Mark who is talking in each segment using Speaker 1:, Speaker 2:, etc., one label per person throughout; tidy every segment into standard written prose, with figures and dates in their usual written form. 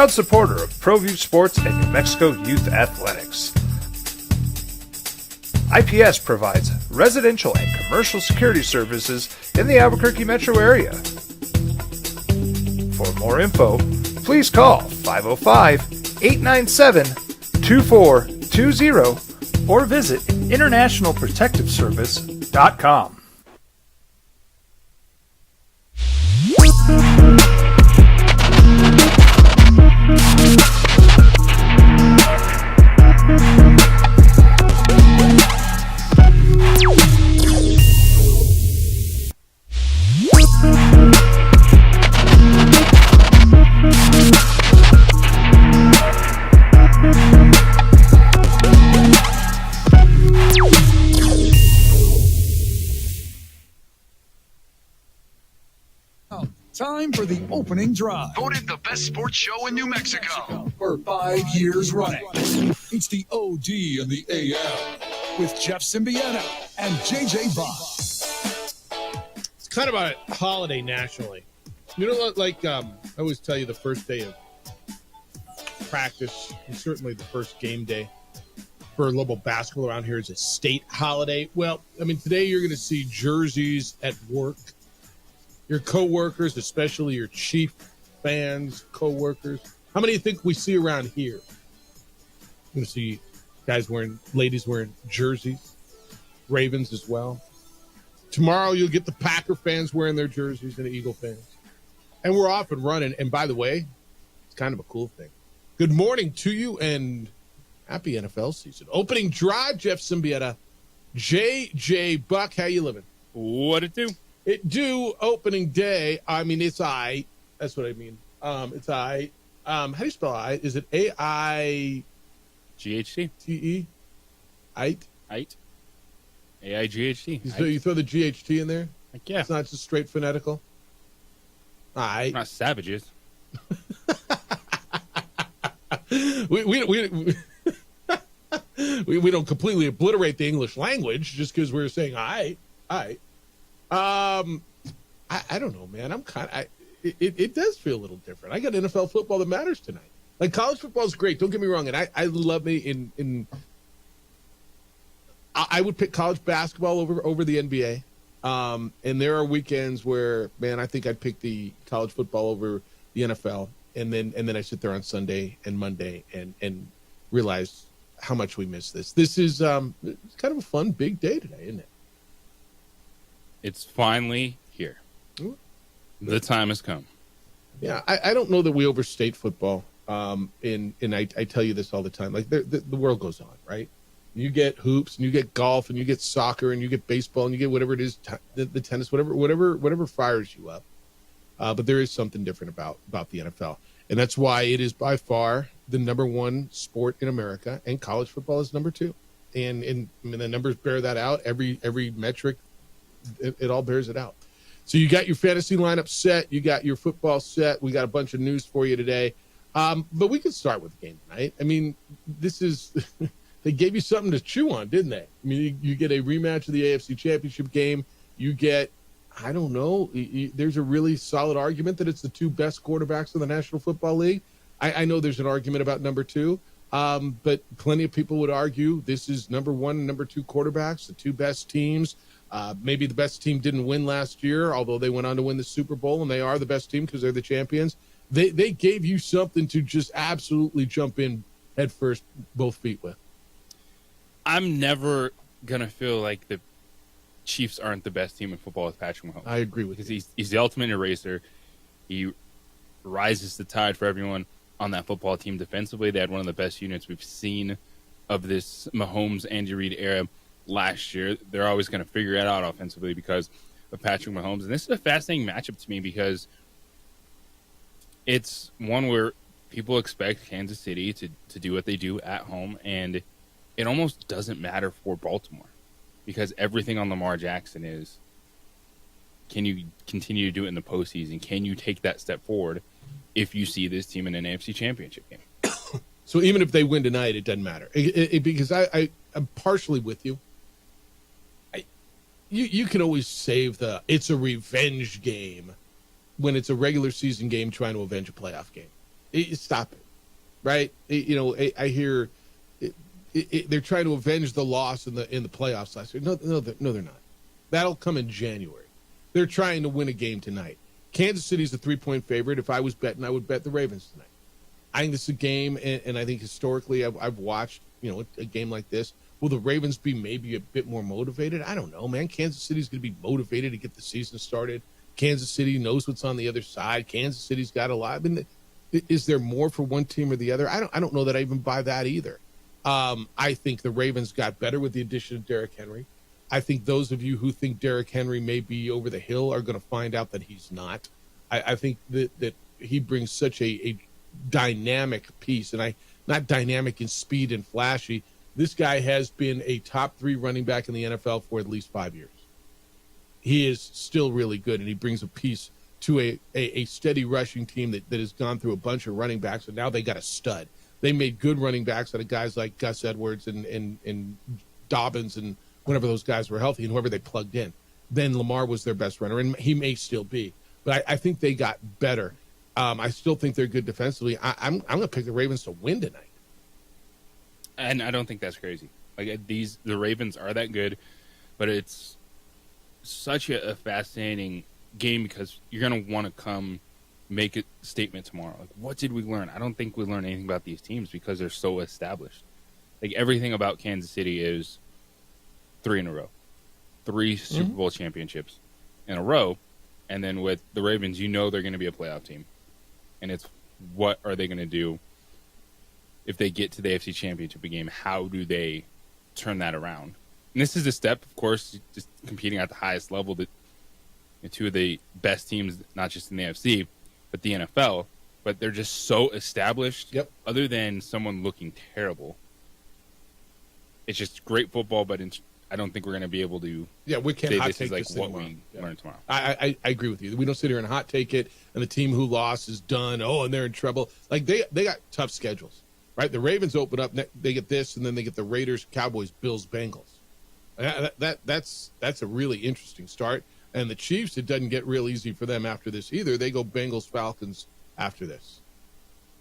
Speaker 1: proud supporter of ProView Sports and New Mexico Youth Athletics. IPS provides residential and commercial security services in the Albuquerque metro area. For more info, please call 505-897-2420 or visit internationalprotectiveservice.com.
Speaker 2: Time for the opening drive.
Speaker 3: Voted the best sports show in New Mexico
Speaker 2: For 5 years running. It's the OD and the AM with Jeff Symbieta and JJ Bond.
Speaker 4: It's kind of a holiday nationally. You know what, like I always tell you the first day of practice, and certainly the first game day for local basketball around here is a state holiday. Well, I mean, today you're going to see jerseys at work. Your coworkers, especially your Chief fans, coworkers. How many do you think we see around here? You're going to see ladies wearing jerseys, Ravens as well. Tomorrow you'll get the Packer fans wearing their jerseys and the Eagle fans. And we're off and running. And by the way, it's kind of a cool thing. Good morning to you and happy NFL season. Opening drive, Jeff Symbieta, JJ Buck. How you living?
Speaker 5: What it do?
Speaker 4: It do opening day. I mean, it's I. That's what I mean. It's I. How do you spell I? Is it A-I?
Speaker 5: GHT.
Speaker 4: T-E? Ite?
Speaker 5: Ite. A-I-G-H-T.
Speaker 4: So you throw the G-H-T in there?
Speaker 5: Like, yeah.
Speaker 4: It's not just straight phonetical? I.
Speaker 5: Not savages.
Speaker 4: we don't completely obliterate the English language just because we're saying I. I don't know, man. I'm kind of it does feel a little different. I got NFL football that matters tonight. Like, college football is great. Don't get me wrong, and I love me I would pick college basketball over the NBA. And there are weekends where, man, I think I'd pick the college football over the NFL. And then I sit there on Sunday and Monday and realize how much we miss this. This is it's kind of a fun big day today, isn't it?
Speaker 5: It's finally here.
Speaker 4: Ooh.
Speaker 5: The time has come.
Speaker 4: Yeah, I don't know that we overstate football. And I tell you this all the time. Like, the world goes on, right? You get hoops, and you get golf, and you get soccer, and you get baseball, and you get whatever it is, the tennis, whatever fires you up. But there is something different about the NFL. And that's why it is by far the number one sport in America, and college football is number two. And I mean, the numbers bear that out. Every metric, it all bears it out. So you got your fantasy lineup set. You got your football set. We got a bunch of news for you today. But we could start with the game tonight. I mean, this is they gave you something to chew on, didn't they? I mean, you get a rematch of the AFC Championship game. You get, I don't know, there's a really solid argument that it's the two best quarterbacks in the National Football League. I know there's an argument about number two, but plenty of people would argue this is number one and number two quarterbacks, the two best teams. Maybe the best team didn't win last year, although they went on to win the Super Bowl, and they are the best team because they're the champions. They gave you something to just absolutely jump in head first, both feet with.
Speaker 5: I'm never going to feel like the Chiefs aren't the best team in football with Patrick Mahomes.
Speaker 4: I agree with you.
Speaker 5: Because he's the ultimate eraser. He rises the tide for everyone on that football team defensively. They had one of the best units we've seen of this Mahomes, Andy Reid era last year. They're always going to figure it out offensively because of Patrick Mahomes. And this is a fascinating matchup to me because it's one where people expect Kansas City to do what they do at home, and it almost doesn't matter for Baltimore because everything on Lamar Jackson is, can you continue to do it in the postseason? Can you take that step forward if you see this team in an AFC Championship game?
Speaker 4: So even if they win tonight, it doesn't matter. Because I'm partially with you. You can always save it's a revenge game when it's a regular season game trying to avenge a playoff game. Stop it, right? I hear they're trying to avenge the loss in the playoffs last year. No, they're not. That'll come in January. They're trying to win a game tonight. Kansas City's a 3-point favorite. If I was betting, I would bet the Ravens tonight. I think this is a game, and I think historically I've watched, a game like this. Will the Ravens be maybe a bit more motivated? I don't know, man. Kansas City's going to be motivated to get the season started. Kansas City knows what's on the other side. Kansas City's got a lot. I mean, is there more for one team or the other? I don't know that I even buy that either. I think the Ravens got better with the addition of Derrick Henry. I think those of you who think Derrick Henry may be over the hill are going to find out that he's not. I think that he brings such a dynamic piece, and not dynamic in speed and flashy. This guy has been a top 3 running back in the NFL for at least 5 years. He is still really good, and he brings a piece to a steady rushing team that has gone through a bunch of running backs, and now they got a stud. They made good running backs out of guys like Gus Edwards and Dobbins and whenever those guys were healthy and whoever they plugged in. Then Lamar was their best runner, and he may still be. But I think they got better. I still think they're good defensively. I'm going to pick the Ravens to win tonight.
Speaker 5: And I don't think that's crazy. The Ravens are that good, but it's such a fascinating game because you're going to want to come make a statement tomorrow. What did we learn? I don't think we learned anything about these teams because they're so established. Everything about Kansas City is 3 in a row, 3 Super Bowl championships in a row. And then with the Ravens, they're going to be a playoff team. And it's what are they going to do if they get to the AFC Championship game? How do they turn that around? And this is a step, of course, just competing at the highest level that 2 of the best teams, not just in the AFC, but the NFL. But they're just so established.
Speaker 4: Yep.
Speaker 5: Other than someone looking terrible, it's just great football, but I don't think we're going to be able to
Speaker 4: we can't
Speaker 5: say
Speaker 4: hot
Speaker 5: this
Speaker 4: take
Speaker 5: is like
Speaker 4: this
Speaker 5: what
Speaker 4: tomorrow.
Speaker 5: we learn tomorrow.
Speaker 4: I agree with you. We don't sit here and hot take it, and the team who lost is done. Oh, and they're in trouble. They got tough schedules, right? The Ravens open up, they get this, and then they get the Raiders, Cowboys, Bills, Bengals. That's a really interesting start. And the Chiefs, it doesn't get real easy for them after this either. They go Bengals, Falcons after this.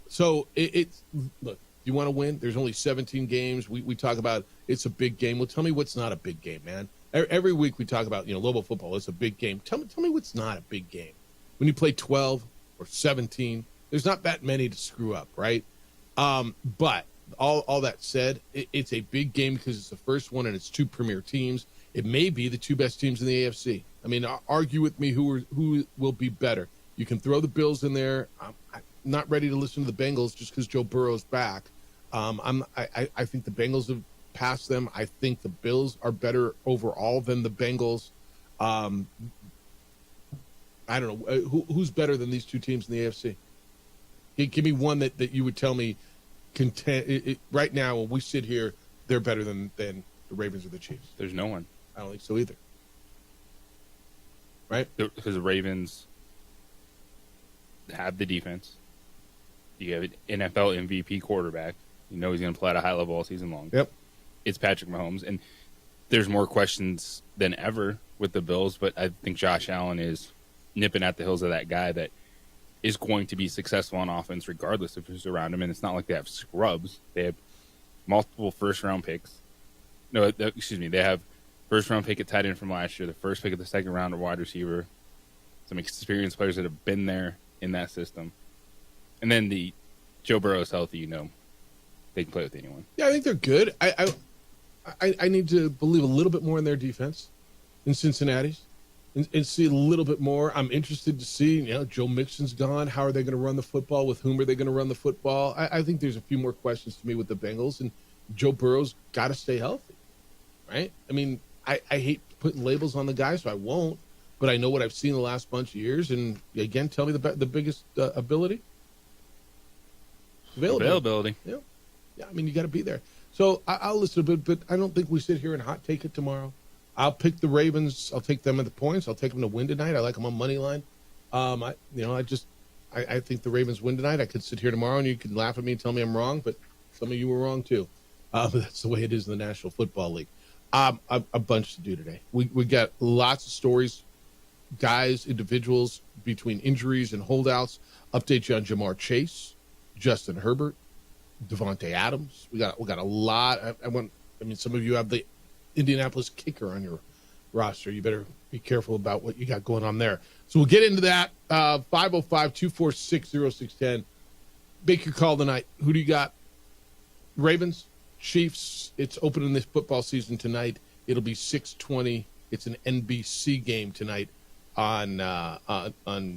Speaker 4: So look. You want to win? There's only 17 games. We talk about it's a big game. Well, tell me what's not a big game, man. Every week we talk about, Lobo football. It's a big game. Tell me what's not a big game. When you play 12 or 17, there's not that many to screw up, right? But all that said, it's a big game because it's the first one and it's 2 premier teams. It may be the 2 best teams in the AFC. I mean, argue with me who will be better. You can throw the Bills in there. I'm not ready to listen to the Bengals just because Joe Burrow's back. I think the Bengals have passed them. I think the Bills are better overall than the Bengals. I don't know who's better than these 2 teams in the AFC. Give me one that you would tell me right now when we sit here, they're better than the Ravens or the Chiefs.
Speaker 5: There's no one.
Speaker 4: I don't think so either. Right?
Speaker 5: Because the Ravens have the defense. You have an NFL MVP quarterback. He's going to play at a high level all season long.
Speaker 4: Yep.
Speaker 5: It's Patrick Mahomes. And there's more questions than ever with the Bills, but I think Josh Allen is nipping at the heels of that guy that is going to be successful on offense regardless of who's around him. And it's not like they have scrubs. They have multiple first-round picks. They have first-round pick at tight end from last year, the first pick of the second round of wide receiver, some experienced players that have been there in that system. And then the Joe Burrow's healthy, they can play with anyone.
Speaker 4: Yeah, I think they're good. I need to believe a little bit more in their defense in Cincinnati's and see a little bit more. I'm interested to see, Joe Mixon's gone. How are they going to run the football? With whom are they going to run the football? I think there's a few more questions to me with the Bengals, and Joe Burrow's got to stay healthy, right? I mean, I hate putting labels on the guy, so I won't, but I know what I've seen the last bunch of years, and again, tell me the biggest ability.
Speaker 5: Availability.
Speaker 4: Yeah. I mean, you got to be there. So I'll listen a bit, but I don't think we sit here and hot take it tomorrow. I'll pick the Ravens. I'll take them at the points. I'll take them to win tonight. I like them on money line. I think the Ravens win tonight. I could sit here tomorrow and you could laugh at me and tell me I'm wrong, but some of you were wrong too. But that's the way it is in the National Football League. A bunch to do today. We got lots of stories, guys, individuals between injuries and holdouts. Update you on Jamar Chase. Justin Herbert, Devontae Adams. We got a lot. Some of you have the Indianapolis kicker on your roster. You better be careful about what you got going on there. So we'll get into that. 505-246-0610. Make your call tonight. Who do you got? Ravens, Chiefs. It's opening this football season tonight. It'll be 6:20. It's an NBC game tonight on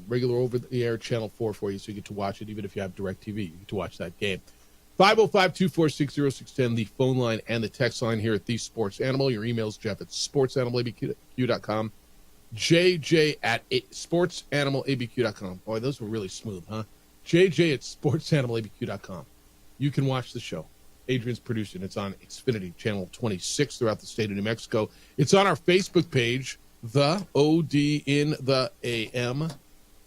Speaker 4: regular over-the-air Channel 4 for you, so you get to watch it. Even if you have DirecTV, you get to watch that game. 505-246-0610, the phone line and the text line here at The Sports Animal. Your email's Jeff at sportsanimalabq.com. JJ at sportsanimalabq.com. Boy, those were really smooth, huh? JJ at sportsanimalabq.com. You can watch the show. Adrian's producing. It's on Xfinity Channel 26 throughout the state of New Mexico. It's on our Facebook page, The OD in the AM.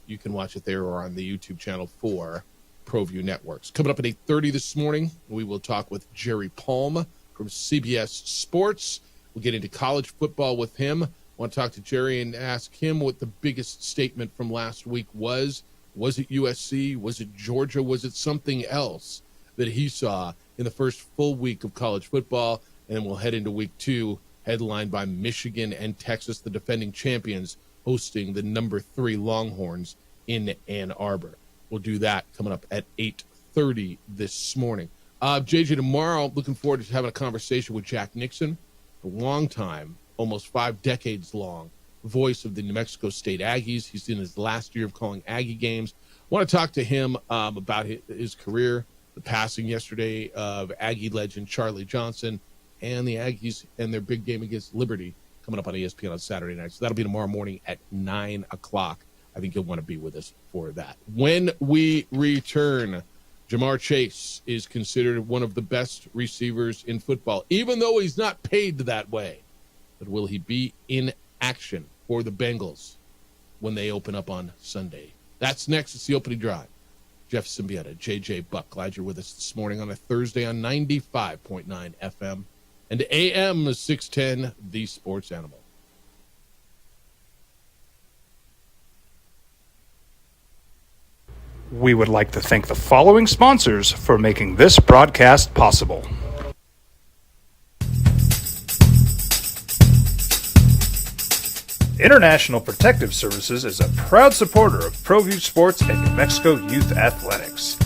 Speaker 4: You can watch it there or on the YouTube channel for ProView Networks. Coming up at 8:30 this morning, we will talk with Jerry Palm from CBS Sports. We'll get into college football with him. I want to talk to Jerry and ask him what the biggest statement from last week was. Was it USC? Was it Georgia? Was it something else that he saw in the first full week of college football? And we'll head into week 2, headlined by Michigan and Texas, the defending champions, hosting the number 3 Longhorns in Ann Arbor. We'll do that coming up at 8:30 this morning. JJ, tomorrow, looking forward to having a conversation with Jack Nixon, a long time, almost 5 decades long, voice of the New Mexico State Aggies. He's in his last year of calling Aggie games. I want to talk to him about his career, the passing yesterday of Aggie legend Charlie Johnson, and the Aggies and their big game against Liberty coming up on ESPN on Saturday night. So that'll be tomorrow morning at 9 o'clock. I think you'll want to be with us for that. When we return, Jamar Chase is considered one of the best receivers in football, even though he's not paid that way. But will he be in action for the Bengals when they open up on Sunday? That's next. It's the opening drive. Jeff Symbieta, JJ Buck, glad you're with us this morning on a Thursday on 95.9 FM and AM 610, The Sports Animal.
Speaker 1: We would like to thank the following sponsors for making this broadcast possible. International Protective Services is a proud supporter of ProView Sports and New Mexico Youth Athletics.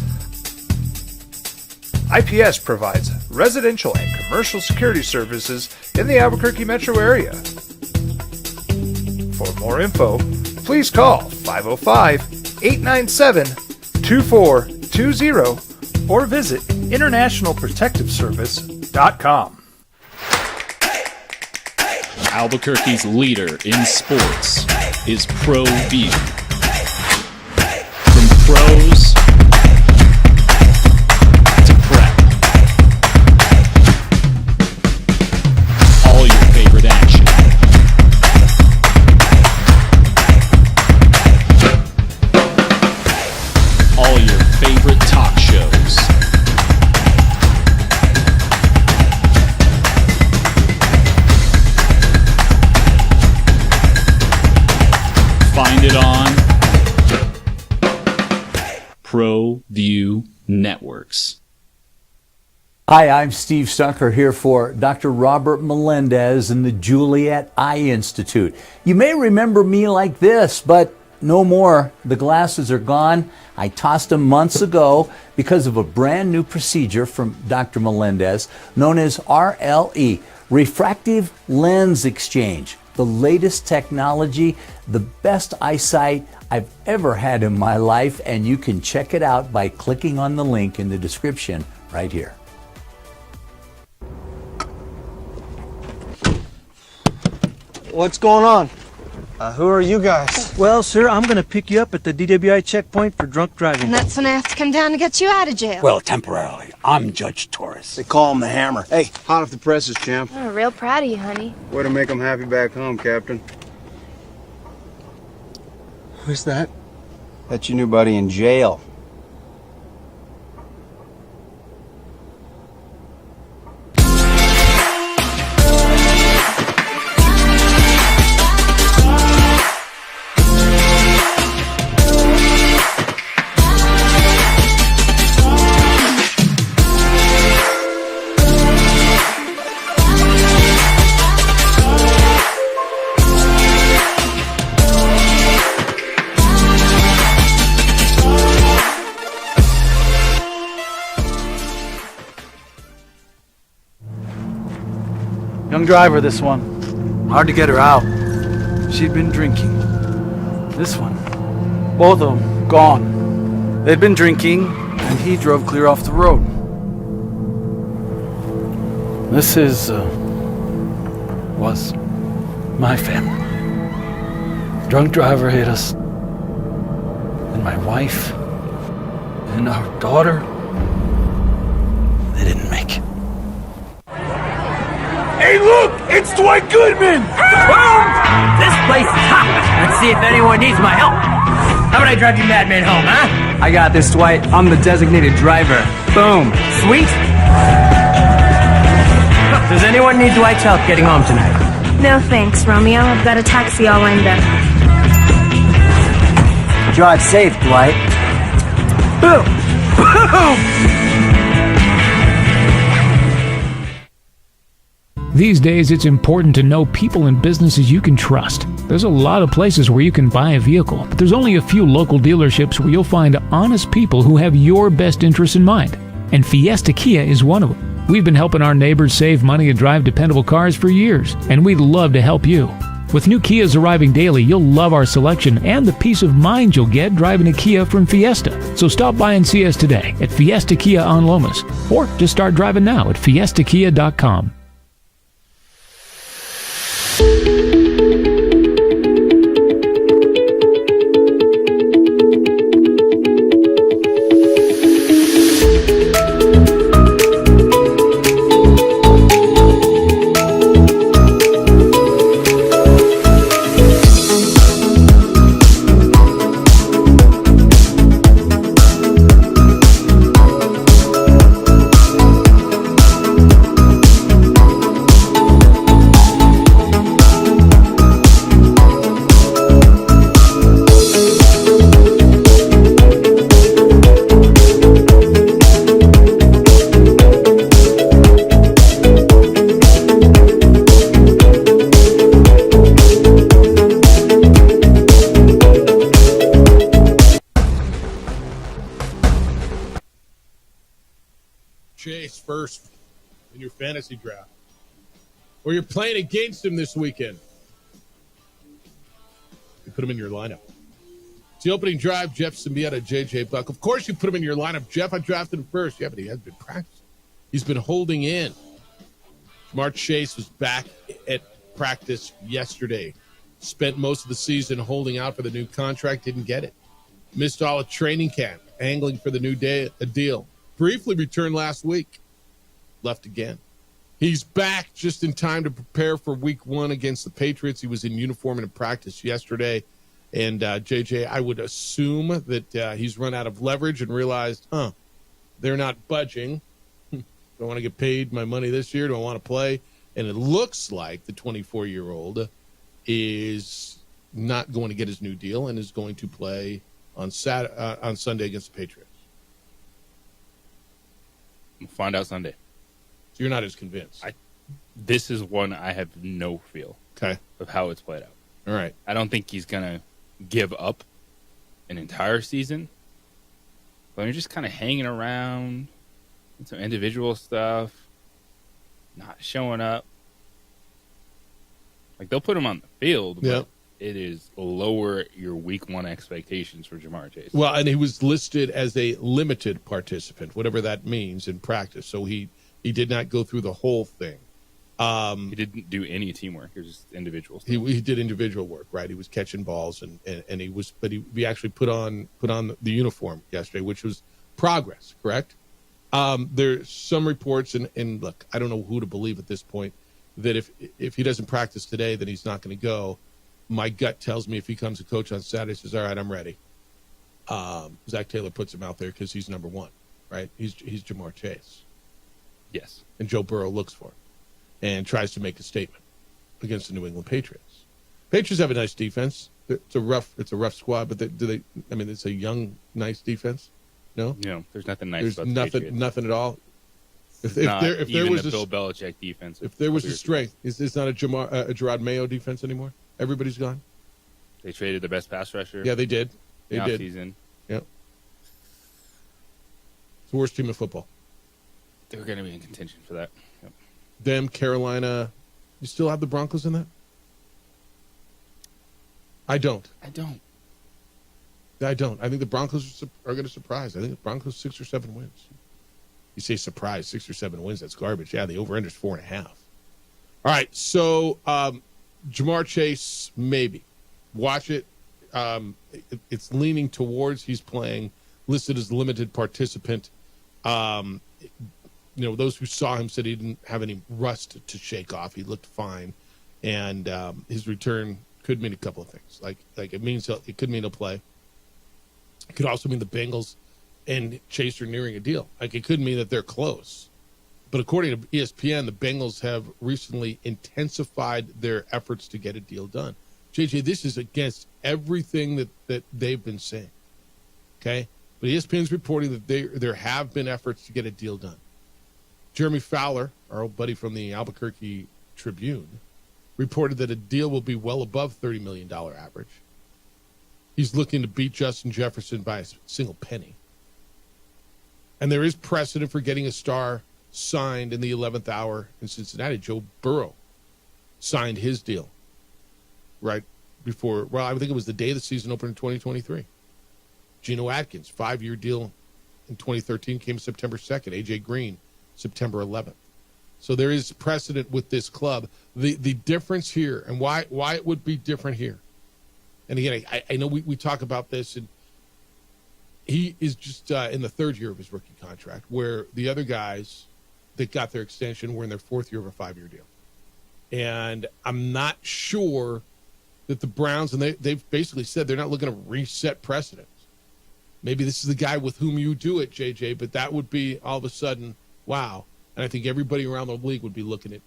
Speaker 1: IPS provides residential and commercial security services in the Albuquerque metro area. For more info, please call 505-897-2420 or visit internationalprotectiveservice.com.
Speaker 6: Albuquerque's leader in sports is ProView. From pros to prep, all your favorite action. All your favorite talk shows. Find it on ProView Networks.
Speaker 7: Hi, I'm Steve Stucker here for Dr. Robert Melendez and the Juliet Eye Institute. You may remember me like this, but no more. The glasses are gone. I tossed them months ago because of a brand new procedure from Dr. Melendez known as RLE, Refractive Lens Exchange. The latest technology, the best eyesight I've ever had in my life, and you can check it out by clicking on the link in the description right here.
Speaker 8: What's going on? Who are you guys?
Speaker 9: Well, sir, I'm going to pick you up at the DWI checkpoint for drunk driving.
Speaker 10: And that's when I have to come down to get you out of jail.
Speaker 8: Well, temporarily. I'm Judge Torres. They call him the Hammer. Hey, hot off the presses, champ.
Speaker 10: I'm real proud of you, honey.
Speaker 8: Way to make them happy back home, Captain. Who's that? That's your new buddy in jail.
Speaker 9: Young driver, this one. Hard to get her out. She'd been drinking. This one. Both of them gone. They'd been drinking, and he drove clear off the road. This was my family. Drunk driver hit us. And my wife and our daughter, they didn't make it.
Speaker 8: Hey, look! It's Dwight Goodman!
Speaker 11: Boom! This place is hot. Let's see if anyone needs my help. How about I drive you madman home, huh?
Speaker 12: I got this, Dwight. I'm the designated driver. Boom.
Speaker 11: Sweet. Does anyone need Dwight's help getting home tonight?
Speaker 10: No thanks, Romeo. I've got a taxi all lined up.
Speaker 12: Drive safe, Dwight.
Speaker 11: Boom! Boom!
Speaker 13: These days, it's important to know people and businesses you can trust. There's a lot of places where you can buy a vehicle, but there's only a few local dealerships where you'll find honest people who have your best interests in mind. And Fiesta Kia is one of them. We've been helping our neighbors save money and drive dependable cars for years, and we'd love to help you. With new Kias arriving daily, you'll love our selection and the peace of mind you'll get driving a Kia from Fiesta. So stop by and see us today at Fiesta Kia on Lomas, or just start driving now at fiestakia.com.
Speaker 4: Chase first in your fantasy draft, or you're playing against him this weekend. You put him in your lineup. It's the opening drive. Jeff Symbieta, JJ Buck. Of course, you put him in your lineup. Jeff, I drafted him first. Yeah, but he hasn't been practicing. He's been holding in. Jamar Chase was back at practice yesterday. Spent most of the season holding out for the new contract. Didn't get it. Missed all of training camp, angling for the new deal. Briefly returned last week. Left again. He's back just in time to prepare for week 1 against the Patriots. He was in uniform and in practice yesterday. And, JJ, I would assume that he's run out of leverage and realized, they're not budging. Do I want to get paid my money this year? Do I want to play? And it looks like the 24-year-old is not going to get his new deal and is going to play on Sunday against the Patriots.
Speaker 5: We'll find out Sunday.
Speaker 4: So you're not as convinced.
Speaker 5: This is one I have no feel of how it's played out.
Speaker 4: All right.
Speaker 5: I don't think he's going to give up an entire season. But you're just kind of hanging around, some individual stuff, not showing up. Like, they'll put him on the field, but it is lower your week 1 expectations for Jamar Chase.
Speaker 4: Well, and he was listed as a limited participant, whatever that means in practice. So he did not go through the whole thing.
Speaker 5: He didn't do any teamwork. It was just individual stuff.
Speaker 4: He did individual work, right? He was catching balls and he actually put on the uniform yesterday, which was progress, correct? There's some reports, and look, I don't know who to believe at this point, that if he doesn't practice today, then he's not going to go. My gut tells me if he comes a coach on Saturday, says, all right, I'm ready. Zach Taylor puts him out there because he's number 1, right? He's Jamar Chase.
Speaker 5: Yes.
Speaker 4: And Joe Burrow looks for him and tries to make a statement against the New England Patriots. Patriots have a nice defense. It's a rough squad, but it's a young, nice defense. No,
Speaker 5: there's nothing nice.
Speaker 4: There's
Speaker 5: about the Patriots.
Speaker 4: nothing at all.
Speaker 5: If there was the Bill Belichick defense,
Speaker 4: if there was a strength, it's not a Gerard Mayo defense anymore. Everybody's gone.
Speaker 5: They traded the best pass rusher.
Speaker 4: Yeah, they did. They did.
Speaker 5: Season.
Speaker 4: Yep. It's the worst team in football.
Speaker 5: They're going to be in contention for that. Yep.
Speaker 4: Them, Carolina, You still have the Broncos in that? I don't.
Speaker 5: I don't.
Speaker 4: I think the Broncos are going to surprise. I think the Broncos 6 or 7 wins. You say surprise, 6 or 7 wins, that's garbage. Yeah, the over-under is 4.5. All right, so Jamar Chase, maybe. Watch it. It's leaning towards he's playing, listed as limited participant. Those who saw him said he didn't have any rust to shake off. He looked fine, and his return could mean a couple of things. Like it could mean he'll play. It could also mean the Bengals and Chase are nearing a deal. Like, it could mean that they're close. But according to ESPN, the Bengals have recently intensified their efforts to get a deal done. JJ, this is against everything that they've been saying. Okay? But ESPN's reporting that there have been efforts to get a deal done. Jeremy Fowler, our old buddy from the Albuquerque Tribune, reported that a deal will be well above $30 million average. He's looking to beat Justin Jefferson by a single penny. And there is precedent for getting a star signed in the 11th hour in Cincinnati. Joe Burrow signed his deal right before, well, I think it was the day the season opened in 2023. Geno Atkins, 5-year deal in 2013, came September 2nd. A.J. Green, September 11th. So there is precedent with this club. The difference here, and why it would be different here, and again, I know we talk about this, and he is just in the 3rd year of his rookie contract, where the other guys that got their extension were in their 4th year of a 5-year deal. And I'm not sure that the Browns, and they've basically said they're not looking to reset precedents. Maybe this is the guy with whom you do it, JJ, but that would be all of a sudden, wow. And I think everybody around the league would be looking at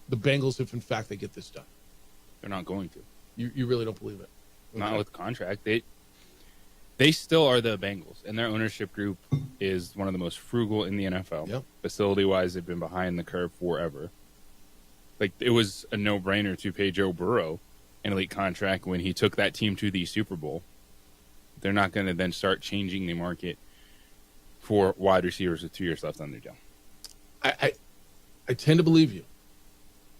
Speaker 4: the Bengals if, in fact, they get this done.
Speaker 5: They're not going to.
Speaker 4: You really don't believe it? Okay.
Speaker 5: Not with the contract. They still are the Bengals, and their ownership group is one of the most frugal in the NFL.
Speaker 4: Yep.
Speaker 5: Facility-wise, they've been behind the curve forever. Like, it was a no-brainer to pay Joe Burrow an elite contract when he took that team to the Super Bowl. They're not going to then start changing the market for wide receivers with 2 years left on their deal.
Speaker 4: I tend to believe you,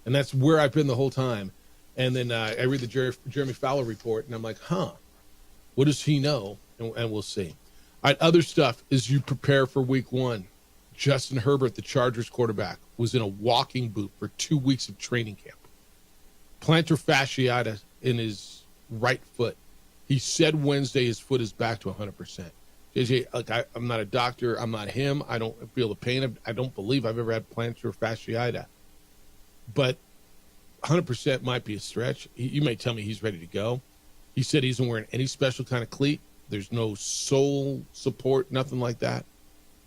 Speaker 4: and that's where I've been the whole time. And then I read the Jeremy Fowler report, and I'm like, what does he know? And we'll see. All right, other stuff as you prepare for week 1. Justin Herbert, the Chargers quarterback, was in a walking boot for 2 weeks of training camp. Plantar fasciitis in his right foot. He said Wednesday his foot is back to 100%. JJ, I'm not a doctor. I'm not him. I don't feel the pain. I don't believe I've ever had plantar fasciitis. But 100% might be a stretch. You may tell me he's ready to go. He said he isn't wearing any special kind of cleat. There's no sole support, nothing like that,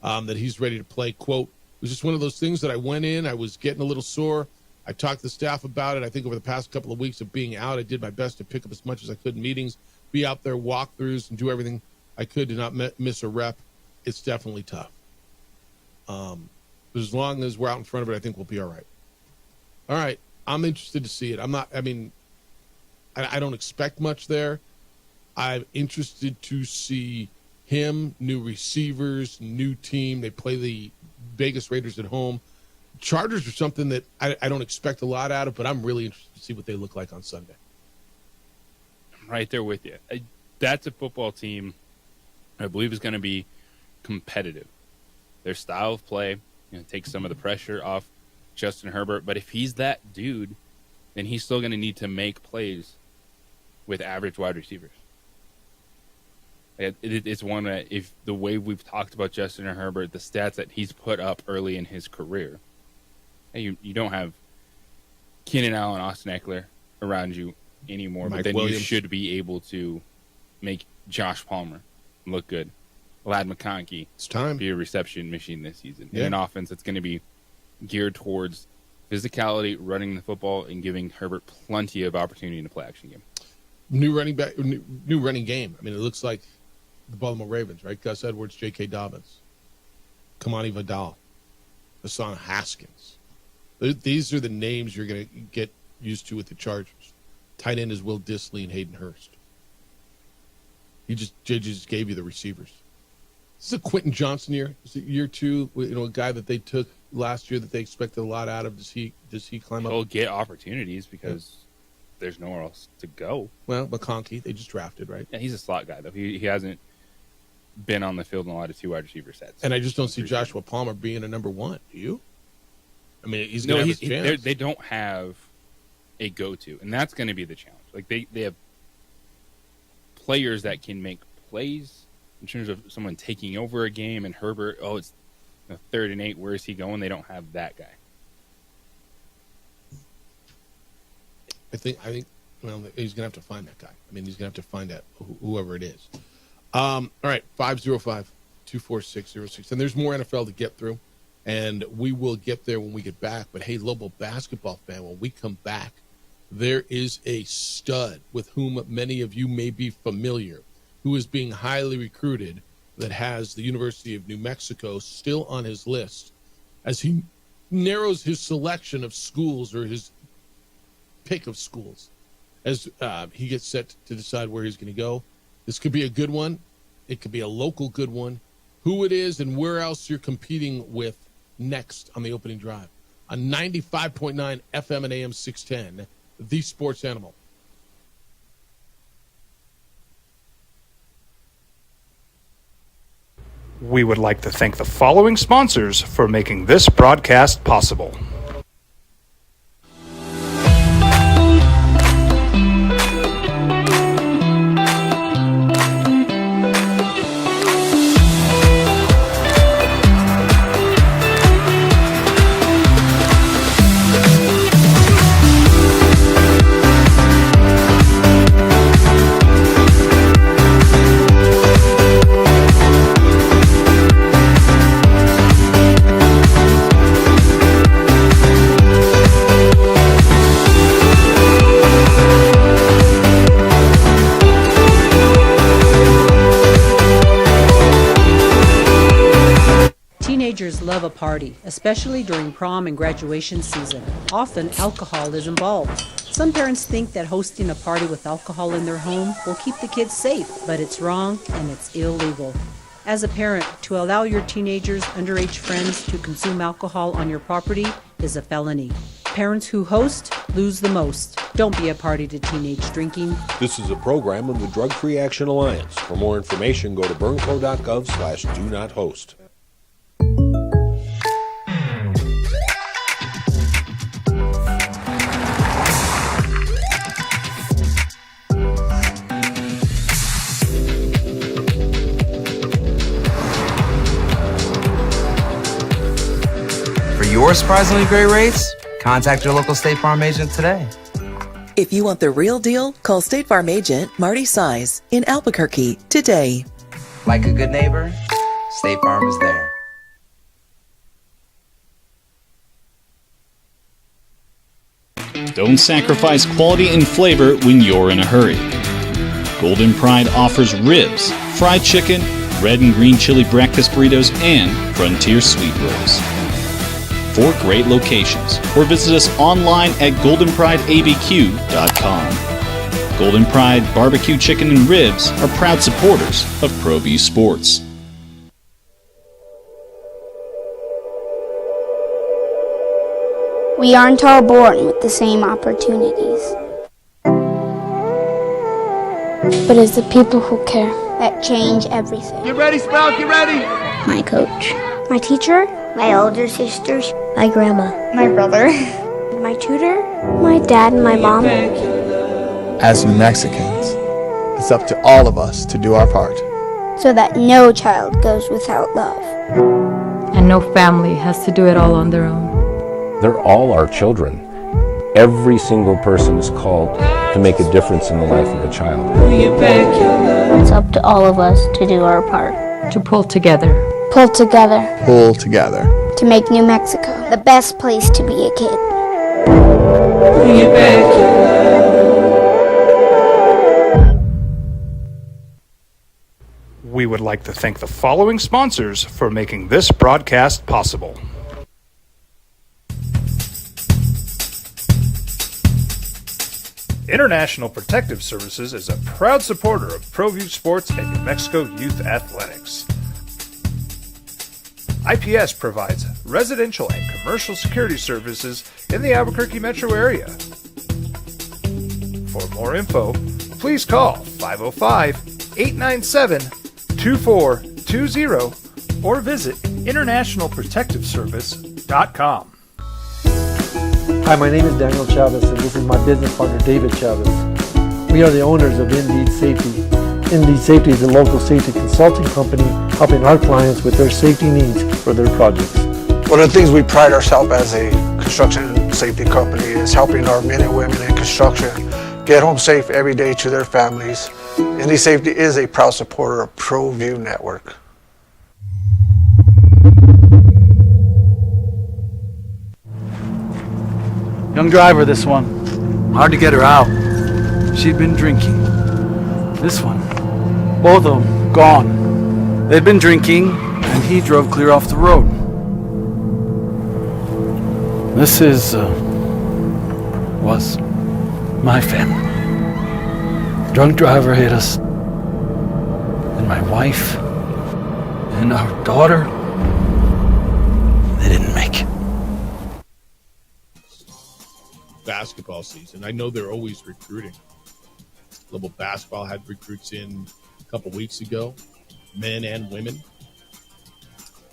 Speaker 4: that he's ready to play. Quote, it was just one of those things that I went in. I was getting a little sore. I talked to the staff about it. I think over the past couple of weeks of being out, I did my best to pick up as much as I could in meetings, be out there, walkthroughs, and do everything I could to not miss a rep. It's definitely tough. But as long as we're out in front of it, I think we'll be all right. All right. I'm interested to see it. I don't expect much there. I'm interested to see him, new receivers, new team. They play the Vegas Raiders at home. Chargers are something that I don't expect a lot out of, but I'm really interested to see what they look like on Sunday.
Speaker 5: I'm right there with you. That's a football team I believe is going to be competitive. Their style of play takes some of the pressure off Justin Herbert, but if he's that dude, then he's still going to need to make plays with average wide receivers. It's one that, if the way we've talked about Justin Herbert, the stats that he's put up early in his career, you don't have Keenan Allen, Austin Eckler around you anymore,
Speaker 4: Mike
Speaker 5: but then
Speaker 4: Williams.
Speaker 5: you should be able to make Josh Palmer look good. Lad McConkey be a reception machine this season.
Speaker 4: Yeah.
Speaker 5: In an offense that's going to be geared towards physicality, running the football, and giving Herbert plenty of opportunity in the play-action game.
Speaker 4: New running game. I mean, it looks like the Baltimore Ravens, right? Gus Edwards, J.K. Dobbins, Kamani Vidal, Hassan Haskins. These are the names you're going to get used to with the Chargers. Tight end is Will Dissly and Hayden Hurst. JJ just gave you the receivers. This is a Quentin Johnson year. Is it year 2? A guy that they took last year that they expected a lot out of? Does he climb up?
Speaker 5: He'll get opportunities because there's nowhere else to go.
Speaker 4: Well, McConkey, they just drafted, right?
Speaker 5: Yeah, he's a slot guy, though. He hasn't been on the field in a lot of 2 wide receiver sets.
Speaker 4: And I just don't see Joshua Palmer being a number 1. Do you? I mean, he's going to have his chance.
Speaker 5: They don't have a go-to, and that's going to be the challenge. Like, they have players that can make plays in terms of someone taking over a game, and Herbert, it's 3rd and 8, where is he going? They don't have that guy.
Speaker 4: I think well, he's going to have to find that guy. I mean, he's going to have to find that whoever it is. All right, 505-246-06. And there's more NFL to get through, and we will get there when we get back. But, hey, Lobo basketball fan, when we come back, there is a stud with whom many of you may be familiar, who is being highly recruited, that has the University of New Mexico still on his list as he narrows his selection of schools, or his pick of schools, as he gets set to decide where he's going to go. This could be a good one. It could be a local good one. Who it is and where else you're competing with next on the opening drive. On 95.9 FM and AM 610, The Sports Animal.
Speaker 14: We would like to thank the following sponsors for making this broadcast possible.
Speaker 15: Teenagers love a party, especially during prom and graduation season. Often, alcohol is involved. Some parents think that hosting a party with alcohol in their home will keep the kids safe, but it's wrong and it's illegal. As a parent, to allow your teenagers' underage friends to consume alcohol on your property is a felony. Parents who host lose the most. Don't be a party to teenage drinking.
Speaker 16: This is a program of the Drug Free Action Alliance. For more information, go to burnco.gov/do-not-host.
Speaker 17: For your surprisingly great rates, contact your local State Farm agent today.
Speaker 18: If you want the real deal, call State Farm agent Marty Size in Albuquerque today.
Speaker 17: Like a good neighbor, State Farm is there.
Speaker 6: Don't sacrifice quality and flavor when you're in a hurry. Golden Pride offers ribs, fried chicken, red and green chili breakfast burritos, and frontier sweet rolls. 4 great locations, or visit us online at goldenprideabq.com. Golden Pride Barbecue Chicken and Ribs are proud supporters of ProView Sports.
Speaker 19: We aren't all born with the same opportunities. But it's the people who care that change everything.
Speaker 12: Get ready, Sprout, get ready!
Speaker 19: My coach, my teacher, my older sisters, my grandma, my brother, my tutor, my dad, and my mom.
Speaker 20: As New Mexicans, it's up to all of us to do our part,
Speaker 19: so that no child goes without love.
Speaker 21: And no family has to do it all on their own.
Speaker 22: They're all our children. Every single person is called to make a difference in the life of a child.
Speaker 19: It's up to all of us to do our part.
Speaker 21: To pull together.
Speaker 19: Pull together.
Speaker 20: Pull together.
Speaker 19: To make New Mexico the best place to be a kid.
Speaker 14: We would like to thank the following sponsors for making this broadcast possible.
Speaker 1: International Protective Services is a proud supporter of ProView Sports and New Mexico Youth Athletics. IPS provides residential and commercial security services in the Albuquerque metro area. For more info, please call 505-897-2420 or visit internationalprotectiveservice.com.
Speaker 2: Hi, my name is Daniel Chavez, and this is my business partner, David Chavez. We are the owners of Indeed Safety. Indeed Safety is a local safety consulting company helping our clients with their safety needs for their projects.
Speaker 3: One of the things we pride ourselves as a construction safety company is helping our men and women in construction get home safe every day to their families. Indeed Safety is a proud supporter of ProView Network.
Speaker 9: Young driver, this one. Hard to get her out. She'd been drinking. This one. Both of them gone. They'd been drinking, and he drove clear off the road. This was my family. Drunk driver hit us. And my wife and our daughter, they didn't make it.
Speaker 4: Basketball season. I know they're always recruiting. Level basketball had recruits in a couple weeks ago, men and women.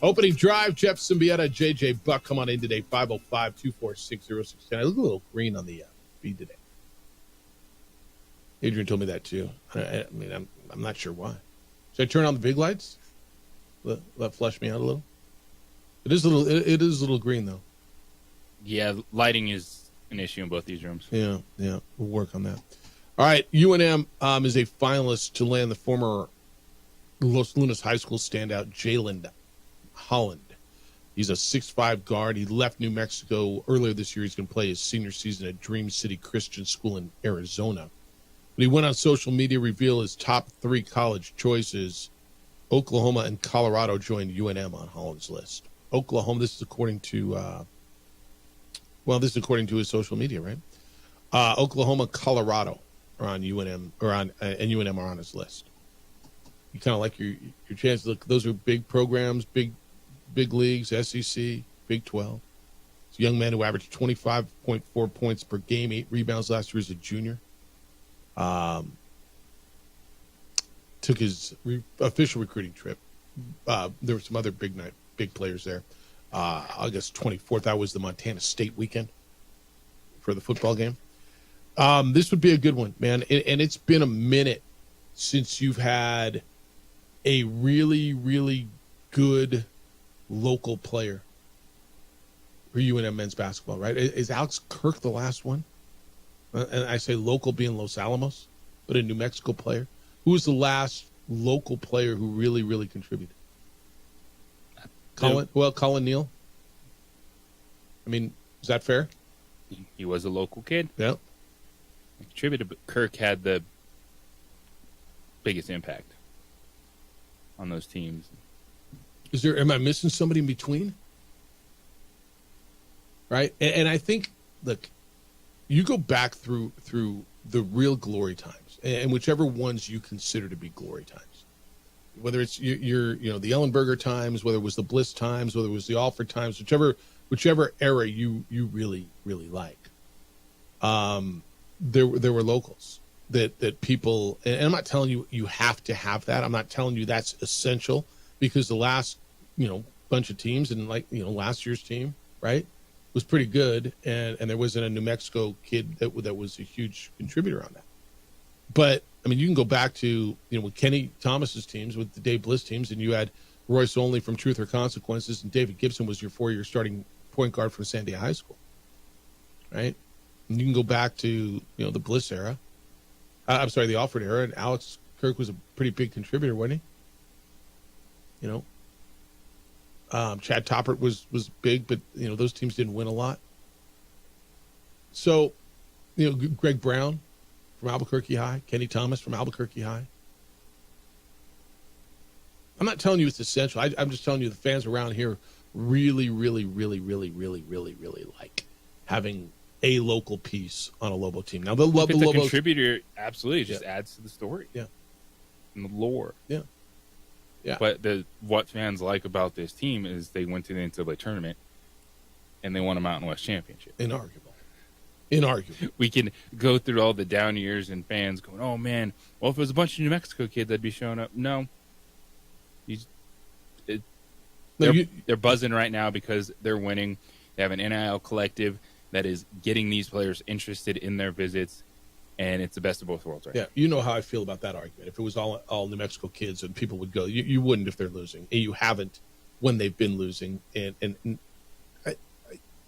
Speaker 4: Opening drive, Jeff Symbieta, JJ Buck, come on in today, 505-246-0610. I look a little green on the feed today. Adrian told me that too. I mean, I'm not sure why. Should I turn on the big lights? Let flush me out a little. It is a little green though.
Speaker 5: Yeah, lighting is an issue in both these rooms.
Speaker 4: Yeah, we'll work on that. All right, UNM is a finalist to land the former Los Lunas High School standout Jalen Holland. He's a 6'5" guard. He left New Mexico earlier this year. He's going to play his senior season at Dream City Christian School in Arizona. But he went on social media to reveal his top 3 college choices. Oklahoma and Colorado joined UNM on Holland's list. Oklahoma, this is according to his social media, right? Oklahoma, Colorado are on UNM, and UNM are on his list. You kind of like your chances. Look, those are big programs, big leagues, SEC, Big 12. It's a young man who averaged 25.4 points per game, 8 rebounds last year as a junior. Took his official recruiting trip. There were some other big players there. August 24th, that was the Montana State weekend for the football game. This would be a good one, man. And it's been a minute since you've had a really, really good local player for UNM men's basketball, right? Is Alex Kirk the last one? And I say local being Los Alamos, but a New Mexico player. Who was the last local player who really, really contributed? Colin Neal. I mean, is that fair?
Speaker 5: He was a local kid.
Speaker 4: Yeah.
Speaker 5: He contributed, but Kirk had the biggest impact on those teams.
Speaker 4: Am I missing somebody in between? Right? And I think, look, you go back through the real glory times, and whichever ones you consider to be glory times. Whether it's your the Ellenberger times, whether it was the Bliss times, whether it was the Alford times, whichever era you really, really like. There were locals that people, and I'm not telling you have to have that. I'm not telling you that's essential, because the last bunch of teams, and last year's team, right, was pretty good, and there wasn't a New Mexico kid that was a huge contributor on that. But I mean, you can go back to with Kenny Thomas's teams, with the Dave Bliss teams, and you had Royce Only from Truth or Consequences, and David Gibson was your 4-year starting point guard from Sandia High School, right? And you can go back to the Bliss era. The Alford era, and Alex Kirk was a pretty big contributor, wasn't he? Chad Toppert was big, but those teams didn't win a lot. So, Greg Brown from Albuquerque High, Kenny Thomas from Albuquerque High. I'm not telling you it's essential. I'm just telling you the fans around here really, really, really, really, really, really, really like having a local piece on a Lobo team. Now, they'll love the Lobos.
Speaker 5: Contributor, absolutely, just adds to the story.
Speaker 4: Yeah.
Speaker 5: And the lore.
Speaker 4: Yeah. Yeah.
Speaker 5: But what fans like about this team is they went to the NCAA tournament and they won a Mountain West championship.
Speaker 4: Inarguable.
Speaker 5: We can go through all the down years and fans going, "Oh man, well if it was a bunch of New Mexico kids, I'd be showing up." No, they're buzzing right now because they're winning. They have an NIL collective that is getting these players interested in their visits, and it's the best of both worlds right now.
Speaker 4: Yeah, you know how I feel about that argument. If it was all New Mexico kids and people would go, you wouldn't if they're losing. And you haven't when they've been losing. And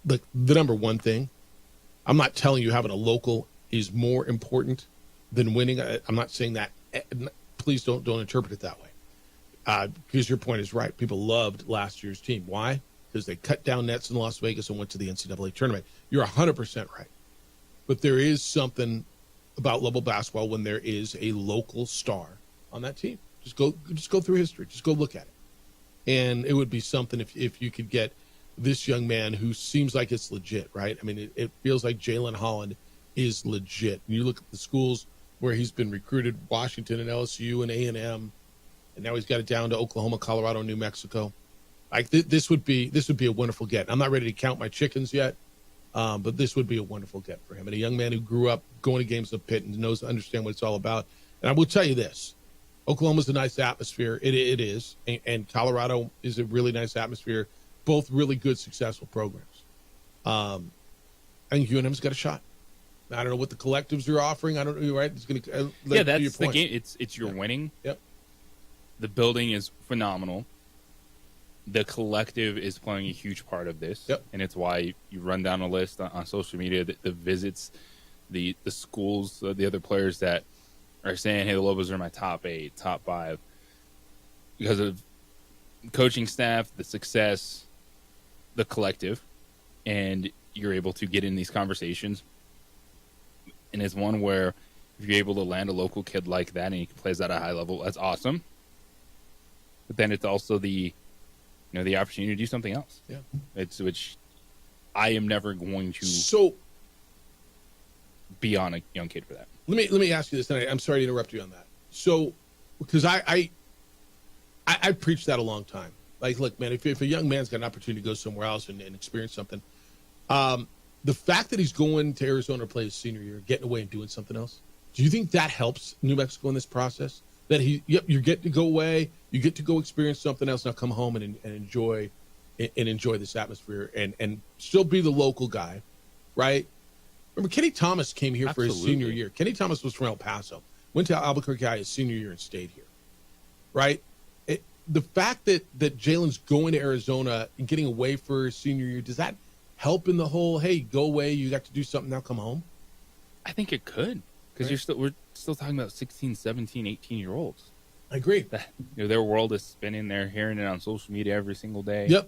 Speaker 4: the number one thing, I'm not telling you having a local is more important than winning. I'm not saying that. Please don't interpret it that way. Because your point is right. People loved last year's team. Why? Because they cut down nets in Las Vegas and went to the NCAA tournament. You're 100% right. But there is something about level basketball when there is a local star on that team. Just go through history. Just go look at it. And it would be something if you could get this young man who seems like it's legit, right? I mean, it feels like Jalen Holland is legit. And you look at the schools where he's been recruited, Washington and LSU and A&M, and now he's got it down to Oklahoma, Colorado, New Mexico. Like this would be a wonderful get. I'm not ready to count my chickens yet, but this would be a wonderful get for him. And a young man who grew up going to games of the pit and understand what it's all about. And I will tell you this, Oklahoma's a nice atmosphere. It is. And Colorado is a really nice atmosphere. Both really good, successful programs. I think UNM's got a shot. I don't know what the collectives are offering. I don't know, right? It's going to
Speaker 5: that's the game. It's your winning.
Speaker 4: Yep.
Speaker 5: The building is phenomenal. The collective is playing a huge part of this.
Speaker 4: Yep.
Speaker 5: And it's why you run down a list on social media, the visits, the schools, the other players that are saying, hey, the Lobos are my top 8, top 5. Because of coaching staff, the success, the collective, and you're able to get in these conversations. And it's one where if you're able to land a local kid like that and he plays at a high level, that's awesome. But then it's also the opportunity to do something else.
Speaker 4: Yeah.
Speaker 5: Which I am never going to be on a young kid for that.
Speaker 4: Let me ask you this, and I'm sorry to interrupt you on that. So, because I preached that a long time. Like, look, man, if a young man's got an opportunity to go somewhere else and experience something, the fact that he's going to Arizona to play his senior year, getting away and doing something else, do you think that helps New Mexico in this process? That you get to go away, you get to go experience something else, now come home and enjoy this atmosphere and still be the local guy, right? Remember, Kenny Thomas came here for his senior year. Kenny Thomas was from El Paso, went to Albuquerque High his senior year and stayed here, right? The fact that Jalen's going to Arizona and getting away for his senior year, does that help in the whole, hey, go away, you got to do something, now come home?
Speaker 5: I think it could, because we're still talking about 16, 17, 18-year-olds.
Speaker 4: I agree.
Speaker 5: Their world is spinning. They're hearing it on social media every single day.
Speaker 4: Yep.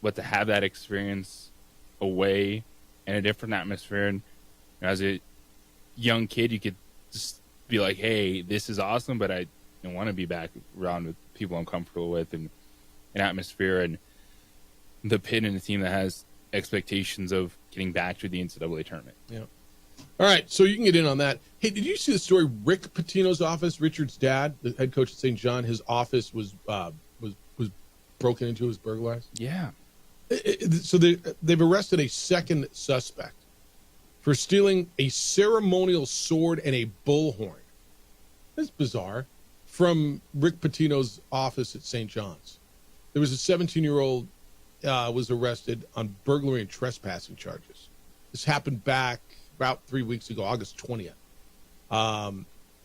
Speaker 5: But to have that experience away in a different atmosphere, and as a young kid, you could just be like, hey, this is awesome, but I don't want to be back around with people I'm comfortable with and an atmosphere and the pit and a team that has expectations of getting back to the NCAA tournament.
Speaker 4: Yeah. All right, so you can get in on that. Hey, did you see the story? Rick Pitino's office, Richard's dad, the head coach at St. John, his office was broken into, was burglarized.
Speaker 5: Yeah.
Speaker 4: So they've arrested a second suspect for stealing a ceremonial sword and a bullhorn. That's bizarre. From Rick Pitino's office at St. John's. There was a 17-year-old was arrested on burglary and trespassing charges. This happened back about 3 weeks ago, August 20th.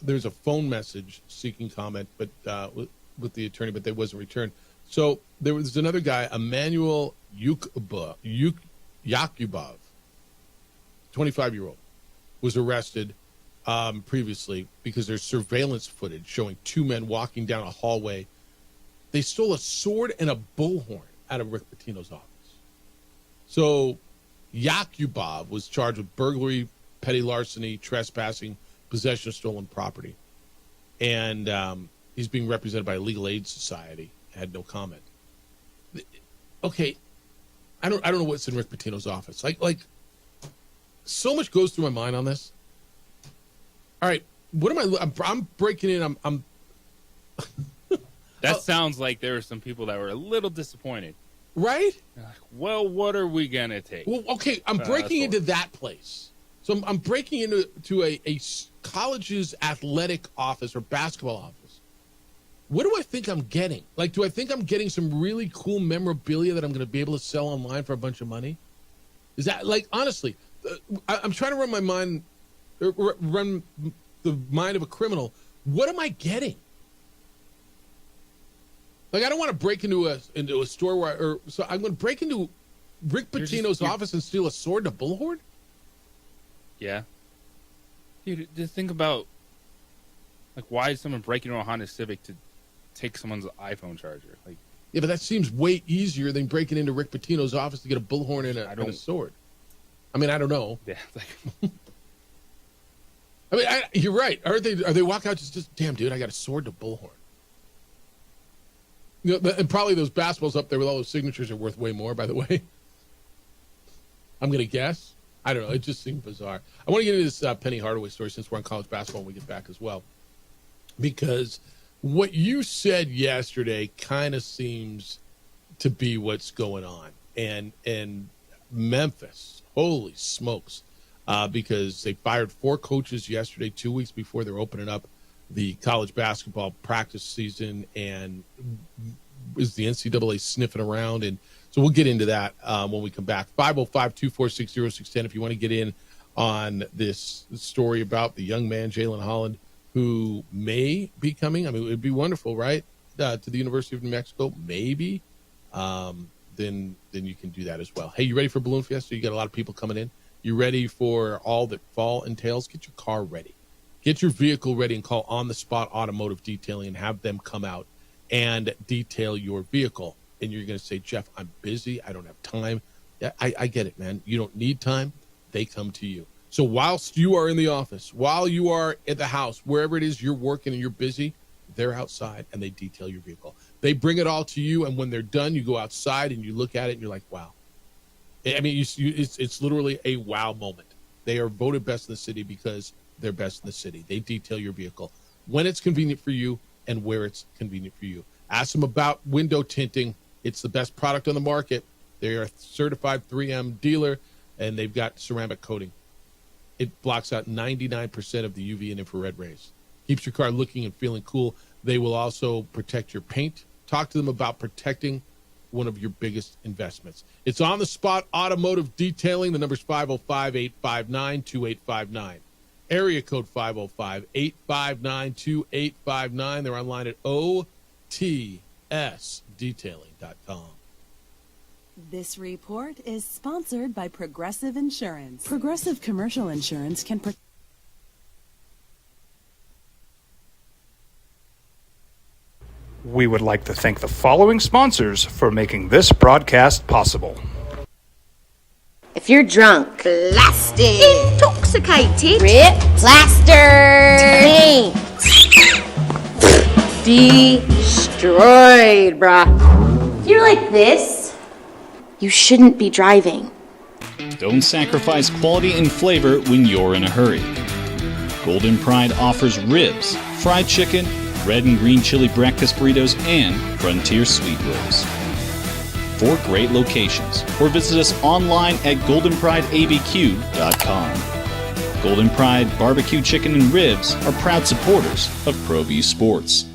Speaker 4: There's a phone message seeking comment, but with the attorney, but they wasn't returned. So there was another guy, Emmanuel Yakubov, 25-year-old, was arrested previously because there's surveillance footage showing two men walking down a hallway. They stole a sword and a bullhorn out of Rick Pitino's office. So Yakubov was charged with burglary, petty larceny, trespassing, possession of stolen property. And he's being represented by a legal aid society. Had no comment. Okay, I don't know what's in Rick Pitino's office. Like so much goes through my mind on this. All right, what am I'm breaking in. I'm
Speaker 5: That sounds like there were some people that were a little disappointed.
Speaker 4: Right?
Speaker 5: Like, well, what are we going to take?
Speaker 4: Well, okay, I'm breaking into that place. So I'm breaking into a college's athletic office or basketball office. What do I think I'm getting? Like, do I think I'm getting some really cool memorabilia that I'm going to be able to sell online for a bunch of money? Is that, like, honestly, I'm trying to run my mind, run the mind of a criminal. What am I getting? Like, I don't want to break into a store where so I'm going to break into Rick Pitino's office and steal a sword to Bullhorn?
Speaker 5: Yeah. Dude, just think about, like, why is someone breaking into a Honda Civic to take someone's iPhone charger? Like,
Speaker 4: yeah, but that seems way easier than breaking into Rick Pitino's office to get a bullhorn and a sword. I mean, I don't know.
Speaker 5: Yeah, like,
Speaker 4: I mean, you're right. Are they walk out just damn, dude, I got a sword to bullhorn. You know, and probably those basketballs up there with all those signatures are worth way more, by the way. I'm going to guess. I don't know. It just seemed bizarre. I want to get into this Penny Hardaway story since we're on college basketball when we get back as well. Because what you said yesterday kind of seems to be what's going on. And Memphis, holy smokes, because they fired 4 coaches yesterday, 2 weeks before they're opening up the college basketball practice season, and is the NCAA sniffing around? And so we'll get into that when we come back. 505-246-0610 if you want to get in on this story about the young man, Jalen Holland, who may be coming. I mean, it would be wonderful, right, to the University of New Mexico, maybe. Then you can do that as well. Hey, you ready for Balloon Fiesta? You got a lot of people coming in. You ready for all that fall entails? Get your car ready. Get your vehicle ready and call On the Spot Automotive Detailing and have them come out and detail your vehicle. And you're going to say, Jeff, I'm busy. I don't have time. Yeah, I get it, man. You don't need time. They come to you. So whilst you are in the office, while you are at the house, wherever it is you're working and you're busy, they're outside and they detail your vehicle. They bring it all to you, and when they're done, you go outside and you look at it and you're like, wow. I mean, it's literally a wow moment. They are voted best in the city because they're best in the city. They detail your vehicle when it's convenient for you and where it's convenient for you. Ask them about window tinting. It's the best product on the market. They are a certified 3M dealer, and they've got ceramic coating. It blocks out 99% of the UV and infrared rays. Keeps your car looking and feeling cool. They will also protect your paint. Talk to them about protecting one of your biggest investments. It's On the Spot Automotive Detailing. The number's 505-859-2859. Area code 505-859-2859. They're online at otsdetailing.com.
Speaker 7: This report is sponsored by Progressive Insurance. Progressive Commercial Insurance can
Speaker 14: We would like to thank the following sponsors for making this broadcast possible.
Speaker 8: If you're drunk, blasted, intoxicated, rip, plastered, destroyed, bruh. If you're like this, you shouldn't be driving.
Speaker 6: Don't sacrifice quality and flavor when you're in a hurry. Golden Pride offers ribs, fried chicken, red and green chili breakfast burritos, and Frontier Sweet Rolls. 4 great locations, or visit us online at goldenprideabq.com. Golden Pride Barbecue Chicken and Ribs are proud supporters of ProView Sports.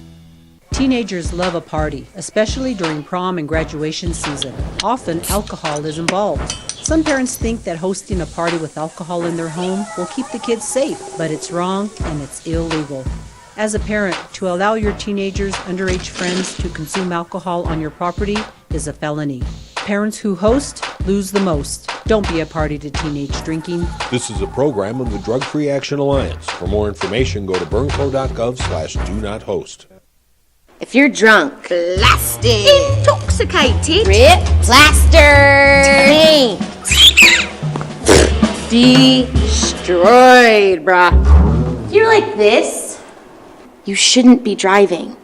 Speaker 15: Teenagers love a party, especially during prom and graduation season. Often, alcohol is involved. Some parents think that hosting a party with alcohol in their home will keep the kids safe, but it's wrong and it's illegal. As a parent, to allow your teenagers' underage friends to consume alcohol on your property is a felony. Parents who host lose the most. Don't be a party to teenage drinking.
Speaker 16: This is a program of the Drug Free Action Alliance. For more information, go to burnco.gov/do-not-host.
Speaker 8: If you're drunk, blasted, intoxicated, rip, plastered, destroyed, bruh. If you're like this, you shouldn't be driving.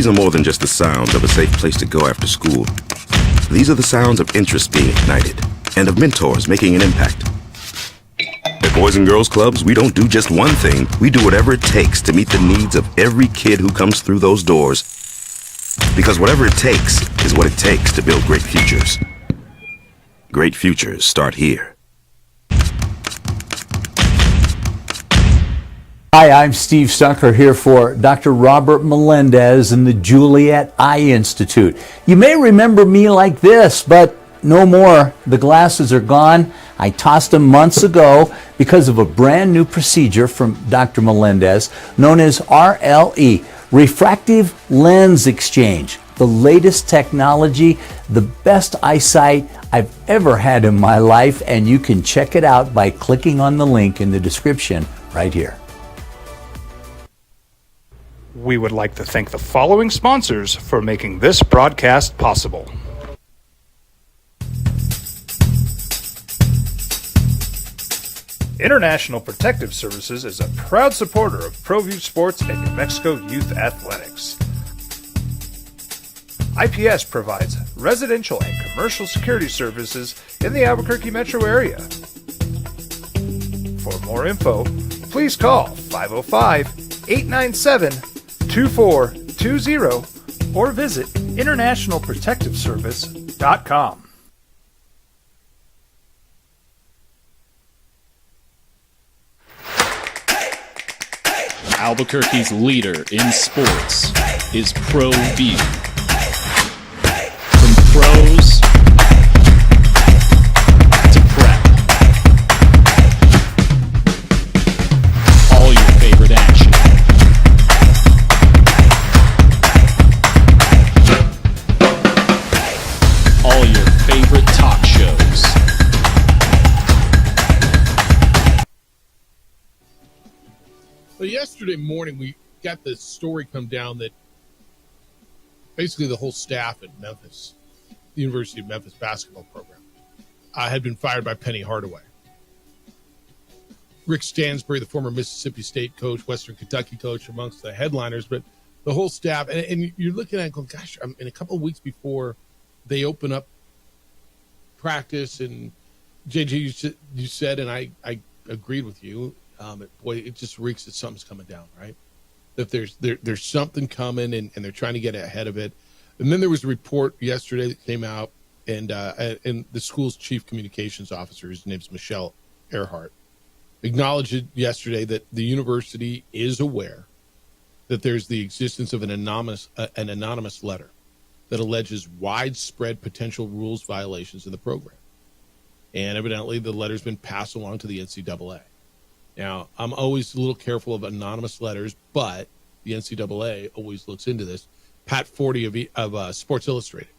Speaker 10: These are more than just the sounds of a safe place to go after school. These are the sounds of interest being ignited and of mentors making an impact. At Boys and Girls Clubs, we don't do just one thing. We do whatever it takes to meet the needs of every kid who comes through those doors. Because whatever it takes is what it takes to build great futures. Great futures start here.
Speaker 11: Hi, I'm Steve Stucker here for Dr. Robert Melendez and the Juliet Eye Institute. You may remember me like this, but no more. The glasses are gone. I tossed them months ago because of a brand new procedure from Dr. Melendez known as RLE, Refractive Lens Exchange. The latest technology, the best eyesight I've ever had in my life, and you can check it out by clicking on the link in the description right here.
Speaker 14: We would like to thank the following sponsors for making this broadcast possible.
Speaker 1: International Protective Services is a proud supporter of ProView Sports and New Mexico Youth Athletics. IPS provides residential and commercial security services in the Albuquerque metro area. For more info, please call 505-897-2420 or visit internationalprotectiveservice.com.
Speaker 6: Albuquerque's leader in sports is ProView. From pros to prep, all your favorite action. All your favorite talk shows.
Speaker 4: Well, yesterday morning, we got this story come down that basically the whole staff at Memphis, the University of Memphis basketball program, had been fired by Penny Hardaway. Rick Stansbury, the former Mississippi State coach, Western Kentucky coach, amongst the headliners, but the whole staff, and you're looking at it going, gosh, in a couple of weeks before they open up practice, and JJ, you said, and I agreed with you, boy, it just reeks that something's coming down, right? That there's something coming, and they're trying to get ahead of it. And then there was a report yesterday that came out, and the school's chief communications officer, his name's Michelle Earhart, acknowledged yesterday that the university is aware that there's the existence of an anonymous letter that alleges widespread potential rules violations in the program. And evidently the letter's been passed along to the NCAA. Now, I'm always a little careful of anonymous letters, but the NCAA always looks into this. Pat Forty of Sports Illustrated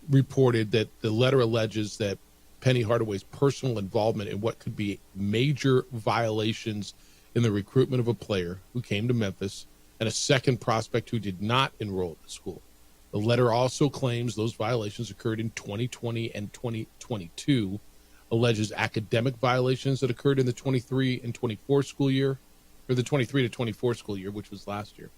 Speaker 4: reported that the letter alleges that Penny Hardaway's personal involvement in what could be major violations in the recruitment of a player who came to Memphis and a second prospect who did not enroll at the school. The letter also claims those violations occurred in 2020 and 2022, alleges academic violations that occurred in the 23 and 24 school year, or the 23 to 24 school year, which was last year.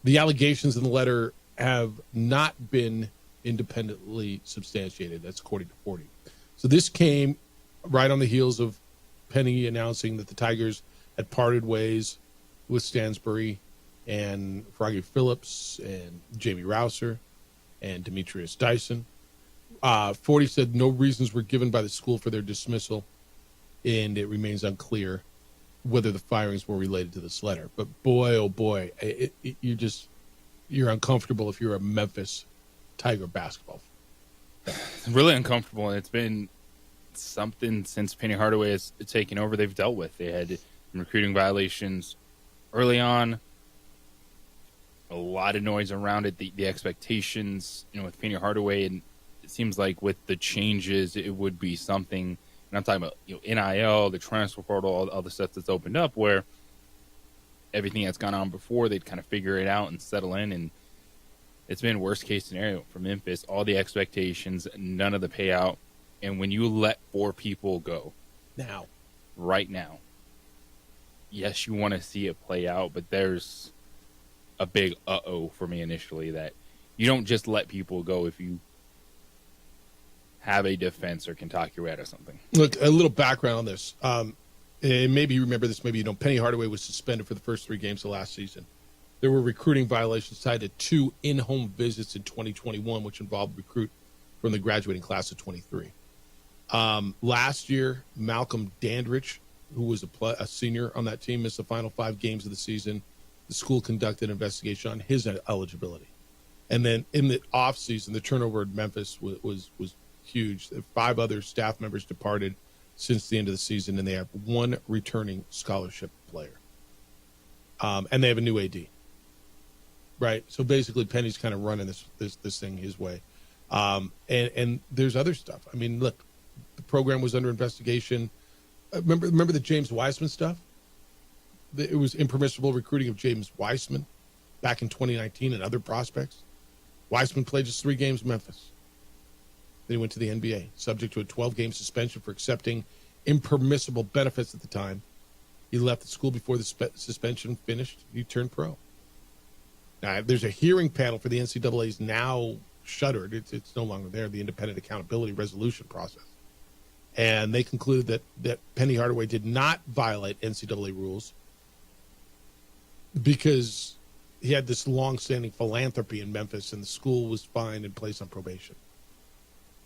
Speaker 4: The allegations in the letter have not been independently substantiated. That's according to Forty. So this came right on the heels of Penny announcing that the Tigers had parted ways with Stansbury and Froggy Phillips and Jamie Rouser and Demetrius Dyson. Forty said no reasons were given by the school for their dismissal, and it remains unclear whether the firings were related to this letter. But boy, oh boy, you're uncomfortable if you're a Memphis Tiger basketball fan.
Speaker 5: Really uncomfortable. It's been something since Penny Hardaway has taken over they've dealt with. They had recruiting violations early on, a lot of noise around it, the expectations, with Penny Hardaway, and it seems like with the changes, it would be something, and I'm talking about NIL, the transfer portal, all the stuff that's opened up, where everything that's gone on before, they'd kind of figure it out and settle in, and it's been worst case scenario for Memphis. All the expectations, none of the payout, and when you let 4 people go right now, yes, you want to see it play out, but there's a big uh-oh for me initially, that you don't just let people go if you have a defense or can talk your way out of something.
Speaker 4: Look, a little background on this. And maybe you remember this, maybe you don't. Penny Hardaway was suspended for the first 3 games of last season. There were recruiting violations tied to 2 in-home visits in 2021, which involved recruit from the graduating class of 23. Last year, Malcolm Dandridge, who was a senior on that team, missed the final 5 games of the season. The school conducted an investigation on his eligibility. And then in the offseason, the turnover at Memphis was huge. 5 other staff members departed since the end of the season, and they have 1 returning scholarship player. And they have a new AD. Right? So basically, Penny's kind of running this thing his way. And there's other stuff. I mean, look, the program was under investigation. Remember the James Wiseman stuff? It was impermissible recruiting of James Wiseman back in 2019 and other prospects. Wiseman played just 3 games in Memphis. Then he went to the NBA, subject to a 12-game suspension for accepting impermissible benefits at the time. He left the school before the suspension finished. He turned pro. Now, there's a hearing panel for the NCAA's now shuttered. It's no longer there, the Independent Accountability Resolution process. And they concluded that Penny Hardaway did not violate NCAA rules because he had this long-standing philanthropy in Memphis, and the school was fined and placed on probation.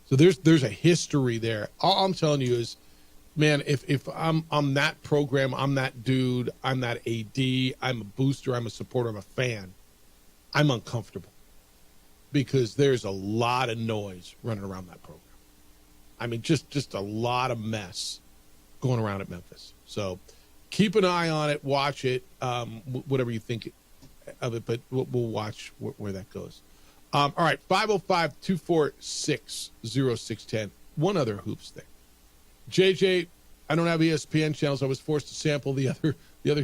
Speaker 4: So there's a history there. All I'm telling you is, man, if I'm that program, I'm that dude, I'm that AD, I'm a booster, I'm a supporter, I'm a fan, I'm uncomfortable because there's a lot of noise running around that program. I mean, just a lot of mess going around at Memphis. So keep an eye on it, watch it, whatever you think of it, but we'll watch where that goes. All right, 505-246-0610. One other hoops thing. JJ, I don't have ESPN channels. I was forced to sample the other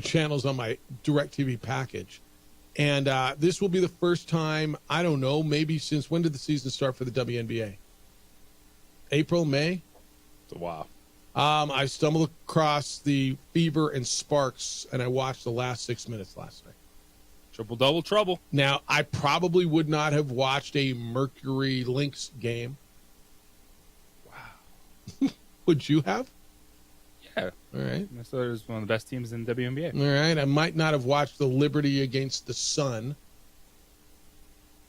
Speaker 4: channels on my DirecTV package. And this will be the first time, I don't know, maybe since when did the season start for the WNBA? April, May?
Speaker 5: It's a while.
Speaker 4: I stumbled across the Fever and Sparks, and I watched the last 6 minutes last night.
Speaker 5: Triple-double trouble.
Speaker 4: Now, I probably would not have watched a Mercury Lynx game.
Speaker 5: Wow.
Speaker 4: Would you have?
Speaker 5: Yeah.
Speaker 4: All right.
Speaker 5: Minnesota is one of the best teams in the WNBA.
Speaker 4: All right. I might not have watched the Liberty against the Sun.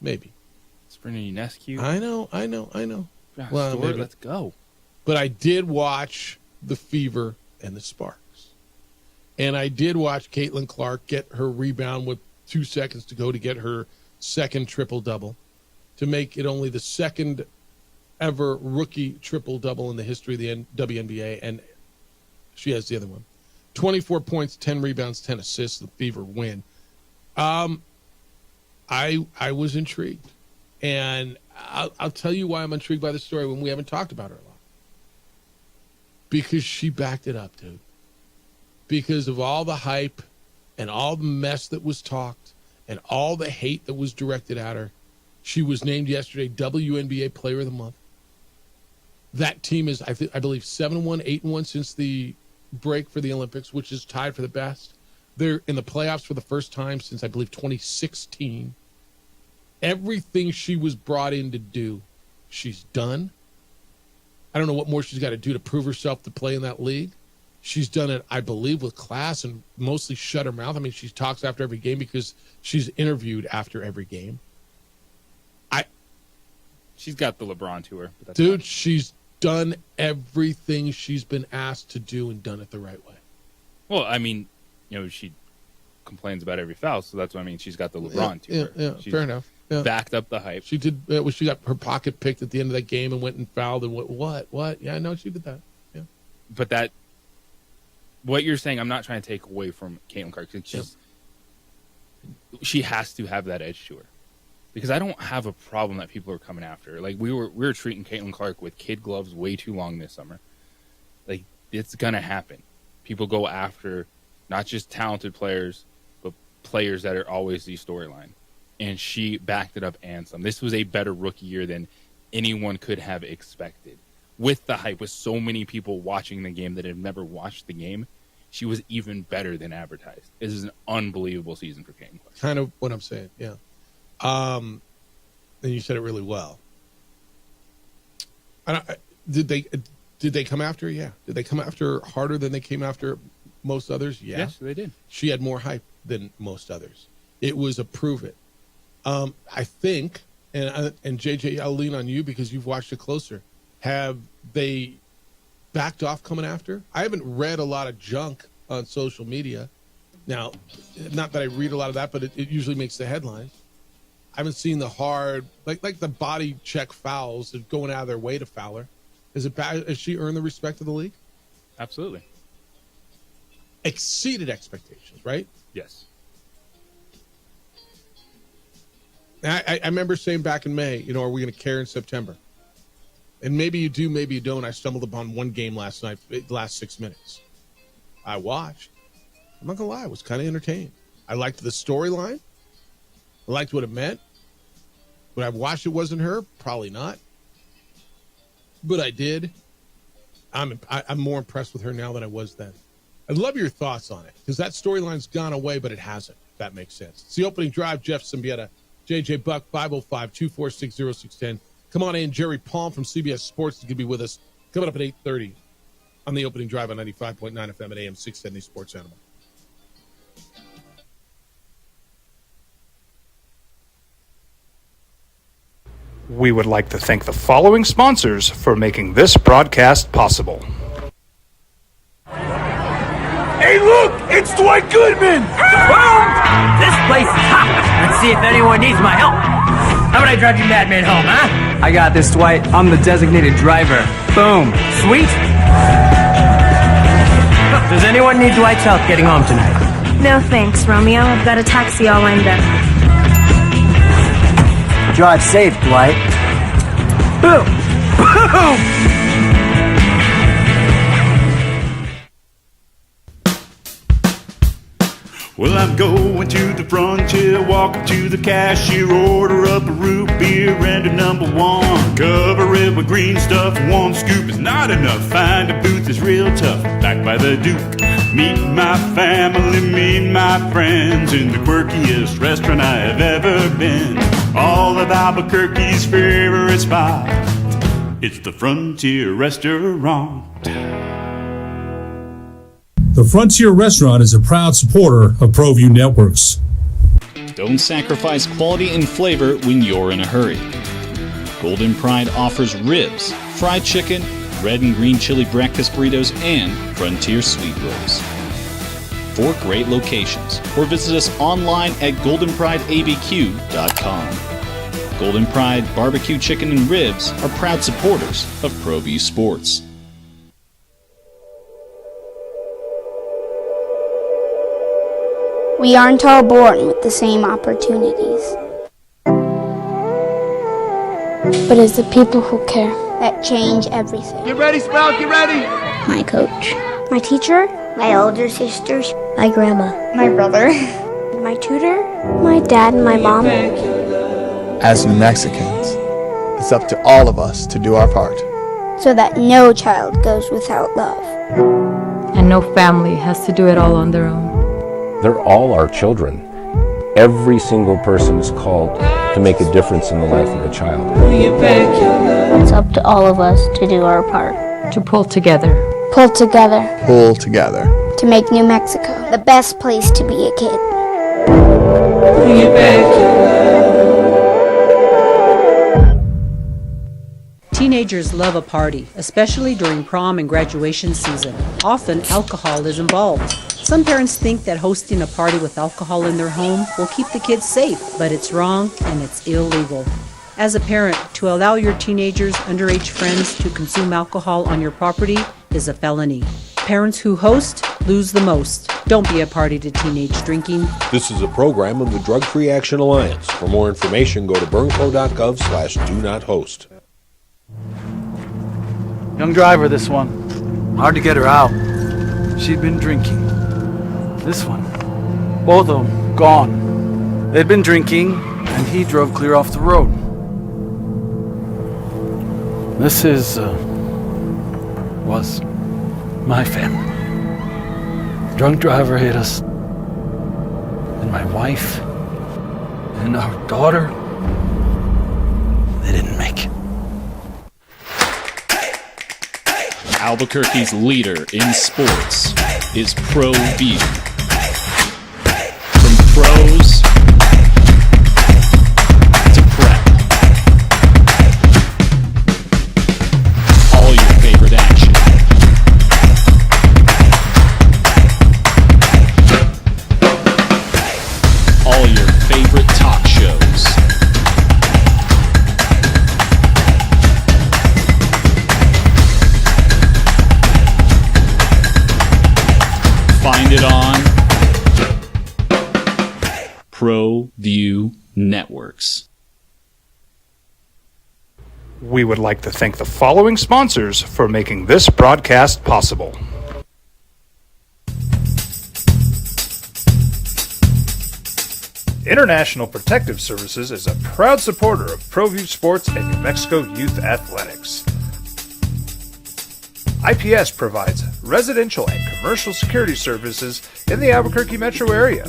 Speaker 4: Maybe.
Speaker 5: Sabrina Ionescu.
Speaker 4: I know.
Speaker 5: Gosh,
Speaker 4: Well, maybe.
Speaker 5: let's go.
Speaker 4: But I did watch the Fever and the Sparks. And I did watch Caitlin Clark get her rebound with 2 seconds to go to get her second triple-double, to make it only the second ever rookie triple-double in the history of the WNBA, and she has the other one. 24 points, 10 rebounds, 10 assists, the Fever win. I was intrigued. And I'll tell you why I'm intrigued by the story when we haven't talked about her a lot. Because she backed it up, dude. Because of all the hype and all the mess that was talked and all the hate that was directed at her, she was named yesterday WNBA Player of the Month. That team is, I believe, 7-1, 8-1 since the break for the Olympics, which is tied for the best. They're in the playoffs for the first time since, I believe, 2016. Everything she was brought in to do, she's done. I don't know what more she's got to do to prove herself to play in that league. She's done it, I believe, with class and mostly shut her mouth. I mean, she talks after every game because she's interviewed after every game.
Speaker 5: She's got the LeBron to her.
Speaker 4: Dude, she's done everything she's been asked to do and done it the right way.
Speaker 5: Well, I mean, she complains about every foul, so that's what I mean. She's got the LeBron to her.
Speaker 4: Yeah,
Speaker 5: She's
Speaker 4: fair enough. Yeah.
Speaker 5: Backed up the hype.
Speaker 4: She did. She got her pocket picked at the end of that game and went and fouled. And what? Yeah, I know she did that. Yeah.
Speaker 5: But what you're saying, I'm not trying to take away from Caitlin Clark. She has to have that edge to her. Because I don't have a problem that people are coming after her. Like, we were treating Caitlin Clark with kid gloves way too long this summer. Like, it's gonna happen. People go after not just talented players, but players that are always the storyline. And she backed it up and some. This was a better rookie year than anyone could have expected. With the hype, with so many people watching the game that have never watched the game, she was even better than advertised. This is an unbelievable season for Peyton Quest.
Speaker 4: Kind of what I'm saying, yeah. And you said it really well. Did they come after her? Yeah. Did they come after her harder than they came after most others? Yeah.
Speaker 5: Yes, they did.
Speaker 4: She had more hype than most others. It was a prove it. I think, and JJ, I'll lean on you because you've watched it closer. Have they backed off coming after her? I haven't read a lot of junk on social media. Now, not that I read a lot of that, but it usually makes the headlines. I haven't seen the hard, like the body check fouls of going out of their way to foul her. Is it bad? Has she earned the respect of the league?
Speaker 5: Absolutely.
Speaker 4: Exceeded expectations, right?
Speaker 5: Yes.
Speaker 4: I remember saying back in May, are we going to care in September? And maybe you do, maybe you don't. I stumbled upon one game last night, the last 6 minutes. I watched. I'm not going to lie, I was kind of entertained. I liked the storyline. I liked what it meant. Would I have watched it wasn't her? Probably not. But I did. I'm more impressed with her now than I was then. I'd love your thoughts on it, because that storyline's gone away, but it hasn't, if that makes sense. It's the opening drive. Jeff Symbieta, JJ Buck, 505-246-0610. Come on in. Jerry Palm from CBS Sports is going to be with us coming up at 8:30 on the opening drive on 95.9 FM at AM 670 Sports Animal.
Speaker 14: We would like to thank the following sponsors for making this broadcast possible.
Speaker 12: Hey, look! It's Dwight Goodman!
Speaker 13: This place is hot. Let's see if anyone needs my help. How about I drive you madman home, huh?
Speaker 12: I got this, Dwight. I'm the designated driver. Boom.
Speaker 13: Sweet. Does anyone need Dwight's help getting home tonight?
Speaker 19: No thanks, Romeo. I've got a taxi all lined up.
Speaker 13: Drive safe, Dwight. Boom! Boom!
Speaker 18: Well, I'm going to the frontier, walk up to the cashier, order up a root beer and a number one. Cover it with green stuff, one scoop is not enough. Find a booth is real tough, back by the Duke. Meet my family, meet my friends in the quirkiest restaurant I have ever been. All of Albuquerque's favorite spot, it's the Frontier Restaurant.
Speaker 23: The Frontier Restaurant is a proud supporter of ProView Networks.
Speaker 6: Don't sacrifice quality and flavor when you're in a hurry. Golden Pride offers ribs, fried chicken, red and green chili breakfast burritos, and Frontier sweet rolls. 4 great locations, or visit us online at goldenprideabq.com. Golden Pride Barbecue Chicken and Ribs are proud supporters of ProView Sports.
Speaker 19: We aren't all born with the same opportunities. But it's the people who care that change everything.
Speaker 12: Get ready, Sprout, get ready!
Speaker 19: My coach, my teacher, my older sisters, my grandma, my brother, my tutor, my dad, and my mom.
Speaker 20: As New Mexicans, it's up to all of us to do our part.
Speaker 19: So that no child goes without love.
Speaker 21: And no family has to do it all on their own.
Speaker 22: They're all our children. Every single person is called to make a difference in the life of a child.
Speaker 19: It's up to all of us to do our part.
Speaker 21: To pull together.
Speaker 19: Pull together.
Speaker 20: Pull together.
Speaker 19: To make New Mexico the best place to be a kid.
Speaker 15: Teenagers love a party, especially during prom and graduation season. Often, alcohol is involved. Some parents think that hosting a party with alcohol in their home will keep the kids safe, but it's wrong and it's illegal. As a parent, to allow your teenagers' underage friends to consume alcohol on your property is a felony. Parents who host lose the most. Don't be a party to teenage drinking.
Speaker 16: This is a program of the Drug Free Action Alliance. For more information, go to burnco.gov/do-not-host.
Speaker 9: Young driver, this one. Hard to get her out. She'd been drinking. This one. Both of them gone. They'd been drinking, and he drove clear off the road. This was my family. Drunk driver hit us. And my wife and our daughter, they didn't make it.
Speaker 6: Albuquerque's leader in sports is ProView. From pros to prep. All your favorite action. All your favorite talk shows. Find it on ProView Networks.
Speaker 14: We would like to thank the following sponsors for making this broadcast possible.
Speaker 1: International Protective Services is a proud supporter of ProView Sports and New Mexico Youth Athletics. IPS provides residential and commercial security services in the Albuquerque metro area.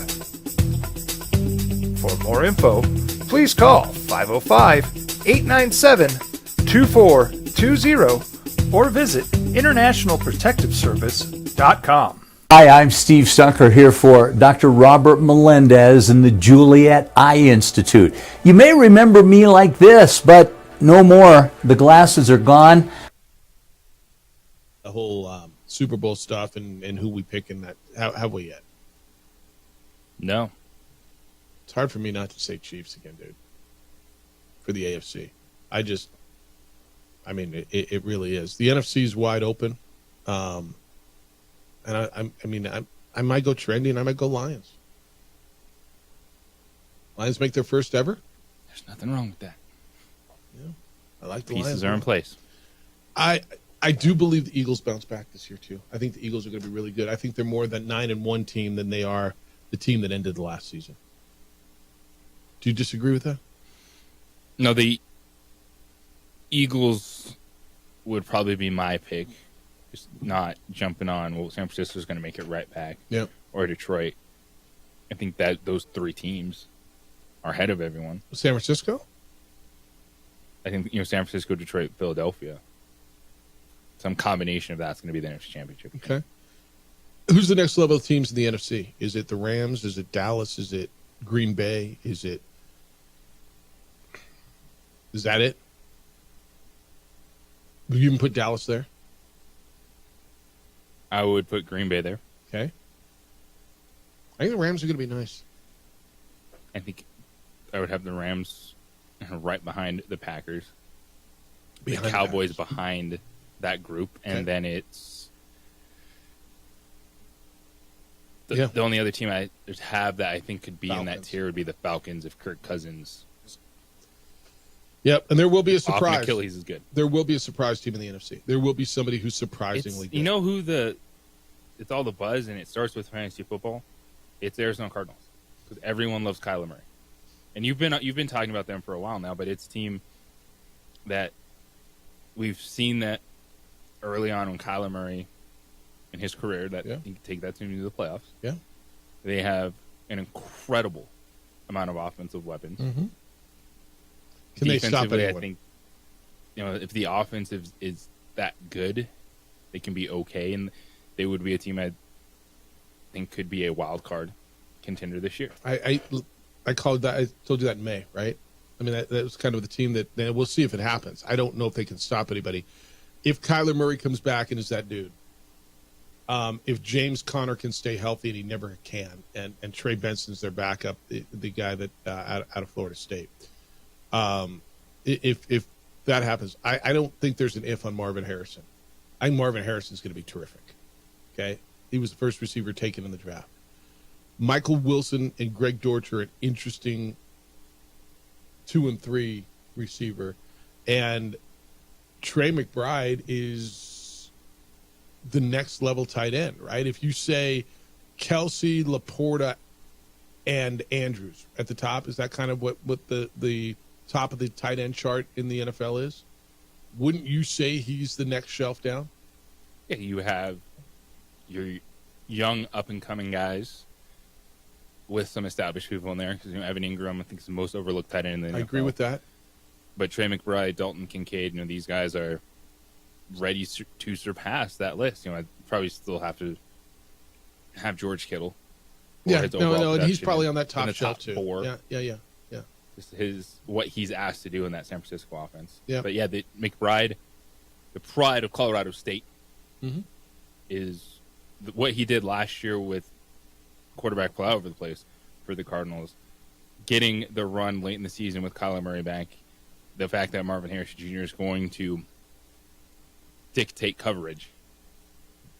Speaker 1: For more info, please call 505-897-2420 or visit internationalprotectiveservice.com.
Speaker 11: Hi, I'm Steve Stucker here for Dr. Robert Melendez and the Juliet Eye Institute. You may remember me like this, but no more. The glasses are gone.
Speaker 4: The whole Super Bowl stuff and who we pick in that. Have we yet?
Speaker 5: No.
Speaker 4: It's hard for me not to say Chiefs again, dude. For the AFC. It really is. The NFC is wide open. And I might go trendy and I might go Lions. Lions make their first ever?
Speaker 5: There's nothing wrong with that.
Speaker 4: Yeah. I like the
Speaker 5: Pieces
Speaker 4: Lions.
Speaker 5: are in place.
Speaker 4: I do believe the Eagles bounce back this year too. I think the Eagles are going to be really good. I think they're more than 9-1 team than they are the team that ended the last season. Do you disagree with that?
Speaker 5: No, the Eagles would probably be my pick. Just not jumping on, well, San Francisco's going to make it right back.
Speaker 4: Yep.
Speaker 5: Or Detroit. I think that those three teams are ahead of everyone.
Speaker 4: San Francisco?
Speaker 5: I think, San Francisco, Detroit, Philadelphia. Some combination of that's going to be the NFC Championship.
Speaker 4: Okay. Who's the next level of teams in the NFC? Is it the Rams? Is it Dallas? Is it Green Bay? Is that it? Would you even put Dallas there?
Speaker 5: I would put Green Bay there.
Speaker 4: Okay. I think the Rams are going to be nice.
Speaker 5: I think I would have the Rams right behind the Packers. The Cowboys behind that group. And then it's the only other team I have that I think could be in that tier would be the Falcons if Kirk Cousins.
Speaker 4: Yep, and there will be a surprise.
Speaker 5: Achilles is good.
Speaker 4: There will be a surprise team in the NFC. There will be somebody who's surprisingly good.
Speaker 5: You know who it's all the buzz, and it starts with fantasy football. It's Arizona Cardinals because everyone loves Kyler Murray, and you've been talking about them for a while now. But it's a team that we've seen that early on when Kyler Murray in his career that he can take that team to the playoffs.
Speaker 4: Yeah,
Speaker 5: they have an incredible amount of offensive weapons.
Speaker 4: Mm-hmm. Can they stop anyone?
Speaker 5: I think if the offense is that good, they can be okay, and they would be a team I think could be a wild card contender this year.
Speaker 4: I called that. I told you that in May, right? I mean, that was kind of the team that we'll see if it happens. I don't know if they can stop anybody. If Kyler Murray comes back and is that dude, if James Conner can stay healthy, and he never can, and Trey Benson's their backup, the guy that out of Florida State. If that happens, I don't think there's an if on Marvin Harrison. I think Marvin Harrison's going to be terrific. Okay, he was the first receiver taken in the draft. Michael Wilson and Greg Dortch are an interesting 2 and 3 receiver, and Trey McBride is the next level tight end, right? If you say Kelsey, Laporta, and Andrews at the top, is that kind of what the top of the tight end chart in the NFL is? Wouldn't you say he's the next shelf down?
Speaker 5: Yeah, you have your young up-and-coming guys with some established people in there. Because Evan Ingram, I think, is the most overlooked tight end in the NFL.
Speaker 4: I agree with that.
Speaker 5: But Trey McBride, Dalton Kincaid, these guys are ready to surpass that list. I'd probably still have to have George Kittle.
Speaker 4: Yeah, no, and he's probably on that top shelf too.
Speaker 5: 4.
Speaker 4: Yeah.
Speaker 5: Just what he's asked to do in that San Francisco offense.
Speaker 4: Yeah.
Speaker 5: But yeah, the McBride, the pride of Colorado State, is what he did last year with quarterback play all over the place for the Cardinals. Getting the run late in the season with Kyler Murray back, the fact that Marvin Harrison Jr. is going to dictate coverage,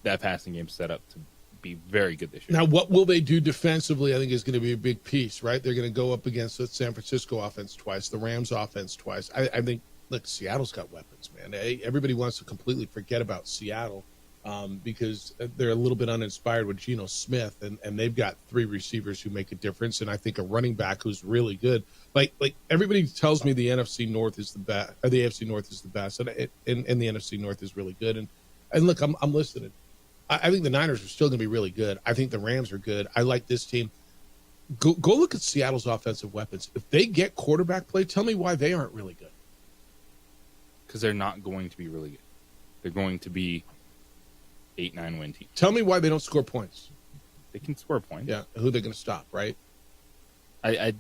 Speaker 5: that passing game set up to be very good this year.
Speaker 4: Now, what will they do defensively, I think, is going to be a big piece, right? They're going to go up against the San Francisco offense twice, the Rams offense twice. I think, look, Seattle's got weapons, man. Everybody wants to completely forget about Seattle because they're a little bit uninspired with Geno Smith, and they've got 3 receivers who make a difference, and I think a running back who's really good. Like everybody tells me the NFC North is the best, or the AFC North is the best, and the NFC North is really good. And look, I'm listening. I think the Niners are still going to be really good. I think the Rams are good. I like this team. Go look at Seattle's offensive weapons. If they get quarterback play, tell me why they aren't really good.
Speaker 5: Because they're not going to be really good. They're going to be 8-9 win team.
Speaker 4: Tell me why they don't score points.
Speaker 5: They can score points.
Speaker 4: Yeah, who are they going to stop, right?
Speaker 5: I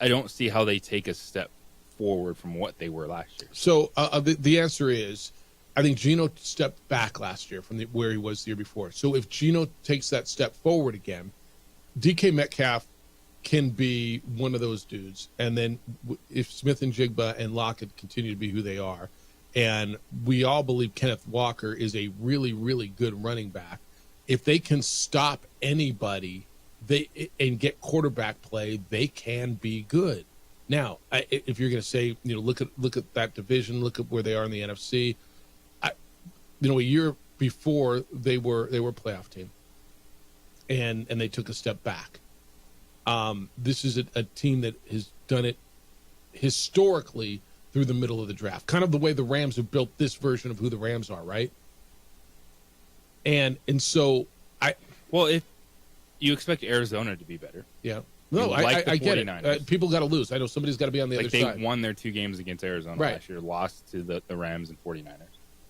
Speaker 5: don't see how they take a step forward from what they were last year.
Speaker 4: So the answer is, I think Geno stepped back last year from where he was the year before. So if Geno takes that step forward again, DK Metcalf can be one of those dudes. And then if Smith and Jigba and Lockett continue to be who they are, and we all believe Kenneth Walker is a really, really good running back, if they can stop anybody and get quarterback play, they can be good. Now, if you're going to say, look at that division, look at where they are in the NFC. A year before they were a playoff team, and they took a step back. This is a team that has done it historically through the middle of the draft, kind of the way the Rams have built this version of who the Rams are, right? And so
Speaker 5: if you expect Arizona to be better,
Speaker 4: yeah, no, I get it. People got to lose. I know somebody's got to be on the other side.
Speaker 5: They won their 2 games against Arizona last year, lost to the Rams and 49ers.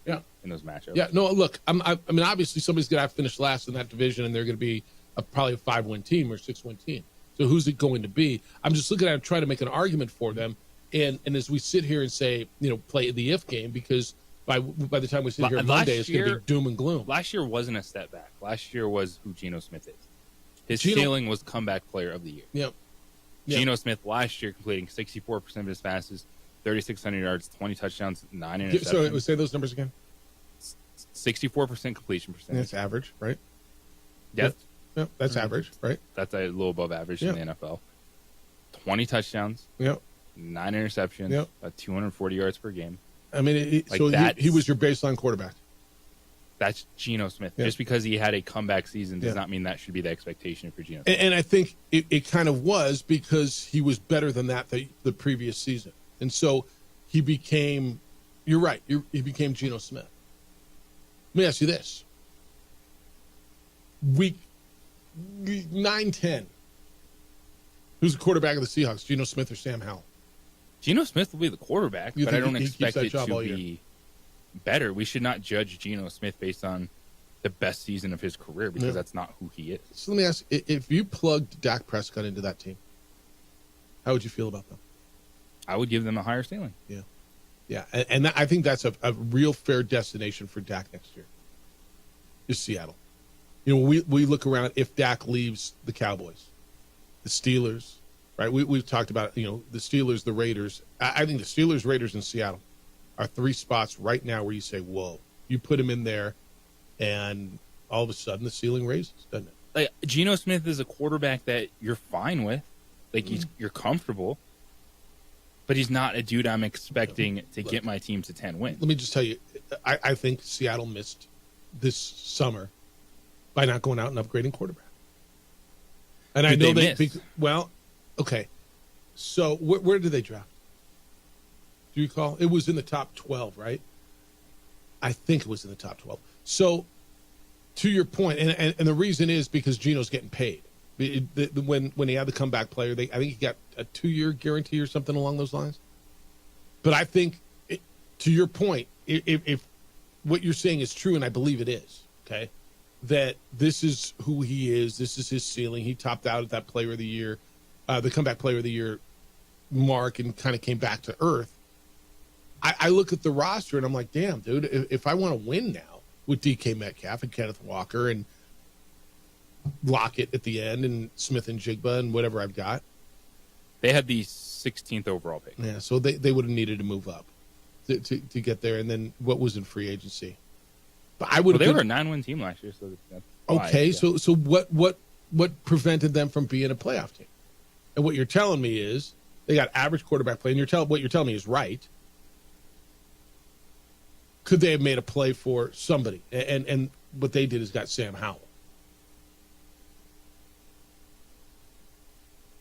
Speaker 4: Yeah,
Speaker 5: in those matchups.
Speaker 4: Yeah, no, look, I mean, obviously somebody's going to have to finish last in that division, and they're going to be probably a 5-win team or 6-win team. So who's it going to be? I'm just looking at it, trying to make an argument for them. And as we sit here and say, play the if game, because by the time we sit here on Monday, it's going to be doom and gloom.
Speaker 5: Last year wasn't a step back. Last year was who Geno Smith is. His ceiling was comeback player of the year.
Speaker 4: Yep.
Speaker 5: Geno Smith last year completing 64% of his passes, 3,600 yards, 20 touchdowns, 9 interceptions.
Speaker 4: So say those numbers again.
Speaker 5: 64% completion percentage.
Speaker 4: That's average, right?
Speaker 5: Yes.
Speaker 4: Yep, that's average, right?
Speaker 5: That's a little above average in the NFL. 20 touchdowns.
Speaker 4: Yep.
Speaker 5: 9 interceptions.
Speaker 4: Yep.
Speaker 5: About 240 yards per game.
Speaker 4: I mean, he was your baseline quarterback.
Speaker 5: That's Geno Smith. Yeah. Just because he had a comeback season does not mean that should be the expectation for Geno Smith.
Speaker 4: And I think it kind of was, because he was better than that the previous season. And so he became, you're right, he became Geno Smith. Let me ask you this. Week 9-10. Who's the quarterback of the Seahawks, Geno Smith or Sam Howell?
Speaker 5: Geno Smith will be the quarterback, but I don't expect it to be
Speaker 4: year?
Speaker 5: better. We should not judge Geno Smith based on the best season of his career, because that's not who he is.
Speaker 4: So let me ask, if you plugged Dak Prescott into that team, how would you feel about them?
Speaker 5: I would give them a higher ceiling.
Speaker 4: Yeah. Yeah, and I think that's a real fair destination for Dak next year, is Seattle. We look around, if Dak leaves the Cowboys, the Steelers, right? We've talked about, the Steelers, the Raiders. I think the Steelers, Raiders, and Seattle are 3 spots right now where you say, whoa, you put him in there, and all of a sudden the ceiling raises, doesn't it?
Speaker 5: Like, Geno Smith is a quarterback that you're fine with. Like, you're comfortable. But he's not a dude I'm expecting to get my team to 10 wins.
Speaker 4: Let me just tell you, I think Seattle missed this summer by not going out and upgrading quarterback. And I know they well, okay. So where did they draft? Do you recall? It was in the top 12, right? I think it was in the top 12. So to your point, and the reason is because Geno's getting paid. When he had the comeback player, I think he got a 2-year guarantee or something along those lines. But I think, to your point, if what you're saying is true, and I believe it is, okay, that this is who he is, this is his ceiling. He topped out at that Player of the Year, the comeback Player of the Year mark, and kind of came back to earth. I look at the roster and I'm like, damn, dude, if I want to win now with DK Metcalf and Kenneth Walker and Lockett at the end and Smith and Jigba and whatever I've got.
Speaker 5: They had the 16th overall pick.
Speaker 4: Yeah, so they would have needed to move up to get there. And then what was in free agency? But I would.
Speaker 5: Well, they were a 9-win team last year, so that's
Speaker 4: okay.
Speaker 5: Why, yeah.
Speaker 4: So what prevented them from being a playoff team? And what you're telling me is they got average quarterback play, and what you're telling me is right. Could they have made a play for somebody? And what they did is got Sam Howell.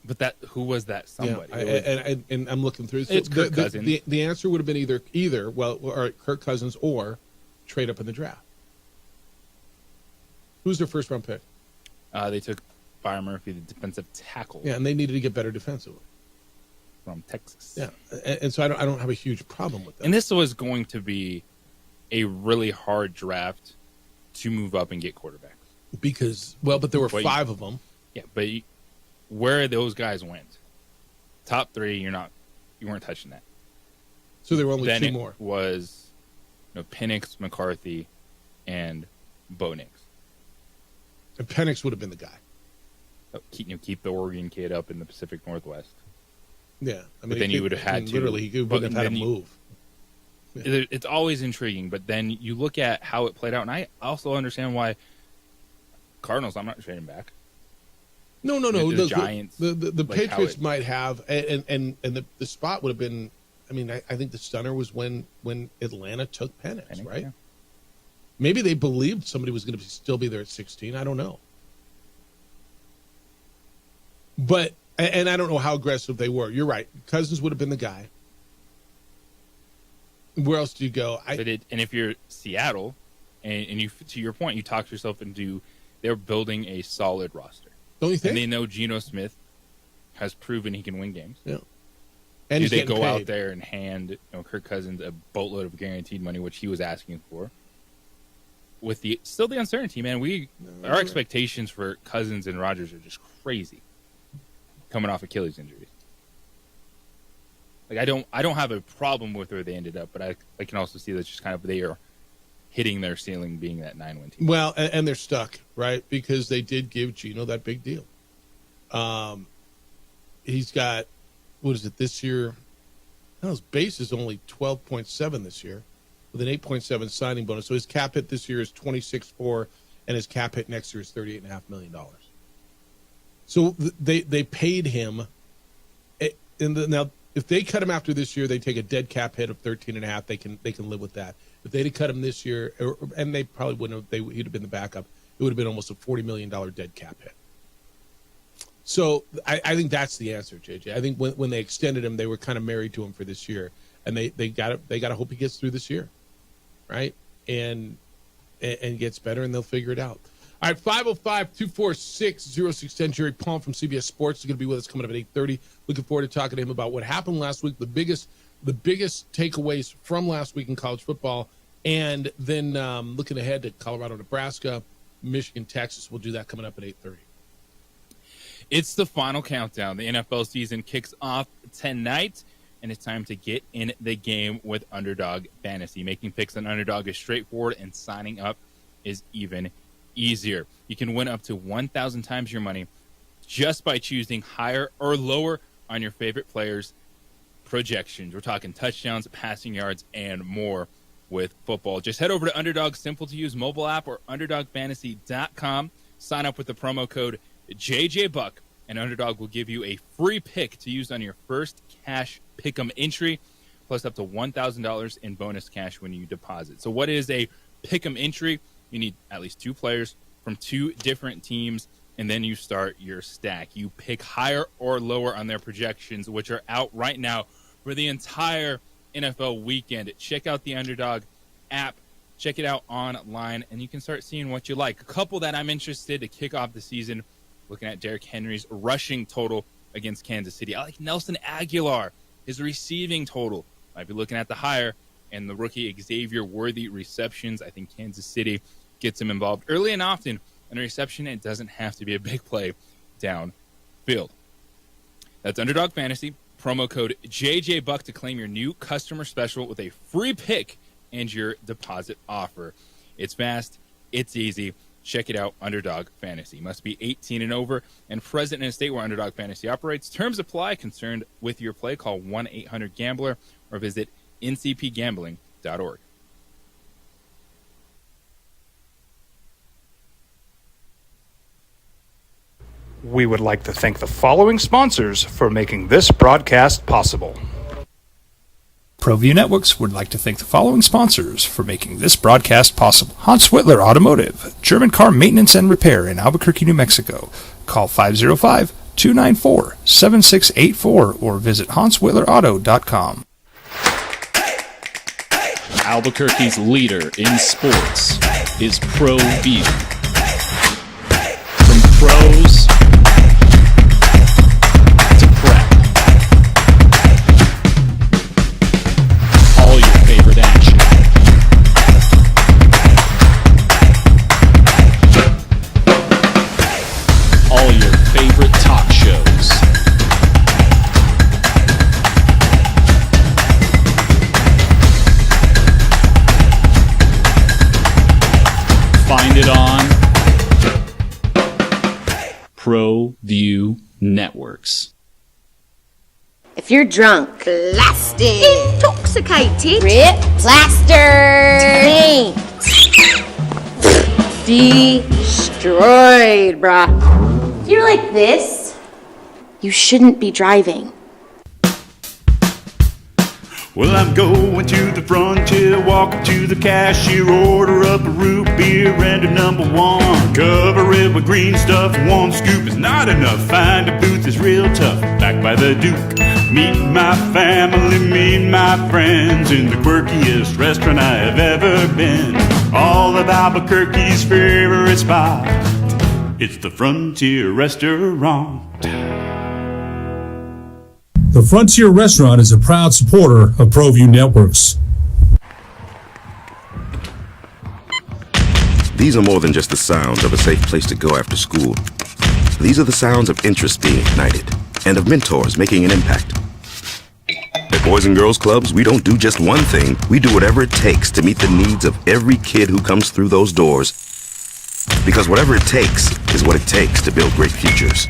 Speaker 5: But who was that somebody?
Speaker 4: Yeah, and I'm looking through.
Speaker 5: It's Kirk Cousins.
Speaker 4: The answer would have been either Kirk Cousins or trade up in the draft. Who's their first round pick?
Speaker 5: They took Byron Murphy, the defensive tackle.
Speaker 4: Yeah, and they needed to get better defensively
Speaker 5: from Texas.
Speaker 4: Yeah, and so I don't have a huge problem with that.
Speaker 5: And this was going to be a really hard draft to move up and get quarterbacks
Speaker 4: because but there were 5 of them.
Speaker 5: Yeah, but where those guys went, top 3, you weren't touching that.
Speaker 4: So there were only
Speaker 5: then
Speaker 4: 2 more.
Speaker 5: Was Penix, McCarthy, and Bo Nix.
Speaker 4: And Penix would have been the guy.
Speaker 5: Keep the Oregon kid up in the Pacific Northwest.
Speaker 4: Yeah,
Speaker 5: but then you would have had to
Speaker 4: literally he wouldn't have had to move.
Speaker 5: Yeah. It's always intriguing, but then you look at how it played out, and I also understand why Cardinals. I'm not trading back.
Speaker 4: No.
Speaker 5: The Giants,
Speaker 4: the Patriots might have, and the spot would have been. I mean, I think the stunner was when Atlanta took Penix, right? Yeah. Maybe they believed somebody was going to still be there at 16. I don't know, but and I don't know how aggressive they were. You're right. Cousins would have been the guy. Where else do you go?
Speaker 5: And if you're Seattle, and you, to your point, you talked yourself into they're building a solid roster.
Speaker 4: Don't you think?
Speaker 5: And they know Geno Smith has proven he can win games.
Speaker 4: Yeah. And
Speaker 5: do they go out there and hand Kirk Cousins a boatload of guaranteed money, which he was asking for? With the uncertainty, man, our expectations for Cousins and Rodgers are just crazy. Coming off Achilles injuries. Like I don't have a problem with where they ended up, but I can also see that's just kind of they are hitting their ceiling being that 9-win team.
Speaker 4: Well, and they're stuck, right? Because they did give Geno that big deal. He's got, what is it, this year? No, his base is only 12.7 this year with an 8.7 signing bonus. So his cap hit this year is 26.4, and his cap hit next year is $38.5 million. So they paid him. Now, if they cut him after this year, they take a dead cap hit of 13.5. They can live with that. If they'd have cut him this year, and they probably wouldn't have, he'd have been the backup. It would have been almost a $40 million dead cap hit. So I think that's the answer, JJ. I think when they extended him, they were kind of married to him for this year, and they got to hope he gets through this year, right? And gets better, and they'll figure it out. All right, 505-246-0610. Jerry Palm from CBS Sports is going to be with us coming up at 8:30. Looking forward to talking to him about what happened last week, the biggest takeaways from last week in college football, and then looking ahead to Colorado, Nebraska, Michigan, Texas. We'll do that coming up at 8:30.
Speaker 5: It's the final countdown. The NFL season kicks off tonight, and it's time to get in the game with Underdog Fantasy. Making picks on Underdog is straightforward, and signing up is even easier. You can win up to 1,000 times your money just by choosing higher or lower on your favorite players' projections. We're talking touchdowns, passing yards, and more with football. Just head over to Underdog's simple-to-use mobile app or UnderdogFantasy.com. Sign up with the promo code JJBuck, and Underdog will give you a free pick to use on your first cash pick'em entry, plus up to $1,000 in bonus cash when you deposit. So what is a pick'em entry? You need at least 2 players from 2 different teams, and then you start your stack. You pick higher or lower on their projections, which are out right now for the entire NFL weekend. Check out the Underdog app check it out online, and you can start seeing what you like. A couple that I'm interested to kick off the season, looking at Derrick Henry's rushing total against Kansas City. I like Nelson Aguilar, his receiving total. Might be looking at the higher, and the rookie Xavier Worthy receptions. I think Kansas City gets him involved early and often in a reception. It doesn't have to be a big play downfield. That's Underdog Fantasy. Promo code JJBuck to claim your new customer special with a free pick and your deposit offer. It's fast. It's easy. Check it out, Underdog Fantasy. Must be 18 and over and present in a state where Underdog Fantasy operates. Terms apply. Concerned with your play, call 1-800-GAMBLER or visit ncpgambling.org.
Speaker 14: We would like to thank the following sponsors for making this broadcast possible. ProView Networks would like to thank the following sponsors for making this broadcast possible. Hans Whitler Automotive, German car maintenance and repair in Albuquerque, New Mexico. Call 505-294-7684 or visit hanswhitlerauto.com.
Speaker 6: Albuquerque's leader in sports is ProView. From pros to prep, all your favorite action. All your favorite talk shows. Find it on ProView Networks.
Speaker 8: If you're drunk, blasted, intoxicated, rip, plastered, destroyed, bruh. If you're like this, you shouldn't be driving.
Speaker 18: Well, I'm going to the frontier, walking to the cashier, order up a root beer and a number one. Cover it with green stuff, one scoop is not enough. Find a booth is real tough, back by the Duke. Meet my family, meet my friends in the quirkiest restaurant I have ever been. All of Albuquerque's favorite spot, it's the Frontier Restaurant.
Speaker 23: The Frontier Restaurant is a proud supporter of ProView Networks.
Speaker 10: These are more than just the sounds of a safe place to go after school. These are the sounds of interest being ignited and of mentors making an impact. At Boys and Girls Clubs, we don't do just one thing. We do whatever it takes to meet the needs of every kid who comes through those doors. Because whatever it takes is what it takes to build great futures.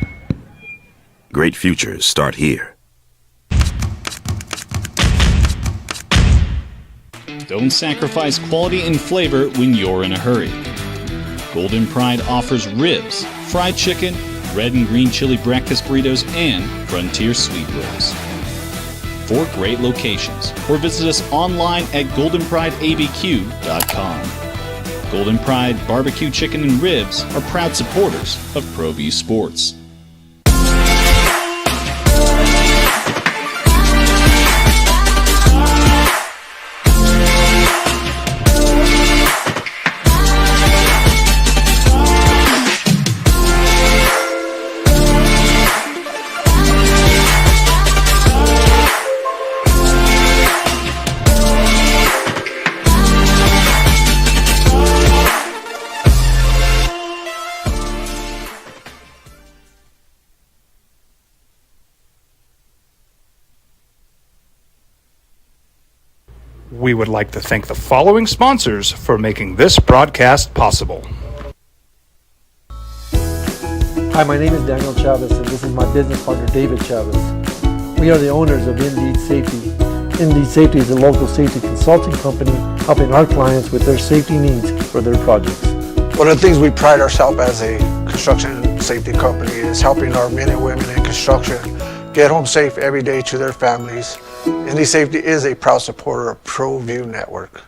Speaker 10: Great futures start here.
Speaker 6: Don't sacrifice quality and flavor when you're in a hurry. Golden Pride offers ribs, fried chicken, red and green chili breakfast burritos, and Frontier sweet rolls. 4 great locations, or visit us online at goldenprideabq.com. Golden Pride Barbecue Chicken and Ribs are proud supporters of ProView Sports.
Speaker 14: We would like to thank the following sponsors for making this broadcast possible.
Speaker 2: Hi, my name is Daniel Chavez, and this is my business partner, David Chavez. We are the owners of Indeed Safety. Indeed Safety is a local safety consulting company helping our clients with their safety needs for their projects.
Speaker 3: One of the things we pride ourselves as a construction safety company is helping our men and women in construction get home safe every day to their families. Indeed Safety is a proud supporter of ProView Network.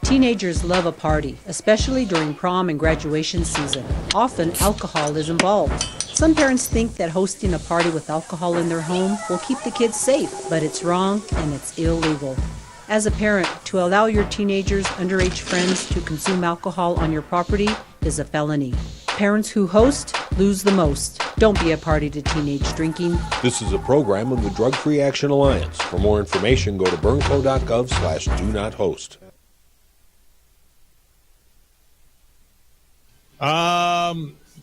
Speaker 15: Teenagers love a party, especially during prom and graduation season. Often, alcohol is involved. Some parents think that hosting a party with alcohol in their home will keep the kids safe, but it's wrong and it's illegal. As a parent, to allow your teenagers' underage friends to consume alcohol on your property is a felony. Parents who host lose the most. Don't be a party to teenage drinking.
Speaker 16: This is a program of the Drug Free Action Alliance. For more information, go to burnco.gov/do-not-host.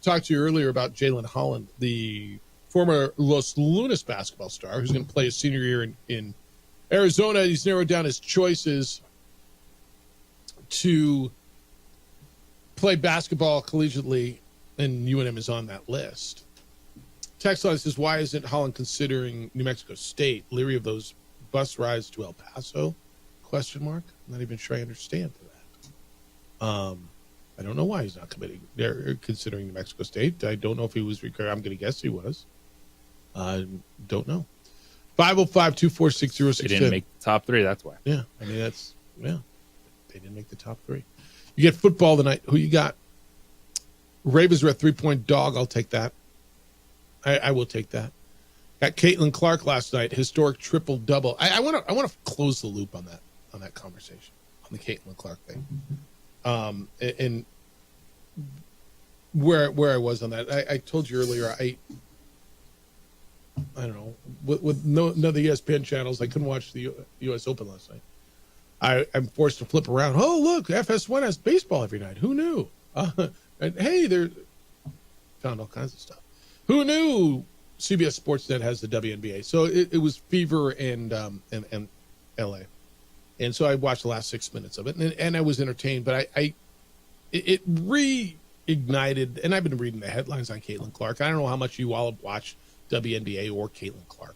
Speaker 4: Talked to you earlier about Jalen Holland, the former Los Lunas basketball star who's going to play his senior year in Arizona. He's narrowed down his choices to play basketball collegiately, and UNM is on that list. Text line says, why isn't Holland considering New Mexico State, leery of those bus rides to El Paso? Question mark. I'm not even sure I understand that. I don't know why he's not considering New Mexico State. I don't know if he was required. I'm going to guess he was. Don't know. 505-246-0610.
Speaker 5: They didn't make the top three, that's why.
Speaker 4: Yeah, I mean, they didn't make the top three. You get football tonight. Who you got? Ravens are a 3-point dog. I'll take that. I will take that. Got Caitlin Clark last night. Historic triple-double. I want to close the loop on that conversation, on the Caitlin Clark thing. And where I was on that, I told you earlier, I don't know, with none of the ESPN channels, I couldn't watch the U.S. Open last night. I'm forced to flip around. Oh, look, FS1 has baseball every night. Who knew? And hey, found all kinds of stuff. Who knew CBS Sportsnet has the WNBA? So it was Fever and LA. And so I watched the last 6 minutes of it, and I was entertained. But it reignited, and I've been reading the headlines on Caitlin Clark. I don't know how much you all have watched WNBA or Caitlin Clark,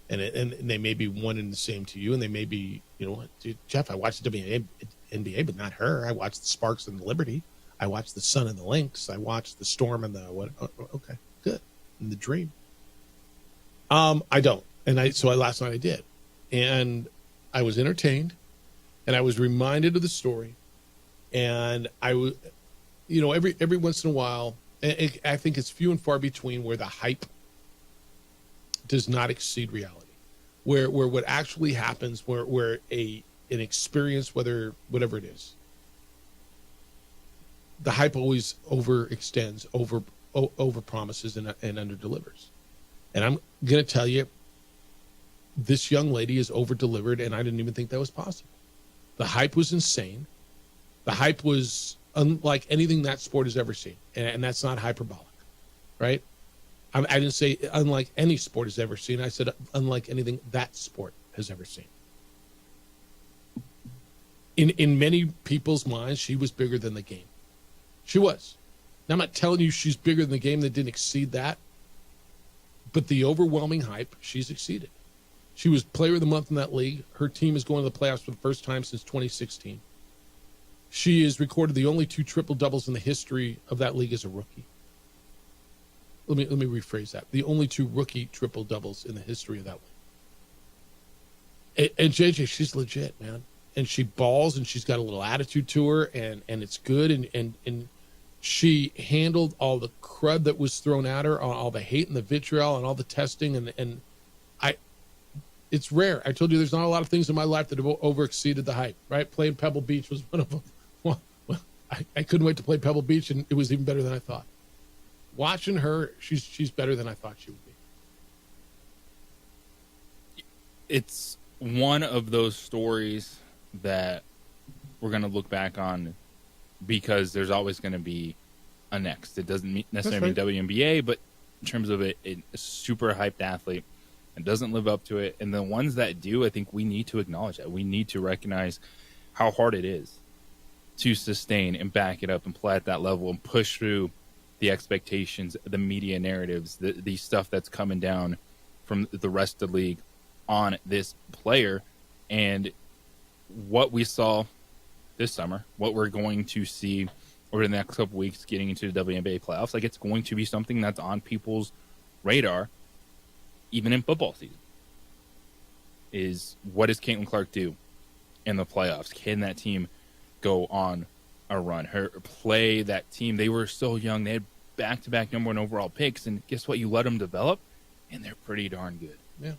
Speaker 4: and they may be one and the same to you, and they may be, dude, Jeff, I watched the WNBA, but not her. I watched the Sparks and the Liberty. I watched the Sun and the Lynx. I watched the Storm and the what? Okay, good. And the Dream. I don't, so last night I did, and I was entertained, and I was reminded of the story, and I was, every once in a while, I think it's few and far between where the hype does not exceed reality, where what actually happens, where an experience, whatever it is, the hype always overextends, over promises and under delivers, and I'm going to tell you, this young lady is over-delivered, and I didn't even think that was possible. The hype was insane. The hype was unlike anything that sport has ever seen, and that's not hyperbolic, right? I didn't say unlike any sport has ever seen. I said unlike anything that sport has ever seen. In many people's minds, she was bigger than the game. She was. Now, I'm not telling you she's bigger than the game that didn't exceed that, but the overwhelming hype, she's exceeded. She was player of the month in that league. Her team is going to the playoffs for the first time since 2016. She has recorded the only 2 triple-doubles in the history of that league as a rookie. Let me rephrase that. The only 2 rookie triple-doubles in the history of that league. And JJ, she's legit, man. And she balls, and she's got a little attitude to her, and it's good. And she handled all the crud that was thrown at her, all the hate and the vitriol and all the testing, and it's rare. I told you there's not a lot of things in my life that have over-exceeded the hype, right? Playing Pebble Beach was one of them. Well, I couldn't wait to play Pebble Beach, and it was even better than I thought. Watching her, she's better than I thought she would be.
Speaker 5: It's one of those stories that we're going to look back on because there's always going to be a next. It doesn't necessarily mean WNBA, but in terms of a super hyped athlete, and doesn't live up to it. And the ones that do, I think we need to acknowledge that. We need to recognize how hard it is to sustain and back it up and play at that level and push through the expectations, the media narratives, the stuff that's coming down from the rest of the league on this player. And what we saw this summer, what we're going to see over the next couple weeks getting into the WNBA playoffs, like it's going to be something that's on people's radar even in football season, is what does Caitlin Clark do in the playoffs? Can that team go on a run, play that team. They were so young. They had back-to-back number 1 overall picks, and guess what? You let them develop, and they're pretty darn good.
Speaker 4: Yeah.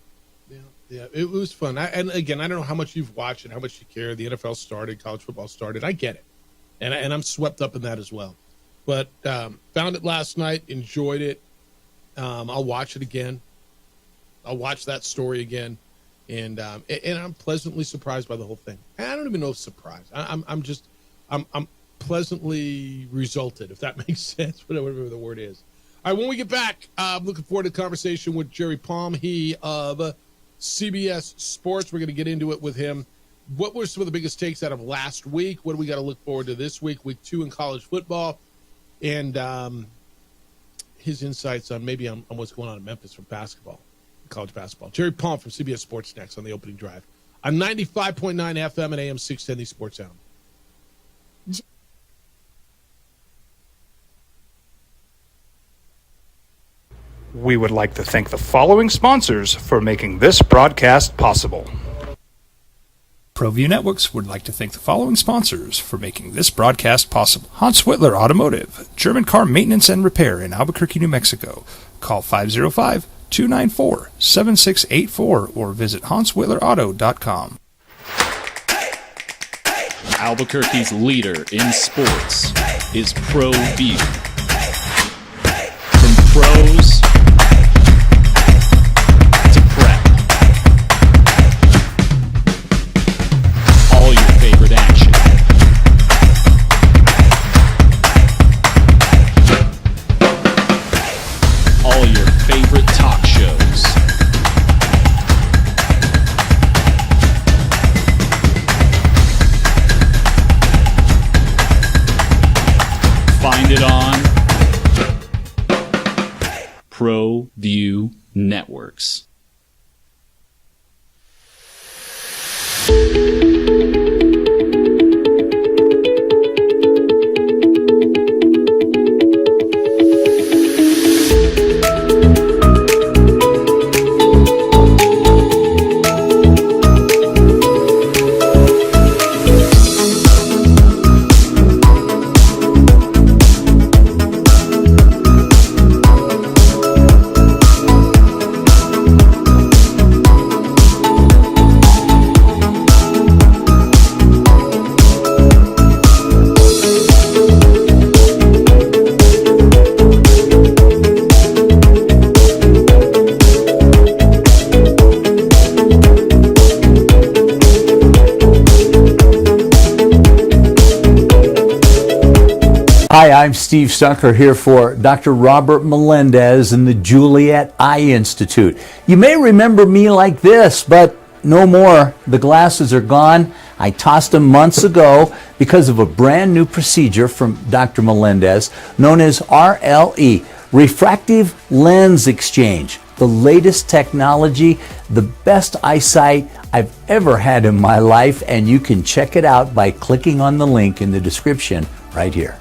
Speaker 4: It was fun. And again, I don't know how much you've watched and how much you care. The NFL started, college football started. I get it, and I'm swept up in that as well. But found it last night, enjoyed it. I'll watch it again. I'll watch that story again, and I'm pleasantly surprised by the whole thing. And I don't even know if surprised. I'm pleasantly resulted, if that makes sense, whatever the word is. All right, when we get back, I'm looking forward to the conversation with Jerry Palm, he of CBS Sports. We're going to get into it with him. What were some of the biggest takes out of last week? What do we got to look forward to this week, week 2 in college football? And his insights on what's going on in Memphis for basketball, college basketball. Jerry Palm from CBS Sports next on the opening drive. On 95.9 FM and AM 610, the Sports Sound.
Speaker 14: We would like to thank the following sponsors for making this broadcast possible. ProView Networks would like to thank the following sponsors for making this broadcast possible. Hans Whitler Automotive, German car maintenance and repair in Albuquerque, New Mexico. Call 505-294-7684 or visit hanswhitlerauto.com.
Speaker 6: Albuquerque's leader in sports is ProView. From pros to prep, all your favorite action. All your favorite talk shows. Find it on ProView Networks.
Speaker 11: Hi, I'm Steve Stucker here for Dr. Robert Melendez and the Juliet Eye Institute. You may remember me like this, but no more. The glasses are gone. I tossed them months ago because of a brand new procedure from Dr. Melendez known as RLE, Refractive Lens Exchange. The latest technology, the best eyesight I've ever had in my life, and you can check it out by clicking on the link in the description right here.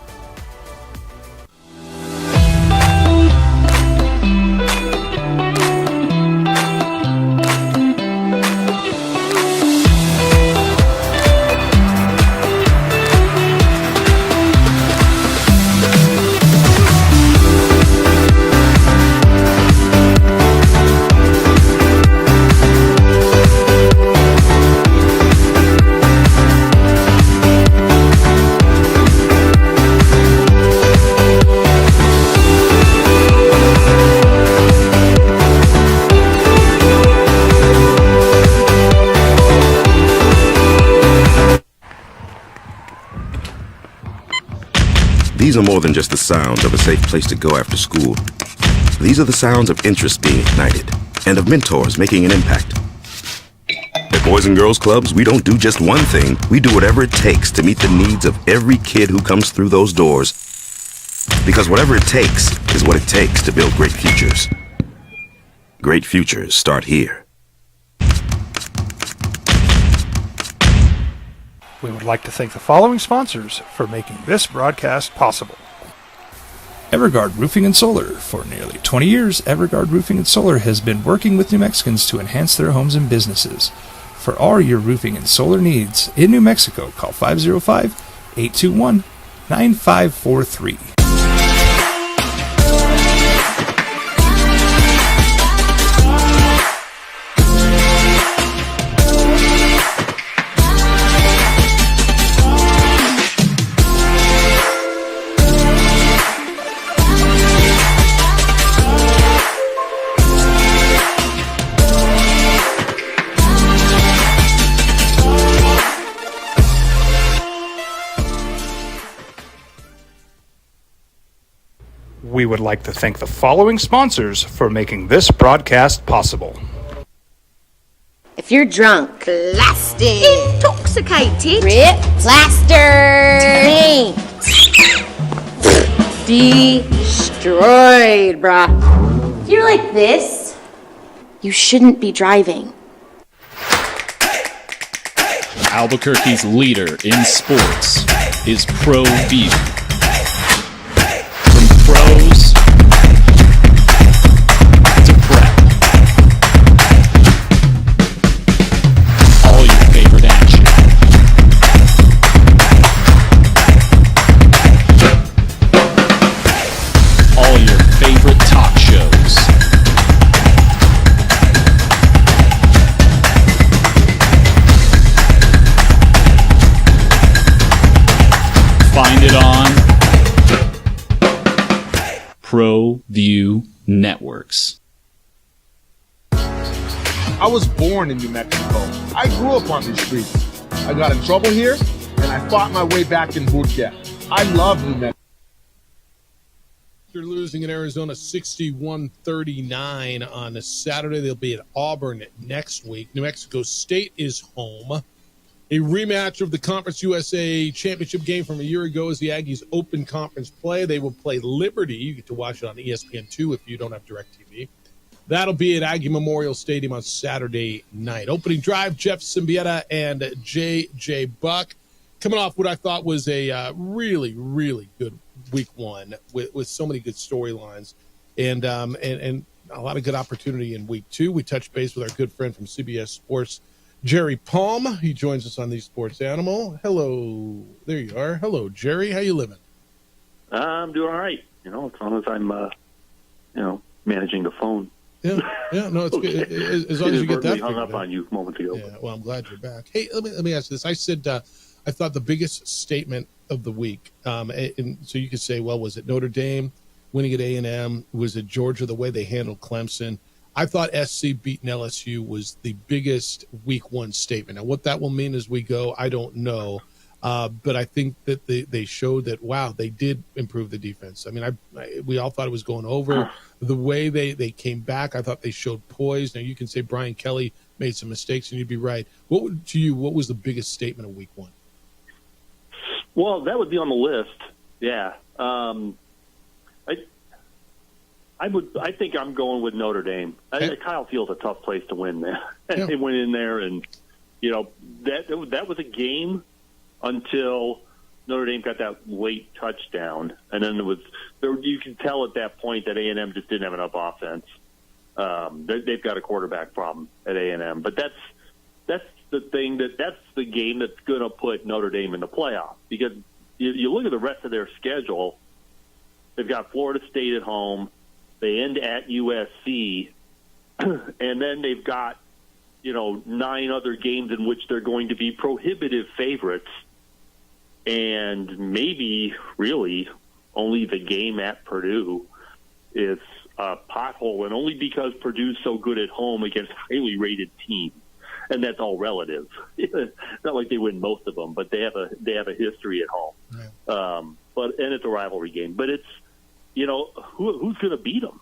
Speaker 10: These are more than just the sounds of a safe place to go after school. These are the sounds of interest being ignited and of mentors making an impact. At Boys and Girls Clubs, we don't do just one thing. We do whatever it takes to meet the needs of every kid who comes through those doors. Because whatever it takes is what it takes to build great futures. Great futures start here.
Speaker 14: We would like to thank the following sponsors for making this broadcast possible. Everguard Roofing and Solar. For nearly 20 years, Everguard Roofing and Solar has been working with New Mexicans to enhance their homes and businesses. For all your roofing and solar needs in New Mexico, call 821-9543. We would like to thank the following sponsors for making this broadcast possible.
Speaker 8: If you're drunk, blasted, intoxicated, rip, plastered, destroyed, bruh. If you're like this, you shouldn't be driving.
Speaker 6: Albuquerque's leader in sports is ProView. Pros to prep. All your favorite action. All your favorite talk shows. Find it on ProView Networks.
Speaker 4: I was born in New Mexico. I grew up on these streets. I got in trouble here, and I fought my way back in Burkett. I love New Mexico. They're losing in Arizona 61-39 on a Saturday. They'll be at Auburn next week. New Mexico State is home. A rematch of the Conference USA championship game from a year ago as the Aggies open conference play. They will play Liberty. You get to watch it on ESPN2 if you don't have DirecTV. That'll be at Aggie Memorial Stadium on Saturday night. Opening drive, Jeff Symbieta and J.J. Buck. Coming off what I thought was a really, really good week one with so many good storylines and a lot of good opportunity in week two. We touched base with our good friend from CBS Sports, Jerry Palm. He joins us on The Sports Animal. Hello. There you are. Hello, Jerry. How you living?
Speaker 7: I'm doing all right. As long as I'm, managing the phone.
Speaker 4: Yeah. No, it's
Speaker 7: okay.
Speaker 4: good. As long as you get that.
Speaker 7: Hung up on you moments ago.
Speaker 4: Yeah. Well, I'm glad you're back. Hey, let me ask you this. I said I thought the biggest statement of the week, and so you could say, well, was it Notre Dame winning at A&M? Was it Georgia, the way they handled Clemson? I thought SC beating LSU was the biggest week one statement. Now, what that will mean as we go, I don't know. But I think that they showed that, wow, they did improve the defense. I mean, we all thought it was going over. The way they came back, I thought they showed poise. Now, you can say Brian Kelly made some mistakes, and you'd be right. What was the biggest statement of week one?
Speaker 7: Well, that would be on the list. Yeah. I think I'm going with Notre Dame. Kyle Field's a tough place to win there.
Speaker 4: Yeah.
Speaker 7: They went in there and, that was a game until Notre Dame got that late touchdown. And then you can tell at that point that A&M just didn't have enough offense. They've got a quarterback problem at A&M. But that's the thing that's the game that's going to put Notre Dame in the playoff. Because you look at the rest of their schedule, they've got Florida State at home. They end at USC, and then they've got, 9 other games in which they're going to be prohibitive favorites, and maybe really only the game at Purdue is a pothole, and only because Purdue's so good at home against highly rated teams, and that's all relative. It's not like they win most of them, but they have a history at home.
Speaker 4: Yeah.
Speaker 7: And it's a rivalry game, but it's. Who's going to beat them?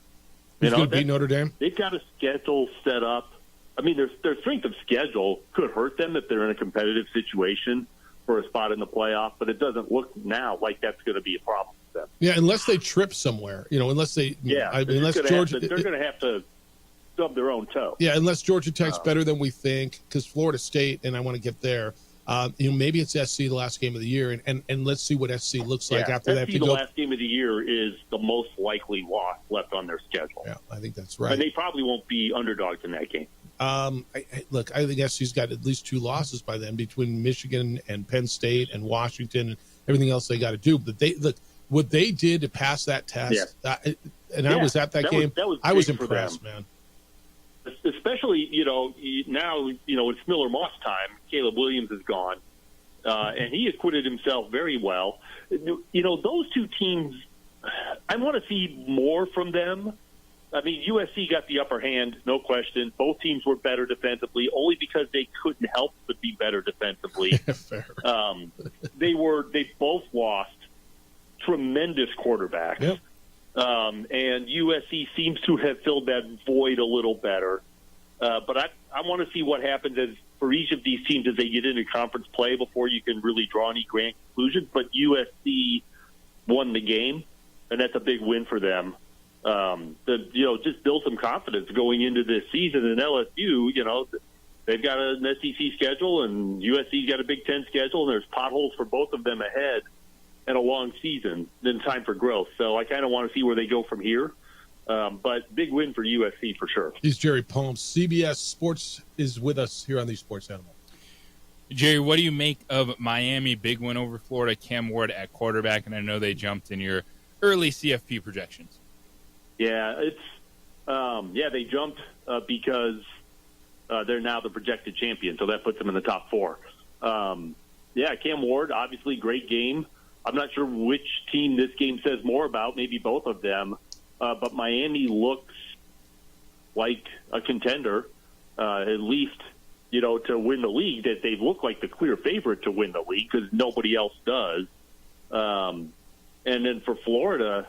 Speaker 4: Who's going to beat Notre Dame?
Speaker 7: They've got a schedule set up. I mean, their strength of schedule could hurt them if they're in a competitive situation for a spot in the playoff, but it doesn't look now like that's going to be a problem for them.
Speaker 4: Yeah, unless they trip somewhere. Unless they.
Speaker 7: Yeah,
Speaker 4: unless Georgia.
Speaker 7: They're going to have to stub their own toe.
Speaker 4: Yeah, unless Georgia Tech's better than we think, because Florida State, and I want to get there. Maybe it's SC the last game of the year, and let's see what SC looks like after that.
Speaker 7: SC the last game of the year is the most likely loss left on their schedule.
Speaker 4: Yeah, I think that's right.
Speaker 7: And they probably won't be underdogs in that game.
Speaker 4: I think SC's got at least 2 losses by then between Michigan and Penn State and Washington. everything else they got to do. But what they did to pass that test, I was at that game. I was impressed, man.
Speaker 7: Especially, now, it's Miller Moss time. Caleb Williams is gone. And he acquitted himself very well. Those two teams, I want to see more from them. I mean, USC got the upper hand, no question. Both teams were better defensively, only because they couldn't help but be better defensively.
Speaker 4: Fair.
Speaker 7: They both lost tremendous quarterbacks.
Speaker 4: Yep.
Speaker 7: And USC seems to have filled that void a little better. But I want to see what happens for each of these teams as they get into conference play before you can really draw any grand conclusions. But USC won the game, and that's a big win for them. Just build some confidence going into this season. And LSU, they've got an SEC schedule, and USC's got a Big Ten schedule, and there's potholes for both of them ahead and a long season, then time for growth. So I kind of want to see where they go from here. But big win for USC for sure.
Speaker 4: He's Jerry Palm. CBS Sports is with us here on the Sports Animal.
Speaker 5: Jerry, what do you make of Miami? Big win over Florida. Cam Ward at quarterback, and I know they jumped in your early CFP projections.
Speaker 7: Yeah, they jumped because they're now the projected champion, so that puts them in the top 4. Cam Ward, obviously great game. I'm not sure which team this game says more about, maybe both of them. But Miami looks like a contender, at least, to win the league. That they look like the clear favorite to win the league because nobody else does. And then for Florida,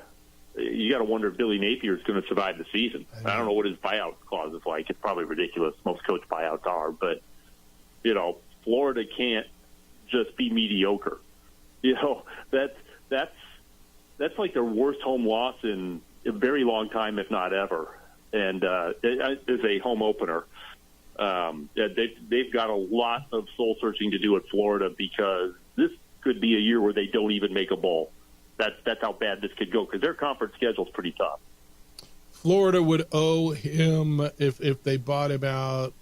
Speaker 7: you got to wonder if Billy Napier is going to survive the season. I don't know what his buyout clause is like. It's probably ridiculous. Most coach buyouts are. But, Florida can't just be mediocre. That's like their worst home loss in a very long time, if not ever. And it is a home opener. They've got a lot of soul searching to do at Florida because this could be a year where they don't even make a bowl. That's how bad this could go because their conference schedule is pretty tough.
Speaker 4: Florida would owe him if they bought him out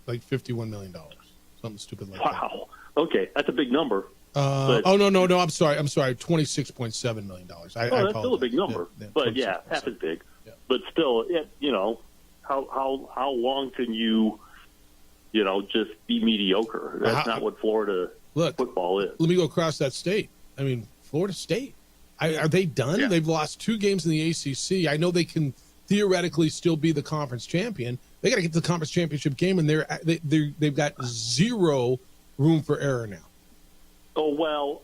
Speaker 4: like $51 million, something stupid like that.
Speaker 7: Wow. Okay, that's a big number.
Speaker 4: No, I'm sorry, $26.7 million.
Speaker 7: That's still a big number, but half as big.
Speaker 4: Yeah.
Speaker 7: But still, how long can you, just be mediocre? That's not what Florida football is.
Speaker 4: Let me go across that state. I mean, Florida State. Are they done? Yeah. They've lost 2 games in the ACC. I know they can theoretically still be the conference champion. They got to get to the conference championship game, and they've got zero room for error now.
Speaker 7: Oh, well,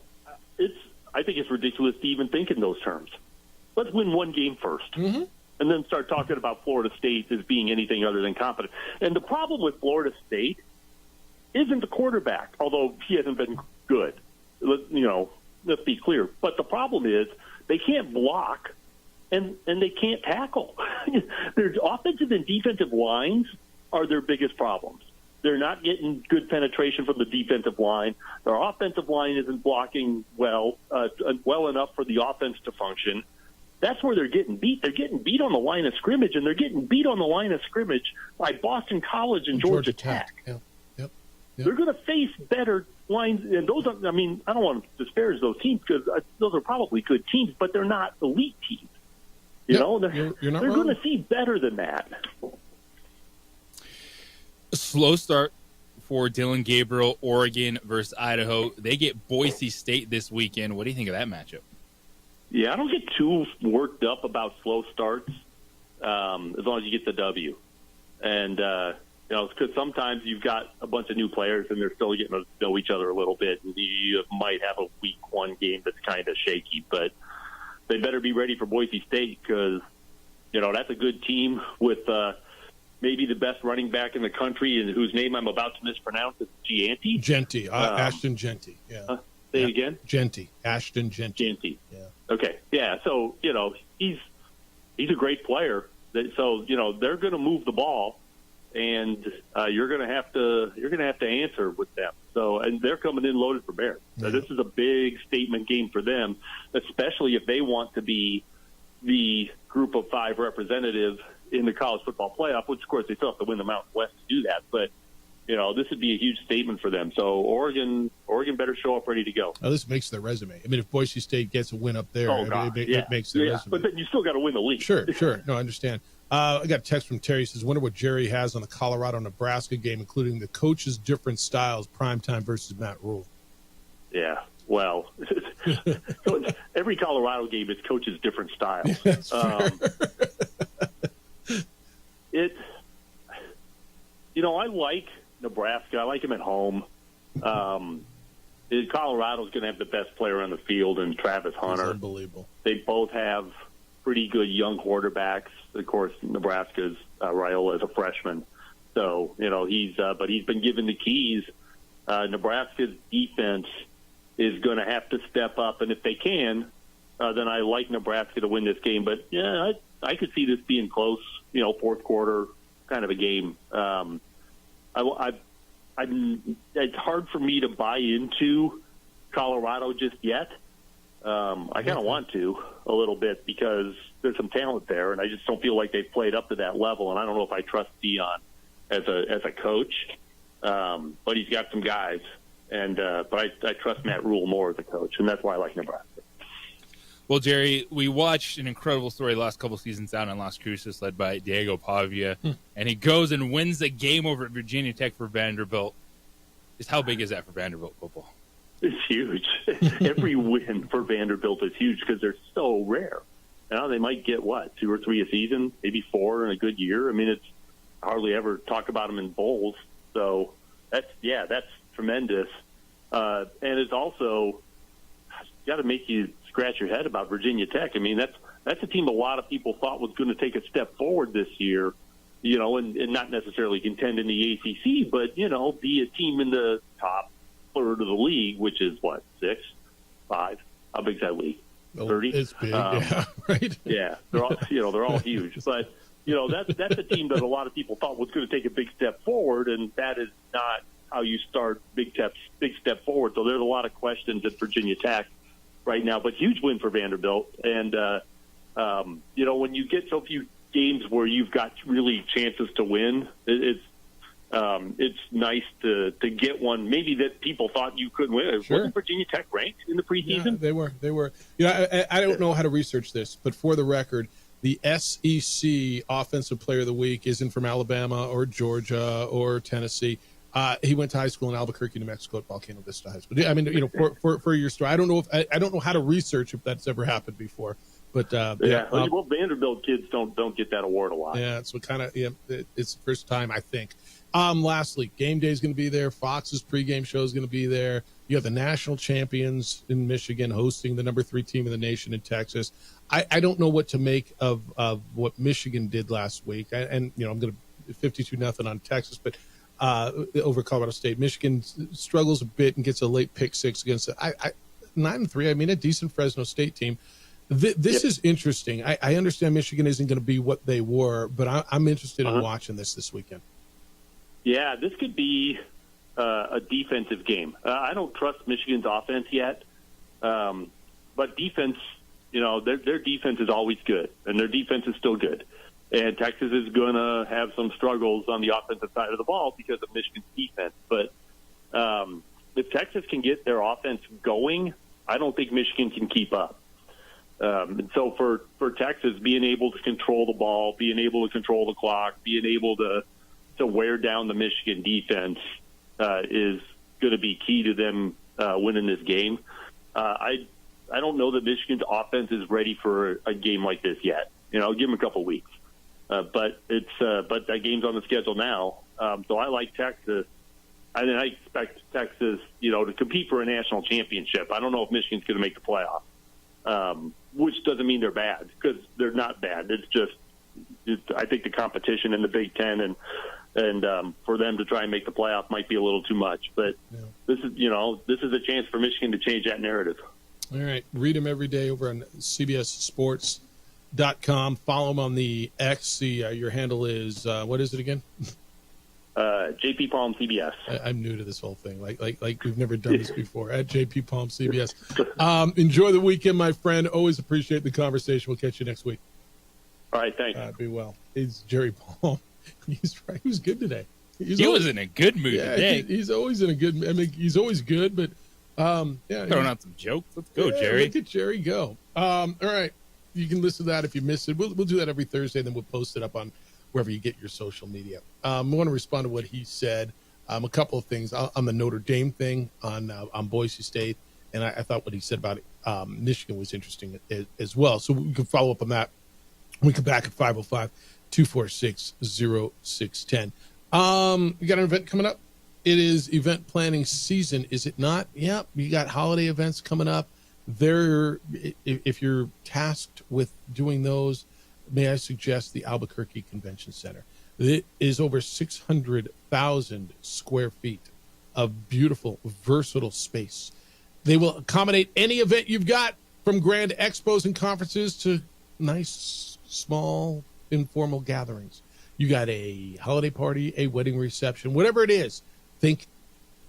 Speaker 7: I think it's ridiculous to even think in those terms. Let's win one game first, and then start talking about Florida State as being anything other than competent. And the problem with Florida State isn't the quarterback, although he hasn't been good. Let's be clear. But the problem is they can't block, and they can't tackle. Their offensive and defensive lines are their biggest problems. They're not getting good penetration from the defensive line. Their offensive line isn't blocking well enough for the offense to function. That's where they're getting beat. They're getting beat on the line of scrimmage, and they're getting beat on the line of scrimmage by Boston College and Georgia Tech.
Speaker 4: Yep.
Speaker 7: They're going to face better lines, and those are, I don't want to disparage those teams because those are probably good teams, but they're not elite teams. They're going to see better than that.
Speaker 5: A slow start for Dylan Gabriel, Oregon versus Idaho. They get Boise State this weekend. What do you think of that matchup?
Speaker 7: Yeah, I don't get too worked up about slow starts as long as you get the W. And, because sometimes you've got a bunch of new players and they're still getting to know each other a little bit. And you might have a week 1 game that's kind of shaky, but they better be ready for Boise State because, that's a good team with maybe the best running back in the country and whose name I'm about to mispronounce is Gianti.
Speaker 4: Genty, Ashton Genty. Yeah.
Speaker 7: Say it again?
Speaker 4: Genty. Ashton Genty.
Speaker 7: Genty.
Speaker 4: Yeah.
Speaker 7: Okay. Yeah. So, he's a great player. So, they're going to move the ball and you're going to have to answer with them. So, and they're coming in loaded for bear. So this is a big statement game for them, especially if they want to be the group of 5 representative in the college football playoff, which of course they still have to win the Mountain West to do that. But this would be a huge statement for them. So Oregon better show up ready to go.
Speaker 4: Oh, this makes their resume. I mean, if Boise State gets a win up there, it makes their resume.
Speaker 7: But then you still got to win the league.
Speaker 4: Sure. No, I understand. I got a text from Terry. He says, wonder what Jerry has on the Colorado-Nebraska game, including the coach's different styles, primetime versus Matt Rule.
Speaker 7: Yeah, well, every Colorado game is coach's different style. I like Nebraska. I like him at home. Colorado's going to have the best player on the field in Travis Hunter.
Speaker 4: That's unbelievable.
Speaker 7: They both have pretty good young quarterbacks. Of course, Nebraska's Raiola is a freshman, so he's been given the keys. Nebraska's defense is going to have to step up, and if they can, then I like Nebraska to win this game. But yeah, I could see this being close. Fourth quarter kind of a game. It's hard for me to buy into Colorado just yet. I kind of want to a little bit because there's some talent there, and I just don't feel like they've played up to that level. And I don't know if I trust Dion as a coach, but he's got some guys. But I trust Matt Rule more as a coach, and that's why I like Nebraska.
Speaker 5: Well, Jerry, we watched an incredible story the last couple seasons down in Las Cruces, led by Diego Pavia, and he goes and wins the game over at Virginia Tech for Vanderbilt. Just how big is that for Vanderbilt football?
Speaker 7: It's huge. Every win for Vanderbilt is huge because they're so rare. They might get, 2 or 3 a season, maybe 4 in a good year. I mean, it's hardly ever talk about them in bowls. So that's tremendous. And it's also got to make you scratch your head about Virginia Tech. I mean, that's a team a lot of people thought was going to take a step forward this year, and not necessarily contend in the ACC, but, be a team in the top third of the league, which is 6, 5. How big's that league? 30?
Speaker 4: It's big, right?
Speaker 7: Yeah, they're all huge. But, that's a team that a lot of people thought was going to take a big step forward, and that is not how you start big step forward. So there's a lot of questions at Virginia Tech right now, but huge win for Vanderbilt. And, when you get so few games where you've got really chances to win, it's nice to get one maybe that people thought you couldn't win.
Speaker 4: Sure.
Speaker 7: Wasn't Virginia Tech ranked in the preseason?
Speaker 4: Yeah, they were. I don't know how to research this, but for the record, the SEC Offensive Player of the Week isn't from Alabama or Georgia or Tennessee. He went to high school in Albuquerque, New Mexico, at Volcano Vista High School. I mean, for your story, I don't know I don't know how to research if that's ever happened before. But
Speaker 7: well, Vanderbilt kids don't get that award a lot.
Speaker 4: Yeah, it's it's the first time, I think. Lastly, game day is going to be there. Fox's pregame show is going to be there. You have the national champions in Michigan hosting the number 3 team in the nation in Texas. I don't know what to make of what Michigan did last week. I'm going to 52-0 on Texas, but over Colorado State. Michigan struggles a bit and gets a late pick 6 against 9-3. I mean, a decent Fresno State team. This is interesting. I understand Michigan isn't going to be what they were, but I'm interested in watching this weekend.
Speaker 7: Yeah, this could be a defensive game. I don't trust Michigan's offense yet, but defense, their defense is always good, and their defense is still good. And Texas is going to have some struggles on the offensive side of the ball because of Michigan's defense. But if Texas can get their offense going, I don't think Michigan can keep up. And so for Texas, being able to control the ball, being able to control the clock, being able to wear down the Michigan defense is going to be key to them winning this game. I don't know that Michigan's offense is ready for a game like this yet. Give them a couple weeks. But that game's on the schedule now. So I like Texas. I expect Texas, to compete for a national championship. I don't know if Michigan's going to make the playoff, which doesn't mean they're bad, because they're not bad. It's just, I think the competition in the Big Ten and for them to try and make the playoff might be a little too much. But this is a chance for Michigan to change that narrative.
Speaker 4: All right, read them every day over on CBSSports.com. Follow them on the X. Your handle is what is it again?
Speaker 7: JP Palm CBS.
Speaker 4: I'm new to this whole thing. Like we've never done this before. At JP Palm CBS. Enjoy the weekend, my friend. Always appreciate the conversation. We'll catch you next week.
Speaker 7: All right, thanks.
Speaker 4: Be well. It's Jerry Palm. He's right. He was good today.
Speaker 5: He was in a good mood today.
Speaker 4: He's always in a good. I mean, he's always good, but
Speaker 5: throwing out some jokes. Let's go, Jerry.
Speaker 4: Look at Jerry go. All right, you can listen to that if you missed it. We'll do that every Thursday, and then we'll post it up on wherever you get your social media. I want to respond to what he said. A couple of things on the Notre Dame thing on Boise State, and I thought what he said about Michigan was interesting as well. So we can follow up on that. We come back at 505-246-0610. You got an event coming up. It is event planning season, is it not? Yep. You got holiday events coming up. If you're tasked with doing those, may I suggest the Albuquerque Convention Center. It is over 600,000 square feet of beautiful, versatile space. They will accommodate any event you've got, from grand expos and conferences to nice, small, informal gatherings. You got a holiday party, a wedding reception, whatever it is, think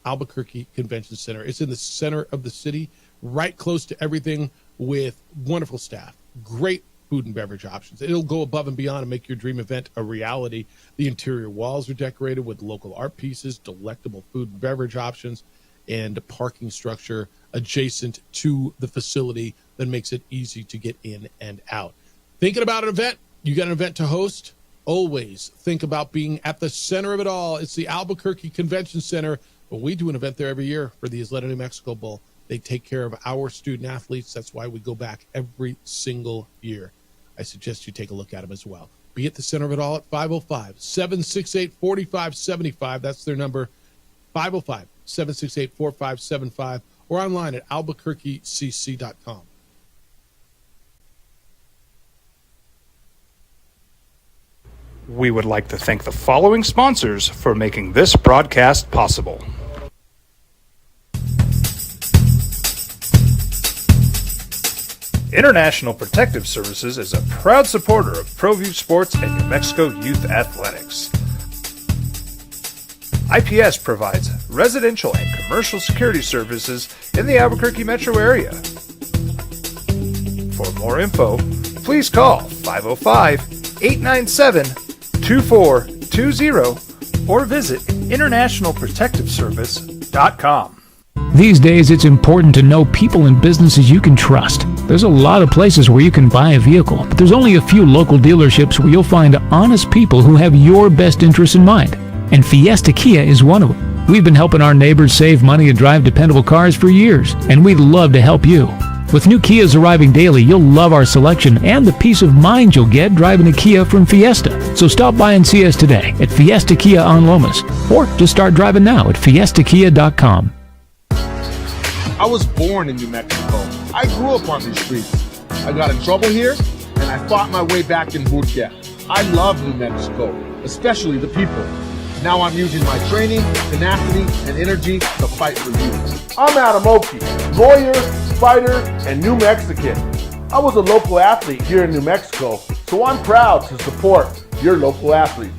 Speaker 4: Albuquerque Convention Center. It's in the center of the city, right close to everything, with wonderful staff, great food and beverage options. It'll go above and beyond and make your dream event a reality. The interior walls are decorated with local art pieces, delectable food and beverage options, and a parking structure adjacent to the facility that makes it easy to get in and out. Thinking about an event? You got an event to host? Always think about being at the center of it all. It's the Albuquerque Convention Center. But we do an event there every year for the Isleta New Mexico Bowl. They take care of our student athletes. That's why we go back every single year. I suggest you take a look at them as well. Be at the center of it all at 505-768-4575. That's their number, 505-768-4575, or online at albuquerquecc.com.
Speaker 14: We would like to thank the following sponsors for making this broadcast possible.
Speaker 1: International Protective Services is a proud supporter of ProView Sports and New Mexico Youth Athletics. IPS provides residential and commercial security services in the Albuquerque metro area. For more info, please call 505-897-2420 or visit internationalprotectiveservice.com.
Speaker 12: These days, it's important to know people and businesses you can trust. There's a lot of places where you can buy a vehicle, but there's only a few local dealerships where you'll find honest people who have your best interests in mind. And Fiesta Kia is one of them. We've been helping our neighbors save money and drive dependable cars for years, and we'd love to help you. With new Kias arriving daily, you'll love our selection and the peace of mind you'll get driving a Kia from Fiesta. So stop by and see us today at Fiesta Kia on Lomas, or just start driving now at fiestakia.com.
Speaker 13: I was born in New Mexico. I grew up on these streets. I got in trouble here, and I fought my way back in Burquia. I love New Mexico, especially the people. Now I'm using my training, tenacity, and energy to fight for you. I'm Adam Oki, lawyer, fighter, and New Mexican. I was a local athlete here in New Mexico, so I'm proud to support your local athletes.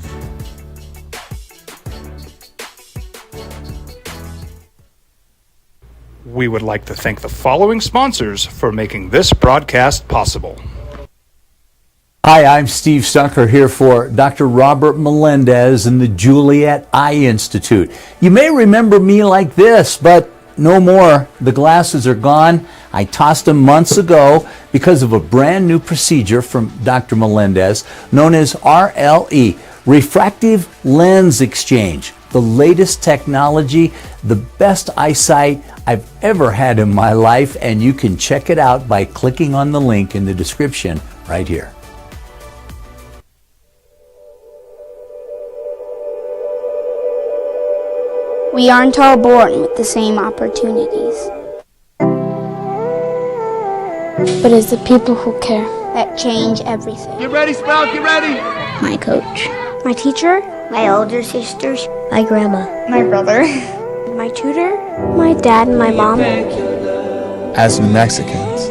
Speaker 14: We would like to thank the following sponsors for making this broadcast possible.
Speaker 11: Hi, I'm Steve Stucker here for Dr. Robert Melendez and the Juliet Eye Institute. You may remember me like this, but no more. The glasses are gone. I tossed them months ago because of a brand new procedure from Dr. Melendez known as RLE, Refractive Lens Exchange. The latest technology, the best eyesight I've ever had in my life, and you can check it out by clicking on the link in the description right here.
Speaker 19: We aren't all born with the same opportunities. But it's the people who care that change everything.
Speaker 13: Get ready, Sprout, get ready!
Speaker 19: My coach. My teacher. My older sisters. My grandma. My brother. My tutor. My dad and my mom.
Speaker 20: As New Mexicans,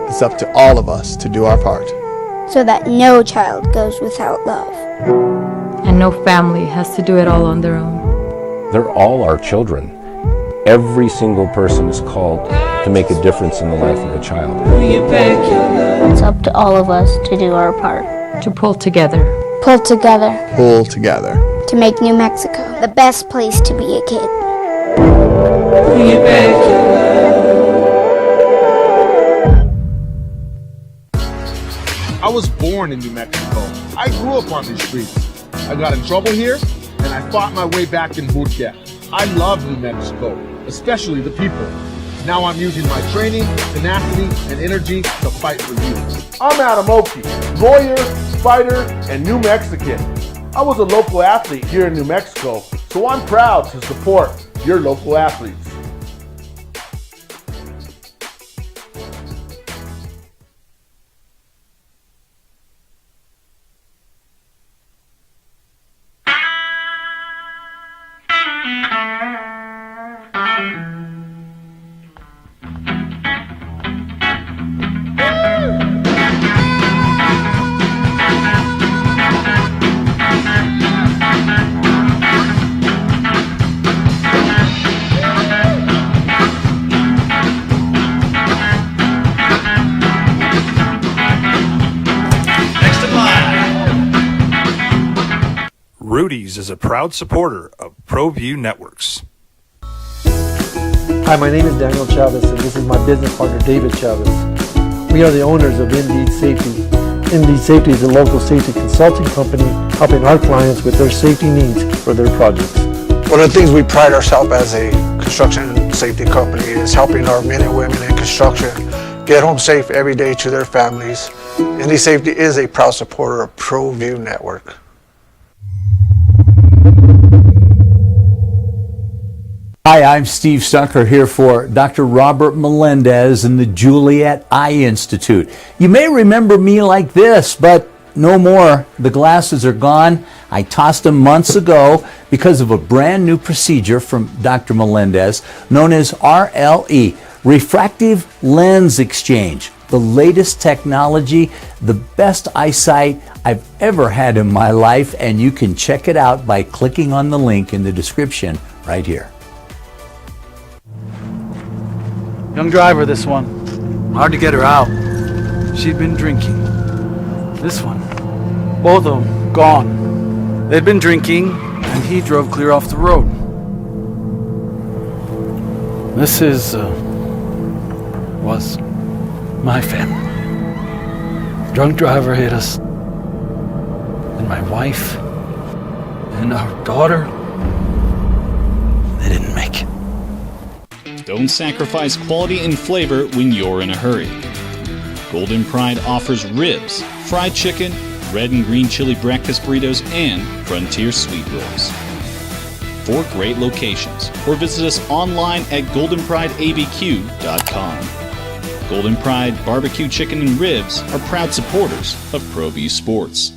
Speaker 20: it's up to all of us to do our part.
Speaker 19: So that no child goes without love.
Speaker 21: And no family has to do it all on their own.
Speaker 22: They're all our children. Every single person is called to make a difference in the life of a child.
Speaker 19: It's up to all of us to do our part.
Speaker 21: To pull together.
Speaker 19: Pull together.
Speaker 20: Pull together.
Speaker 19: To make New Mexico the best place to be a kid.
Speaker 13: I was born in New Mexico. I grew up on these streets. I got in trouble here, and I fought my way back in boot camp. I love New Mexico, especially the people. Now I'm using my training, tenacity, and energy to fight for you.
Speaker 9: I'm Adam Oki, lawyer, fighter, and New Mexican. I was a local athlete here in New Mexico, so I'm proud to support your local athletes.
Speaker 14: Rudy's is a proud supporter of ProView Networks.
Speaker 2: Hi, my name is Daniel Chavez, and this is my business partner, David Chavez. We are the owners of Indeed Safety. Indeed Safety is a local safety consulting company helping our clients with their safety needs for their projects.
Speaker 3: One of the things we pride ourselves as a construction safety company is helping our men and women in construction get home safe every day to their families. Indeed Safety is a proud supporter of ProView Network.
Speaker 11: Hi, I'm Steve Stucker here for Dr. Robert Melendez and the Juliet Eye Institute. You may remember me like this, but no more. The glasses are gone. I tossed them months ago because of a brand new procedure from Dr. Melendez known as RLE, Refractive Lens Exchange. The latest technology, the best eyesight I've ever had in my life, and you can check it out by clicking on the link in the description right here.
Speaker 17: Young driver, this one. Hard to get her out. She'd been drinking. This one. Both of them gone. They'd been drinking, and he drove clear off the road. This was my family. Drunk driver hit us. And my wife and our daughter, they didn't make it.
Speaker 6: Don't sacrifice quality and flavor when you're in a hurry. Golden Pride offers ribs, fried chicken, red and green chili breakfast burritos, and Frontier sweet rolls. 4 great locations, or visit us online at goldenprideabq.com. Golden Pride Barbecue Chicken and Ribs are proud supporters of ProView Sports.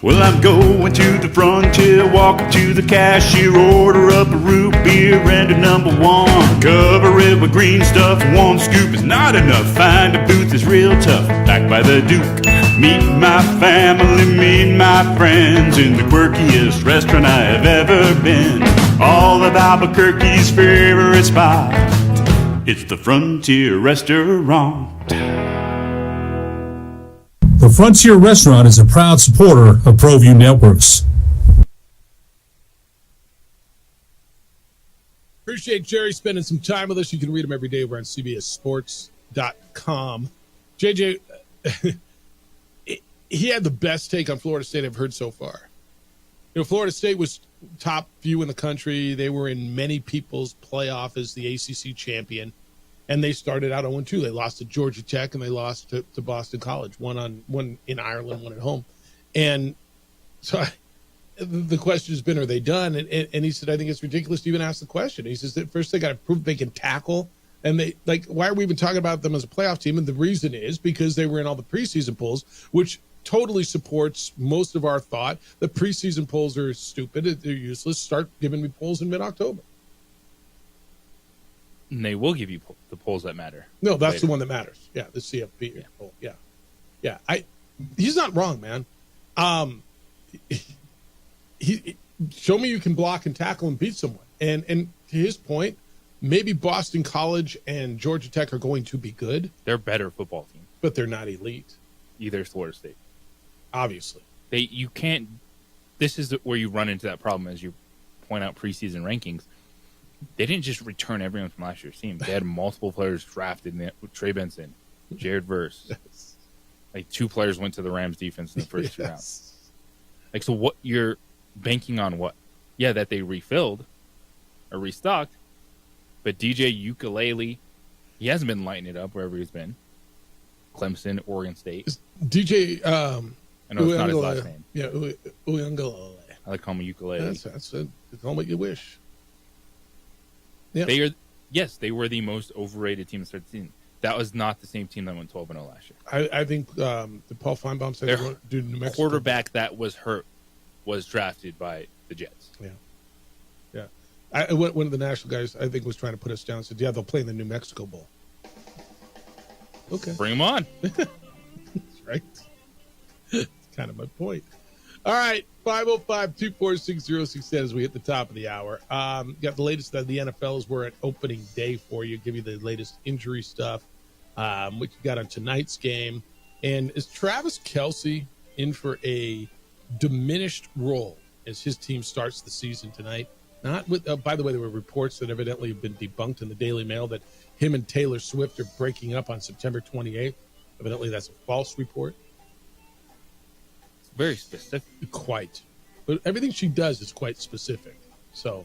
Speaker 18: Well, I'm going to the Frontier, walk up to the cashier, order up a root beer and a number 1. Cover it with green stuff, 1 scoop is not enough. Find a booth is real tough, back by the Duke. Meet my family, meet my friends in the quirkiest restaurant I have ever been. All of Albuquerque's favorite spot, it's the Frontier Restaurant.
Speaker 23: The Frontier Restaurant is a proud supporter of ProView Networks.
Speaker 4: Appreciate Jerry spending some time with us. You can read him every day over on CBSSports.com. JJ, he had the best take on Florida State I've heard so far. You know, Florida State was top few in the country. They were in many people's playoff as the ACC champion. And they started out 0-2. They lost to Georgia Tech and they lost to Boston College. One in Ireland, one at home. And so the question has been, are they done? And he said, I think it's ridiculous to even ask the question. He says that first they got to prove they can tackle. And they, like, why are we even talking about them as a playoff team? And the reason is because they were in all the preseason polls, which totally supports most of our thought that preseason polls are stupid. They're useless. Start giving me polls in mid-October.
Speaker 5: And they will give you the polls that matter.
Speaker 4: No, that's
Speaker 5: later.
Speaker 4: The one that matters. Yeah, the CFP poll. Yeah. He's not wrong, man. He show me you can block and tackle and beat someone. And to his point, maybe Boston College and Georgia Tech are going to be good.
Speaker 5: They're better football team,
Speaker 4: but they're not elite.
Speaker 5: Either is Florida State.
Speaker 4: Obviously.
Speaker 5: You can't. This is where you run into that problem as you point out preseason rankings. They didn't just return everyone from last year's team. They had multiple players drafted. Trey Benson, Jared Verse.
Speaker 4: Yes.
Speaker 5: Like 2 players went to the Rams defense in the first 2 rounds. Like, so what you're banking on what? Yeah, that they refilled or restocked, but DJ Ukulele, he hasn't been lighting it up wherever he's been. Clemson, Oregon State.
Speaker 4: DJ,
Speaker 5: I know it's not his last name.
Speaker 4: Yeah, Uyunglele.
Speaker 5: I like calling him Ukulele.
Speaker 4: That's it. Call what you wish. Yeah.
Speaker 5: They were the most overrated team to start the season. That was not the same team that went 12-0 last year.
Speaker 4: I think the Paul Feinbaum said
Speaker 5: their
Speaker 4: due to New Mexico.
Speaker 5: Quarterback that was hurt was drafted by the Jets.
Speaker 4: Yeah. One of the national guys, I think, was trying to put us down and said, yeah, they'll play in the New Mexico Bowl. Okay.
Speaker 5: Bring them on.
Speaker 4: That's right. That's kind of my point. All right, 505-246-0610 as we hit the top of the hour. Got the latest of the NFL as we're at opening day for you. Give you the latest injury stuff, which you got on tonight's game. And is Travis Kelce in for a diminished role as his team starts the season tonight? Not with. By the way, there were reports that evidently have been debunked in the Daily Mail that him and Taylor Swift are breaking up on September 28th. Evidently, that's a false report.
Speaker 5: Very specific.
Speaker 4: Quite. But everything she does is quite specific. So,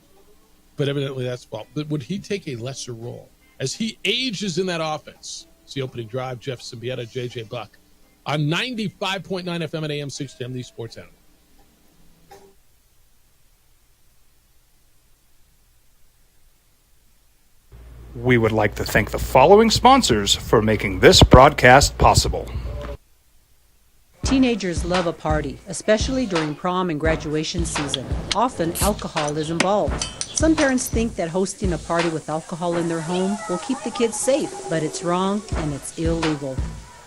Speaker 4: but evidently that's false. But would he take a lesser role as he ages in that offense? It's the opening drive. Jeff Symbieta, JJ Buck on 95.9 FM and AM 610, the Sports Animal.
Speaker 14: We would like to thank the following sponsors for making this broadcast possible.
Speaker 10: Teenagers love a party, especially during prom and graduation season. Often, alcohol is involved. Some parents think that hosting a party with alcohol in their home will keep the kids safe, but it's wrong and it's illegal.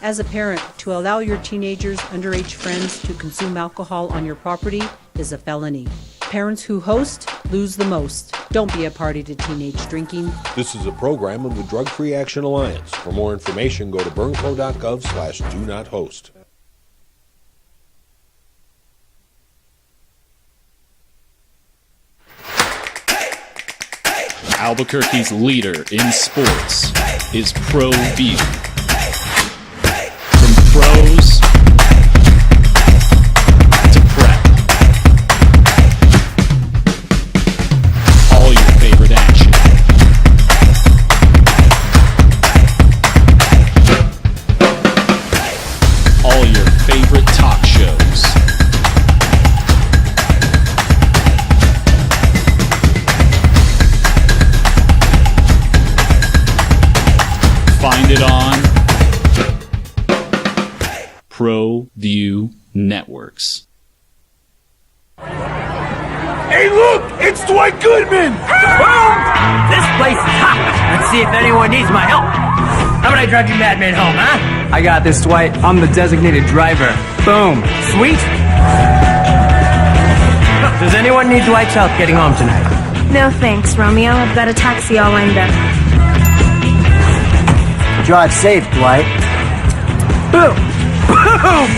Speaker 10: As a parent, to allow your teenagers' underage friends to consume alcohol on your property is a felony. Parents who host lose the most. Don't be a party to teenage drinking.
Speaker 15: This is a program of the Drug Free Action Alliance. For more information, go to burnco.gov/do-not-host.
Speaker 6: Albuquerque's leader in sports is ProView. From pros to prep, all your favorite action. All your favorite talk shows. Find it on ProView Networks.
Speaker 16: Hey, look! It's Dwight Goodman! Boom! This place is hot. Let's see if anyone needs my help. How about I drive you madman home, huh? I got this, Dwight. I'm the designated driver. Boom. Sweet? Does anyone need Dwight's help getting home tonight?
Speaker 19: No thanks, Romeo. I've got a taxi all lined up.
Speaker 16: Drive safe, Dwight. Boom! Boom!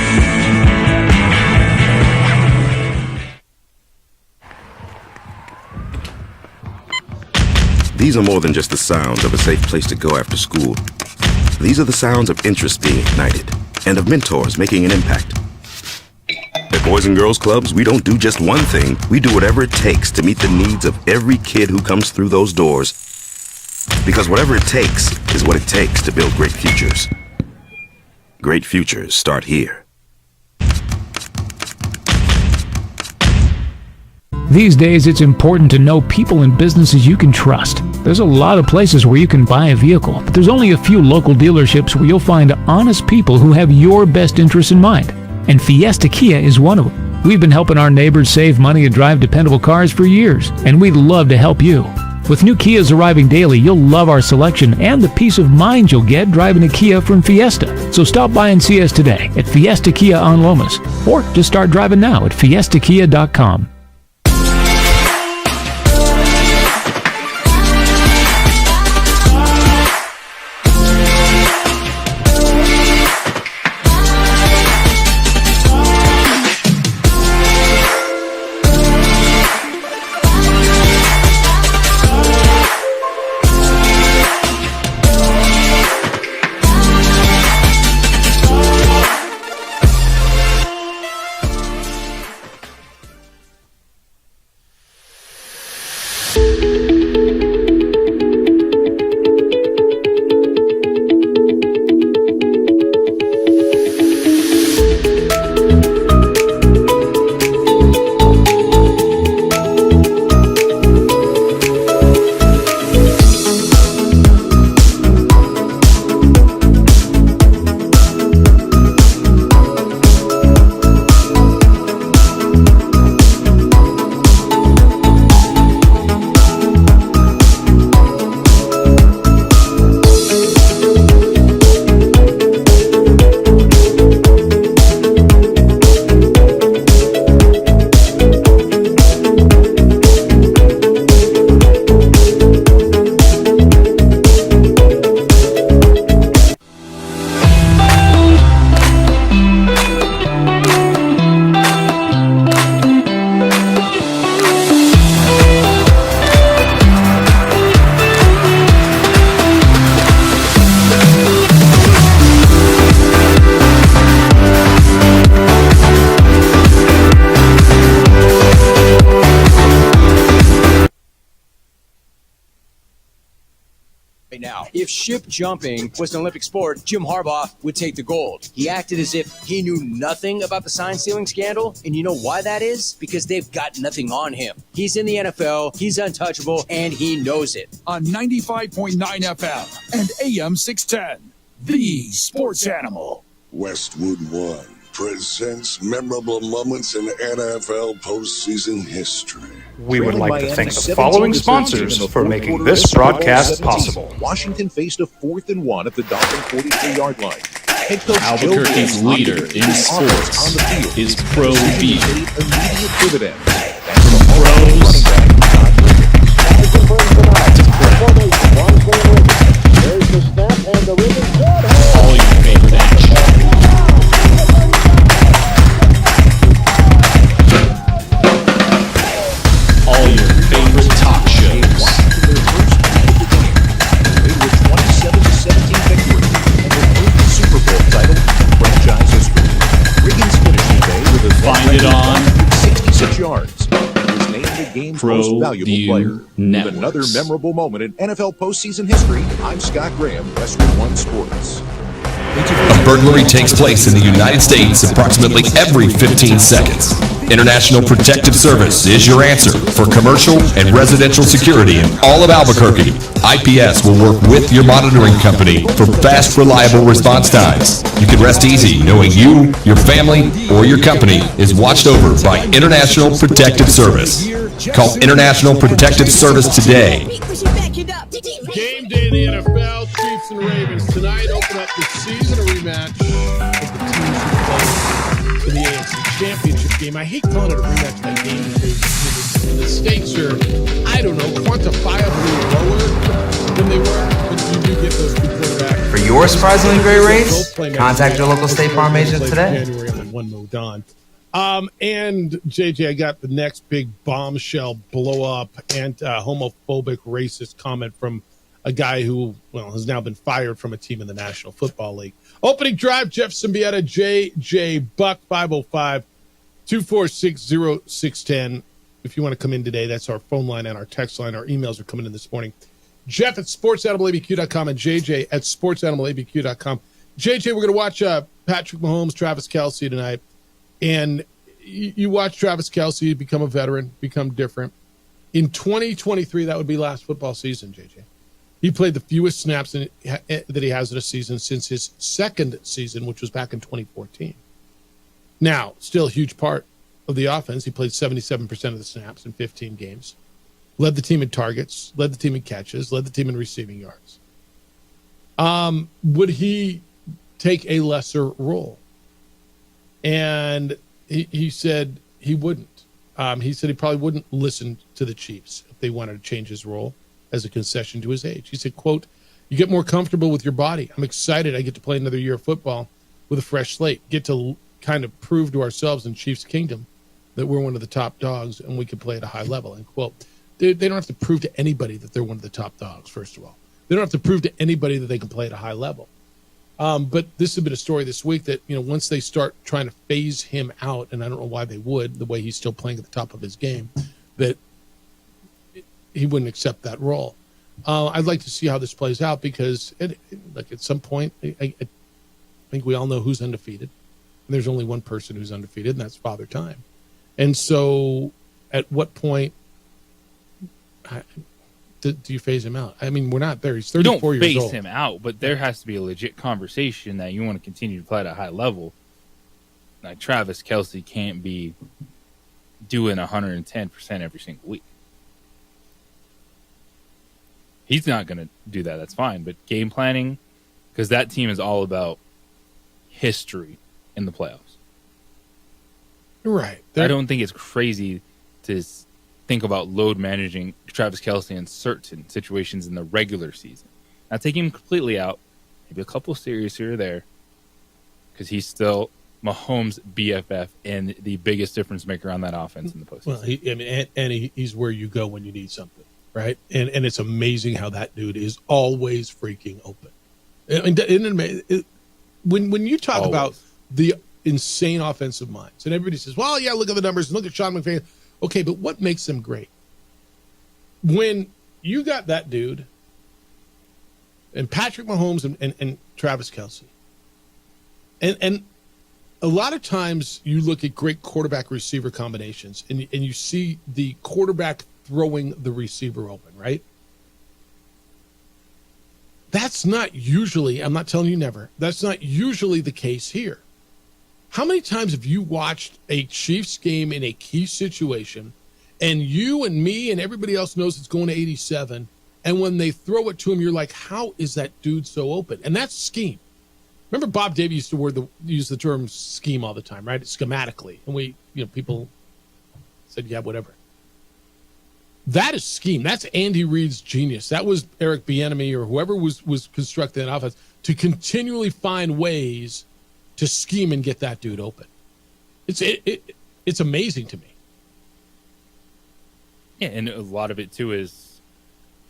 Speaker 24: These are more than just the sounds of a safe place to go after school. These are the sounds of interest being ignited and of mentors making an impact. At Boys and Girls Clubs, we don't do just one thing. We do whatever it takes to meet the needs of every kid who comes through those doors. Because whatever it takes is what it takes to build great futures. Great futures start here.
Speaker 12: These days, it's important to know people and businesses you can trust. There's a lot of places where you can buy a vehicle, but there's only a few local dealerships where you'll find honest people who have your best interests in mind. And Fiesta Kia is one of them. We've been helping our neighbors save money and drive dependable cars for years, and we'd love to help you. With new Kias arriving daily, you'll love our selection and the peace of mind you'll get driving a Kia from Fiesta. So stop by and see us today at Fiesta Kia on Lomas, or just start driving now at fiestakia.com.
Speaker 1: now. If ship jumping was an Olympic sport, Jim Harbaugh would take the gold. He acted as if he knew nothing about the sign stealing scandal. And you know why that is? Because they've got nothing on him. He's in the NFL, he's untouchable, and he knows it.
Speaker 7: On 95.9 FM and AM 610, the Sports Animal.
Speaker 8: Westwood One presents memorable moments in NFL postseason history.
Speaker 14: We would like to thank the following sponsors for making this broadcast possible.
Speaker 22: Washington faced a 4th and 1 at the Dolphin 43-yard line. Head coach
Speaker 6: Albuquerque's leader in sports is Pro V.
Speaker 22: Immediate dividends.
Speaker 6: Pros all your favorite action. All your favorite talk shows.
Speaker 22: They were 27-17 victory and their first Super Bowl title in franchise history. Riggins finishing the day with a
Speaker 6: Find it on
Speaker 22: 66 yards. He was named the game's
Speaker 6: Pro
Speaker 22: most valuable
Speaker 6: View
Speaker 22: player.
Speaker 6: Networks.
Speaker 22: With another memorable moment in NFL postseason history, I'm Scott Graham, Westwood One Sports.
Speaker 25: A burglary takes place in the United States approximately every 15 seconds. International Protective Service is your answer for commercial and residential security in all of Albuquerque. IPS will work with your monitoring company for fast, reliable response times. You can rest easy knowing you, your family, or your company is watched over by International Protective Service. Call International Protective Service today.
Speaker 4: Game day in the NFL, Chiefs and Ravens. Tonight, open up the season, a rematch of the teams who played in the AFC Championship game. I hate calling it a rematch of that game because the stakes are, I don't know, quantifiably lower than they were, but you do get those two quarterbacks.
Speaker 26: For your surprisingly great rates, contact your local State Farm agent today.
Speaker 4: January on one mode on. And JJ, I got the next big bombshell blow up and homophobic racist comment from a guy who, well, has now been fired from a team in the National Football League. Opening drive, Jeff Symbieta, JJ Buck, 505-246-0610. If you want to come in today, that's our phone line and our text line. Our emails are coming in this morning. Jeff at sportsanimalabq.com and JJ at sportsanimalabq.com. JJ, we're going to watch Patrick Mahomes, Travis Kelce tonight. And you watch Travis Kelce become a veteran, become different. In 2023, that would be last football season, JJ. He played the fewest snaps that he has in a season since his second season, which was back in 2014. Now, still a huge part of the offense. He played 77% of the snaps in 15 games. Led the team in targets, led the team in catches, led the team in receiving yards. Would he take a lesser role? And he said he wouldn't. He said he probably wouldn't listen to the Chiefs if they wanted to change his role as a concession to his age. He said, quote, "You get more comfortable with your body. I'm excited I get to play another year of football with a fresh slate, get to kind of prove to ourselves in Chiefs Kingdom that we're one of the top dogs and we can play at a high level," end quote. They don't have to prove to anybody that they're one of the top dogs, first of all. They don't have to prove to anybody that they can play at a high level. But this has been a story this week that, you know, once they start trying to phase him out, and I don't know why they would, the way he's still playing at the top of his game, that he wouldn't accept that role. I'd like to see how this plays out because, at some point, I think we all know who's undefeated. And there's only one person who's undefeated, and that's Father Time. And so at what point do you phase him out? I mean, we're not there. He's 34 years old.
Speaker 5: You don't phase him out, but there has to be a legit conversation that you want to continue to play at a high level. Like Travis Kelce can't be doing 110% every single week. He's not going to do that. That's fine. But game planning, because that team is all about history in the playoffs.
Speaker 4: Right.
Speaker 5: I don't think it's crazy to think about load managing Travis Kelce in certain situations in the regular season. Not taking him completely out, maybe a couple series here or there, because he's still Mahomes' BFF and the biggest difference maker on that offense in the postseason.
Speaker 4: Well, he's where you go when you need something, right? And it's amazing how that dude is always freaking open. When you talk about the insane offensive minds, and everybody says, well, yeah, look at the numbers, look at Sean McVay. Okay, but what makes them great? When you got that dude, and Patrick Mahomes and Travis Kelce. And a lot of times you look at great quarterback receiver combinations and you see the quarterback throwing the receiver open, right? That's not usually, I'm not telling you never, that's not usually the case here. How many times have you watched a Chiefs game in a key situation and you and me and everybody else knows it's going to 87, and when they throw it to him, you're like, how is that dude so open? And that's scheme. Remember Bob Davey used to use the term scheme all the time, right? Schematically. And people said, yeah, whatever. That is scheme. That's Andy Reid's genius. That was Eric Bieniemy or whoever was constructing that offense to continually find ways to scheme and get that dude open. It's amazing to me.
Speaker 5: Yeah, and a lot of it too is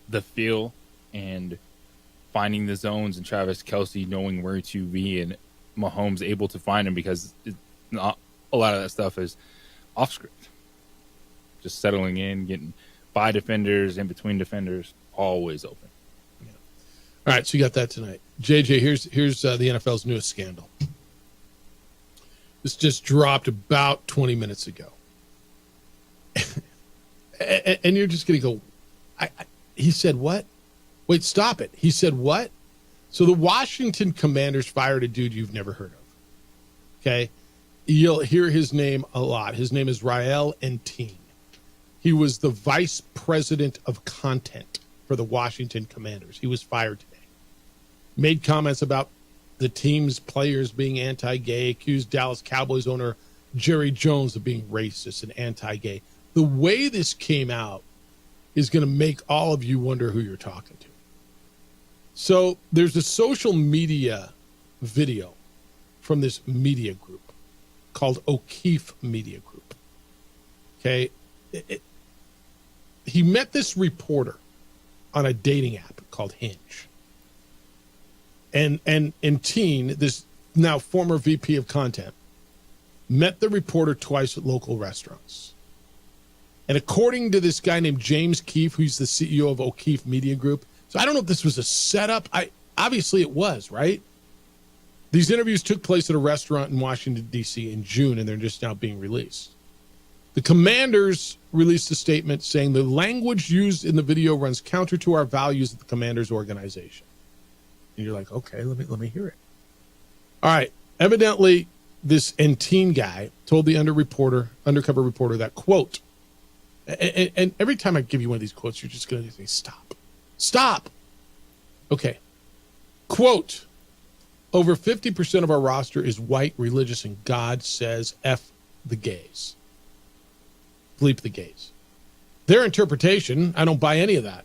Speaker 5: the feel and finding the zones, and Travis Kelce knowing where to be, and Mahomes able to find him, because a lot of that stuff is off script. Just settling in, getting by defenders, in between defenders, always open.
Speaker 4: Yeah. All right, so you got that tonight. JJ, here's the NFL's newest scandal. This just dropped about 20 minutes ago. And you're just going to go, he said what? Wait, stop it. He said what? So the Washington Commanders fired a dude you've never heard of. Okay? You'll hear his name a lot. His name is Rael Entienne. He was the vice president of content for the Washington Commanders. He was fired today. Made comments about the team's players being anti-gay, accused Dallas Cowboys owner Jerry Jones of being racist and anti-gay. The way this came out is going to make all of you wonder who you're talking to. So there's a social media video from this media group called O'Keefe Media Group. Okay. He met this reporter on a dating app called Hinge. And Entienne, this now former VP of content, met the reporter twice at local restaurants. And according to this guy named James Keefe, who's the CEO of O'Keefe Media Group, so I don't know if this was a setup. Obviously it was, right? These interviews took place at a restaurant in Washington, D.C. in June, and they're just now being released. The Commanders released a statement saying the language used in the video runs counter to our values at the Commanders organization. And you're like, okay, let me hear it. All right. Evidently, this Entienne guy told the undercover reporter that, quote, and every time I give you one of these quotes, you're just going to say, stop. Okay. Quote, over 50% of our roster is white, religious, and God says F the gays. Bleep the gays. Their interpretation, I don't buy any of that.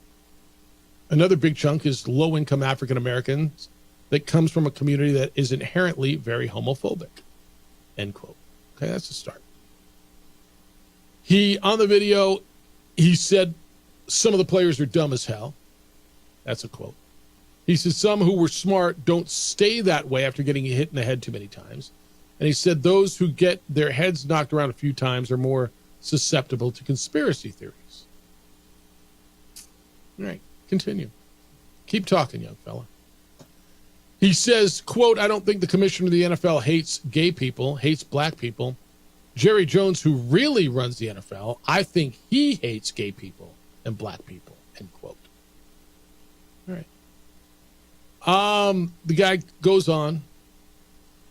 Speaker 4: Another big chunk is low-income African Americans that comes from a community that is inherently very homophobic. End quote. Okay, that's a start. On the video, he said some of the players are dumb as hell. That's a quote. He said some who were smart don't stay that way after getting hit in the head too many times. And he said those who get their heads knocked around a few times are more susceptible to conspiracy theories. All right, continue. Keep talking, young fella. He says, quote, I don't think the commissioner of the NFL hates gay people, hates black people. Jerry Jones, who really runs the NFL, I think he hates gay people and black people, end quote. All right. The guy goes on.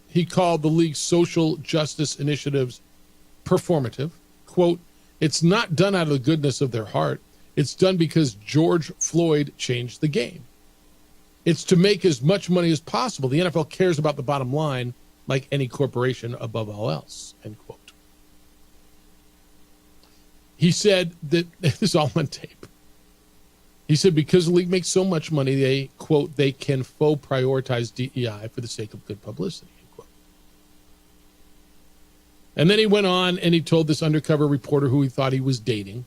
Speaker 4: He called the league's social justice initiatives performative. Quote, it's not done out of the goodness of their heart. It's done because George Floyd changed the game. It's to make as much money as possible. The NFL cares about the bottom line like any corporation above all else, end quote. He said that this is all on tape. He said because the league makes so much money, they, quote, they can faux prioritize DEI for the sake of good publicity, end quote. And then he went on and he told this undercover reporter who he thought he was dating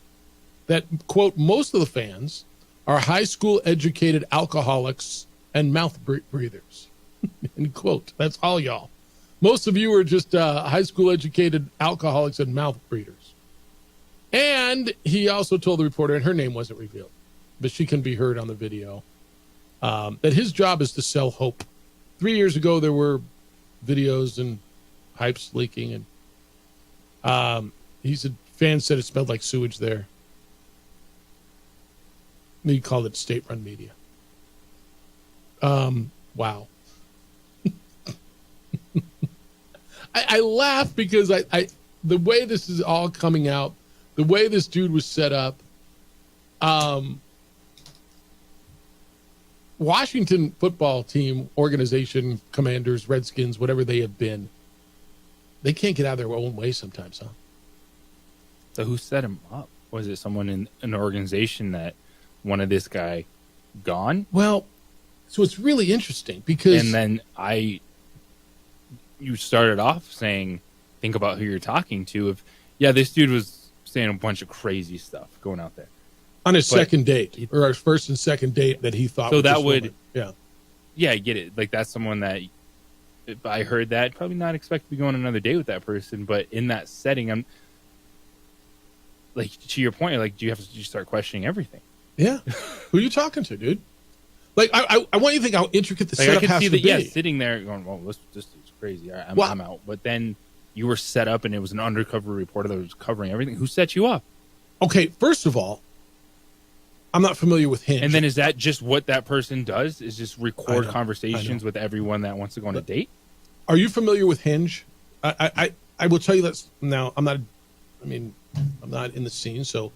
Speaker 4: that, quote, most of the fans are high school educated alcoholics and mouth breathers, end quote. That's all y'all. Most of you are just high school educated alcoholics and mouth breathers. And he also told the reporter, and her name wasn't revealed, but she can be heard on the video, that his job is to sell hope. 3 years ago, there were videos and pipes leaking, and he said fans said it smelled like sewage there. He called it state-run media. Wow. I laugh because the way this is all coming out, the way this dude was set up, Washington football team, organization, Commanders, Redskins, whatever they have been, they can't get out of their own way sometimes, huh?
Speaker 5: So who set him up? Was it someone in an organization that wanted this guy gone?
Speaker 4: Well, so it's really interesting because...
Speaker 5: And then you started off saying, think about who you're talking to. This dude was saying a bunch of crazy stuff going out there.
Speaker 4: On his second date, or our first and second date that he thought
Speaker 5: so
Speaker 4: was
Speaker 5: that
Speaker 4: this
Speaker 5: would
Speaker 4: woman.
Speaker 5: Yeah, I get it. Like, that's someone that if I heard that, probably not expect to be going on another date with that person. But in that setting, I'm like, to your point, like, do you have to start questioning everything?
Speaker 4: Yeah. Who are you talking to, dude? Like, I want you to think how intricate the setup has to be.
Speaker 5: Yeah, sitting there going, well, this is crazy. I'm out. But then you were set up and it was an undercover reporter that was covering everything. Who set you up?
Speaker 4: Okay, first of all, I'm not familiar with Hinge.
Speaker 5: And then is that just what that person does? Is just record conversations with everyone that wants to go on a date?
Speaker 4: Are you familiar with Hinge? I will tell you that now. I'm not in the scene, so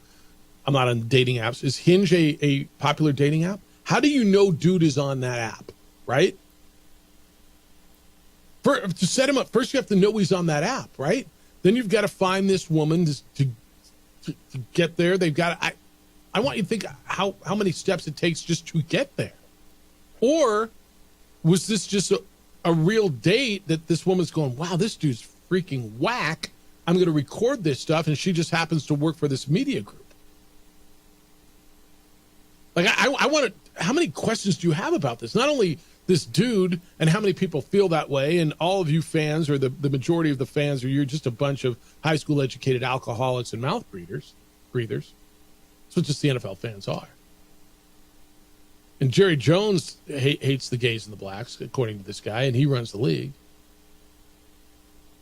Speaker 4: I'm not on dating apps. Is Hinge a popular dating app? How do you know dude is on that app, right? To set him up, first you have to know he's on that app, right? Then you've got to find this woman to get there. They've got to... I want you to think how many steps it takes just to get there. Or was this just a real date that this woman's going, wow, this dude's freaking whack. I'm going to record this stuff, and she just happens to work for this media group. Like, I want to... How many questions do you have about this? Not only this dude and how many people feel that way, and all of you fans, or the majority of the fans, or you're just a bunch of high school educated alcoholics and mouth breathers. That's what just the NFL fans are. And Jerry Jones hates the gays and the blacks, according to this guy, and he runs the league.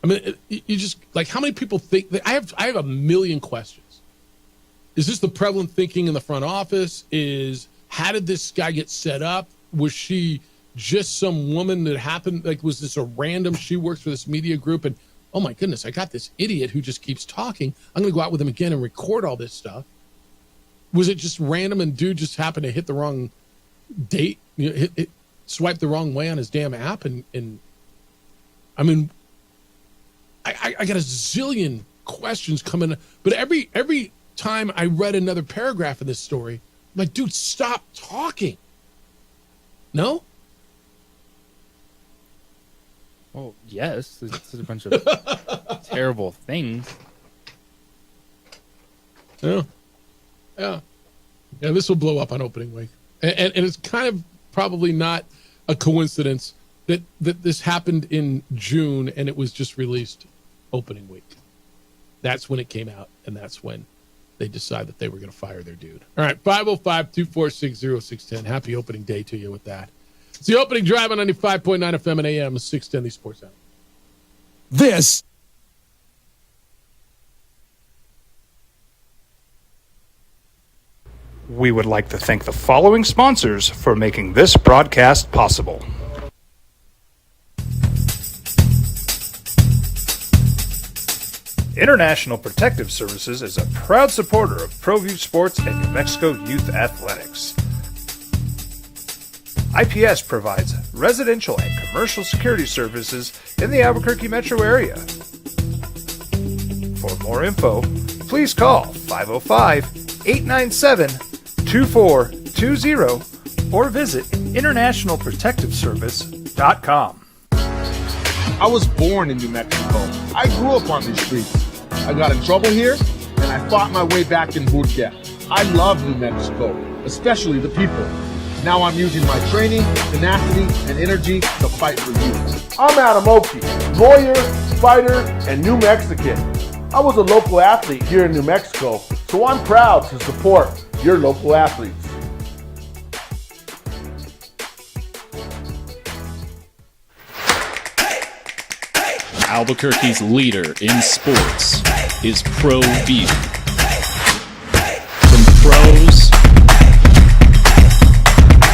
Speaker 4: I mean, you just, like, how many people think that I have a million questions. Is this the prevalent thinking in the front office? How did this guy get set up? Was she just some woman that happened? Like, was this a random, she works for this media group, and oh my goodness, I got this idiot who just keeps talking. I'm going to go out with him again and record all this stuff. Was it just random and dude just happened to hit the wrong date, swipe the wrong way on his damn app? And I mean, I got a zillion questions coming, but every time I read another paragraph in this story, I'm like, dude, stop talking. No?
Speaker 5: Well, yes. It's a bunch of terrible things.
Speaker 4: Yeah, this will blow up on opening week. And it's kind of probably not a coincidence that this happened in June and it was just released opening week. That's when it came out, and that's when they decided that they were going to fire their dude. All right, 505-246-0610. Happy opening day to you with that. It's the opening drive on 95.9 FM and AM 610, the Sports Hour.
Speaker 7: This
Speaker 14: We would like to thank the following sponsors for making this broadcast possible. International Protective Services is a proud supporter of ProView Sports and New Mexico Youth Athletics. IPS provides residential and commercial security services in the Albuquerque metro area. For more info, please call 505-897-2420 or visit internationalprotectiveservice.com.
Speaker 2: I was born in New Mexico. I grew up on these streets. I got in trouble here, and I fought my way back in Burquia. I love New Mexico, especially the people. Now I'm using my training, tenacity, and energy to fight for you.
Speaker 3: I'm Adam Oki, lawyer, fighter, and New Mexican. I was a local athlete here in New Mexico, so I'm proud to support your local athletes.
Speaker 6: Albuquerque's leader in sports is ProView. From pros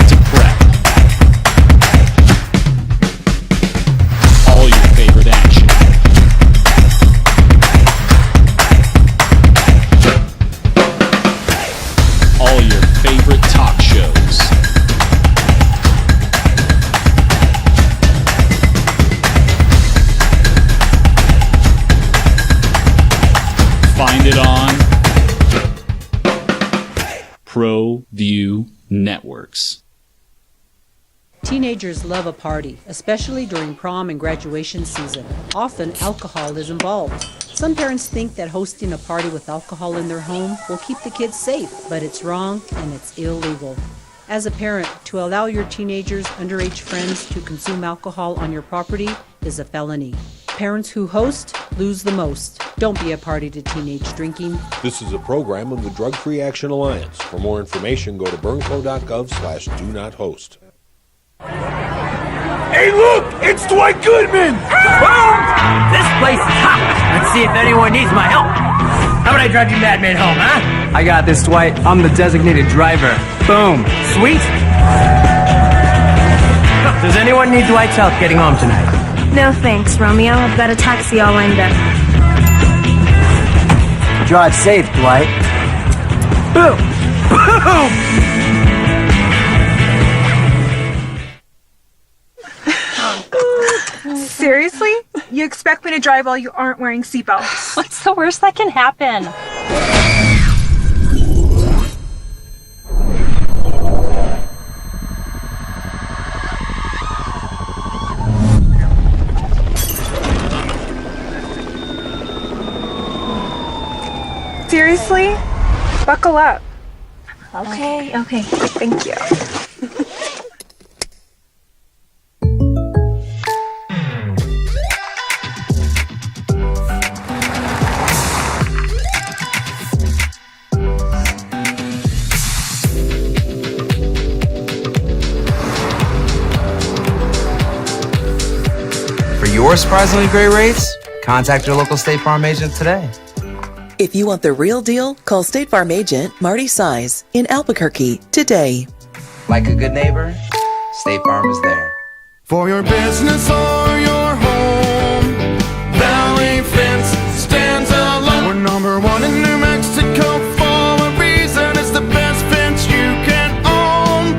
Speaker 6: to prep, all your favorite action. All your favorite talk shows. Find it on ProView Networks.
Speaker 10: Teenagers love a party, especially during prom and graduation season. Often, alcohol is involved. Some parents think that hosting a party with alcohol in their home will keep the kids safe, but it's wrong and it's illegal. As a parent, to allow your teenagers' underage friends to consume alcohol on your property is a felony. Parents who host lose the most. Don't be a party to teenage drinking.
Speaker 15: This is a program of the Drug Free Action Alliance. For more information, go to burnco.gov/do-not-host.
Speaker 16: Hey, look! It's Dwight Goodman! Boom! This place is hot! Let's see if anyone needs my help. How about I drive you madman home, huh? I got this, Dwight. I'm the designated driver. Boom. Sweet? Does anyone need Dwight's help getting home tonight?
Speaker 19: No thanks, Romeo. I've got a taxi all lined up.
Speaker 16: Drive safe, Dwight. Boom! Boom!
Speaker 9: Seriously? You expect me to drive while you aren't wearing seatbelts?
Speaker 11: What's the worst that can happen?
Speaker 9: Seriously? Buckle up.
Speaker 19: Okay.
Speaker 9: Thank you.
Speaker 26: For your surprisingly great rates, contact your local State Farm agent today.
Speaker 13: If you want the real deal, call State Farm agent Marty Size in Albuquerque today.
Speaker 26: Like a good neighbor, State Farm is there.
Speaker 17: For your business or your home, Valley Fence stands alone. We're number one in New Mexico for a reason. It's the best fence you can own.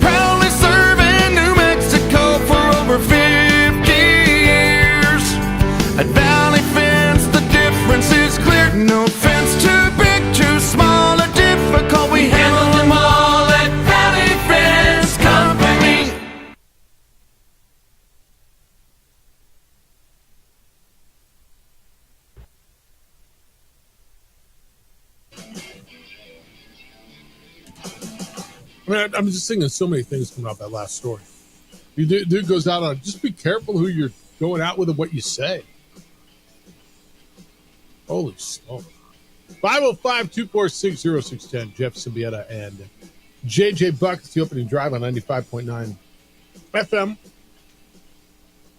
Speaker 17: Proudly serving New Mexico for over 50 years. At Valley Fence, the difference is clear. No fence too big, too small, or difficult. We handle them all at Valley Fence Company.
Speaker 4: I mean, I'm just thinking so many things coming out that last story. Dude goes out on, just be careful who you're going out with and what you say. Holy smoke. 505-246-0610. Jeff Symbieta and JJ Buck. It's the opening drive on 95.9 FM.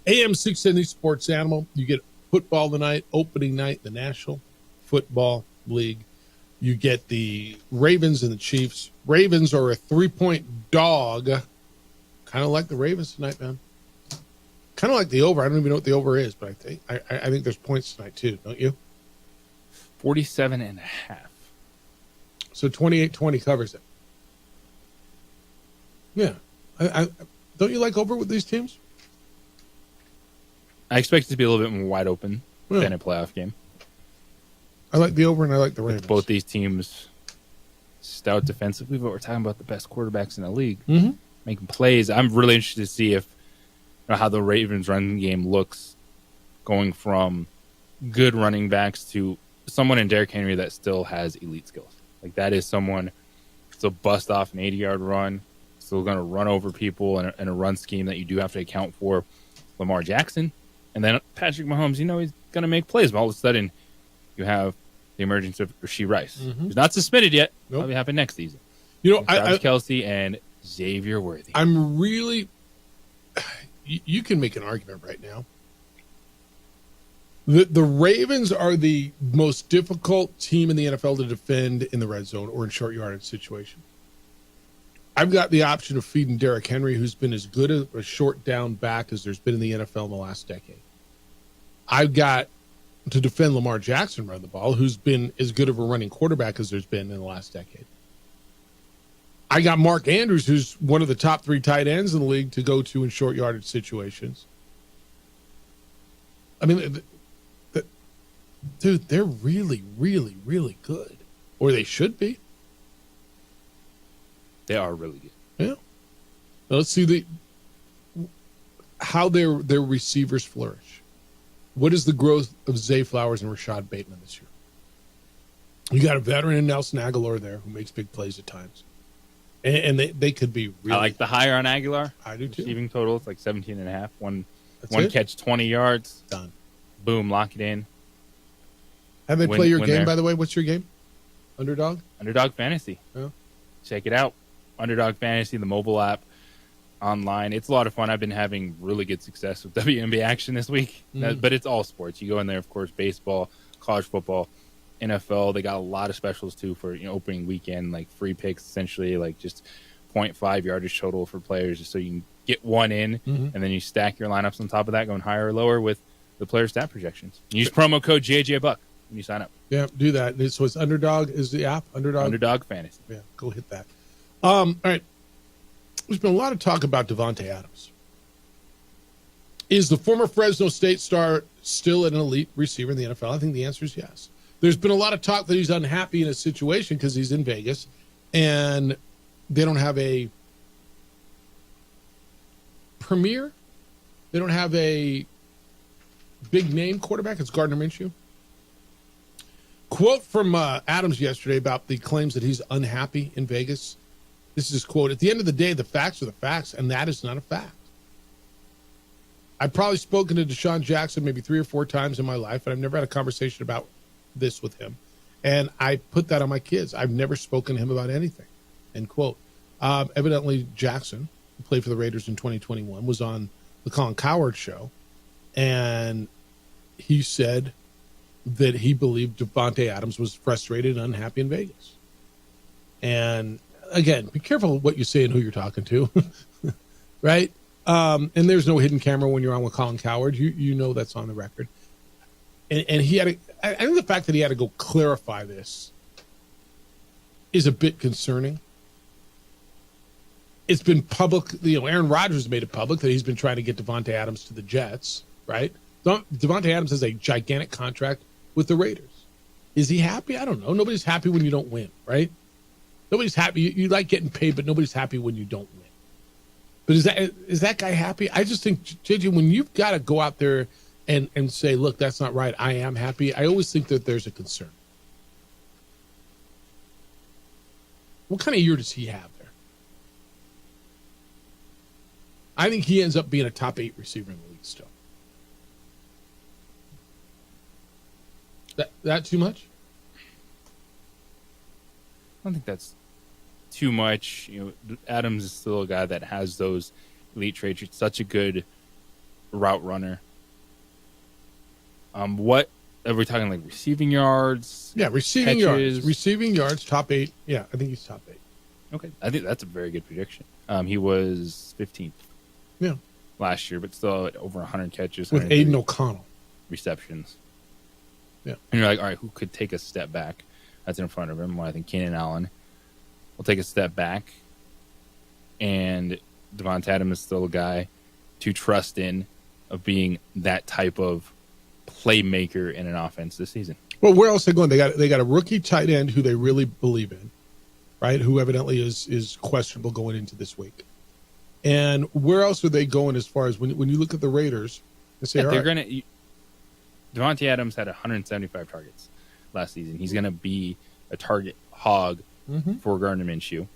Speaker 4: AM 670 Sports Animal. You get football tonight, opening night, the National Football League. You get the Ravens and the Chiefs. Ravens are a 3-point dog. Kind of like the Ravens tonight, man. Kind of like the over. I don't even know what the over is, but I think there's points tonight too, don't you?
Speaker 5: 47.5.
Speaker 4: So 28-20 covers it. Yeah. I don't you like over with these teams?
Speaker 5: I expect it to be a little bit more wide open than a playoff game.
Speaker 4: I like the over and I like the Ravens.
Speaker 5: With both these teams stout defensively, but we're talking about the best quarterbacks in the league making plays. I'm really interested to see if how the Ravens run game looks going from good running backs to someone in Derrick Henry that still has elite skills. Like that is someone still bust off an 80-yard run, still going to run over people in a run scheme that you do have to account for. Lamar Jackson, and then Patrick Mahomes, he's going to make plays. But all of a sudden, you have the emergence of Rashee Rice, who's not suspended yet. Nope. Probably happen next season. Travis Kelce and Xavier Worthy.
Speaker 4: I'm really... You can make an argument right now The Ravens are the most difficult team in the NFL to defend in the red zone or in short yardage situations. I've got the option of feeding Derrick Henry, who's been as good a short down back as there's been in the NFL in the last decade. I've got to defend Lamar Jackson running the ball, who's been as good of a running quarterback as there's been in the last decade. I got Mark Andrews, who's one of the top 3 tight ends in the league, to go to in short yardage situations. I mean, dude, they're really, really, really good. Or they should be.
Speaker 5: They are really good.
Speaker 4: Yeah. Now let's see how their receivers flourish. What is the growth of Zay Flowers and Rashad Bateman this year? You got a veteran in Nelson Aguilar there who makes big plays at times. And they could be really...
Speaker 5: I like the higher on Aguilar.
Speaker 4: I do too.
Speaker 5: Receiving total, it's like 17.5. One
Speaker 4: it?
Speaker 5: catch, 20 yards.
Speaker 4: Done.
Speaker 5: Boom, lock it in.
Speaker 4: Have they play your game, there. By the way? What's your game? Underdog?
Speaker 5: Underdog Fantasy.
Speaker 4: Yeah.
Speaker 5: Check it out. Underdog Fantasy, the mobile app, online. It's a lot of fun. I've been having really good success with WNBA action this week. But it's all sports. You go in there, of course, baseball, college football, NFL. They got a lot of specials, too, for opening weekend, like free picks, essentially, like just 0.5 yardage total for players, just so you can get one in, and then you stack your lineups on top of that, going higher or lower with the player stat projections. You use promo code JJBuck when you sign up.
Speaker 4: Yeah, do that. So it's Underdog is the app?
Speaker 5: Underdog Fantasy.
Speaker 4: Yeah, go hit that. All right. There's been a lot of talk about Davante Adams. Is the former Fresno State star still an elite receiver in the NFL? I think the answer is yes. There's been a lot of talk that he's unhappy in his situation because he's in Vegas and they don't have a premier. They don't have a big name quarterback. It's Gardner Minshew. Quote from Adams yesterday about the claims that he's unhappy in Vegas. This is his quote. At the end of the day, the facts are the facts, and that is not a fact. I've probably spoken to Deshaun Jackson maybe 3 or 4 times in my life, and I've never had a conversation about this with him. And I put that on my kids. I've never spoken to him about anything. End quote. Evidently, Jackson, who played for the Raiders in 2021, was on the Colin Cowherd show, and he said that he believed Davante Adams was frustrated and unhappy in Vegas. And again, be careful what you say and who you're talking to, right? And there's no hidden camera when you're on with Colin Cowherd. You know that's on the record. And he had I think the fact that he had to go clarify this is a bit concerning. It's been public, Aaron Rodgers made it public that he's been trying to get Davante Adams to the Jets, right? Davante Adams has a gigantic contract with the Raiders. Is he happy? I don't know. Nobody's happy when you don't win, right? Nobody's happy. You like getting paid, but nobody's happy when you don't win. But is that guy happy? I just think, JJ, when you've got to go out there and say, look, that's not right, I am happy, I always think that there's a concern. What kind of year does he have there? I think he ends up being a top 8 receiver in the league still. That too much?
Speaker 5: I don't think that's too much. Adams is still a guy that has those elite traits. He's such a good route runner. What are we talking, like receiving yards?
Speaker 4: Yeah, receiving yards, top 8. Yeah, I think he's top 8.
Speaker 5: Okay, I think that's a very good prediction. He was 15th.
Speaker 4: Yeah,
Speaker 5: last year, but still over 100 catches
Speaker 4: with Aiden O'Connell
Speaker 5: receptions.
Speaker 4: Yeah,
Speaker 5: and you're like, all right, who could take a step back? That's in front of him. Well, I think Keenan Allen will take a step back, and Davante Adams is still a guy to trust in of being that type of playmaker in an offense this season.
Speaker 4: Well, where else are they going? They got a rookie tight end who they really believe in, right? Who evidently is questionable going into this week. And where else are they going as far as when you look at the Raiders and say,
Speaker 5: they're going to – Davante Adams had 175 targets last season. He's going to be a target hog for Gardner Minshew.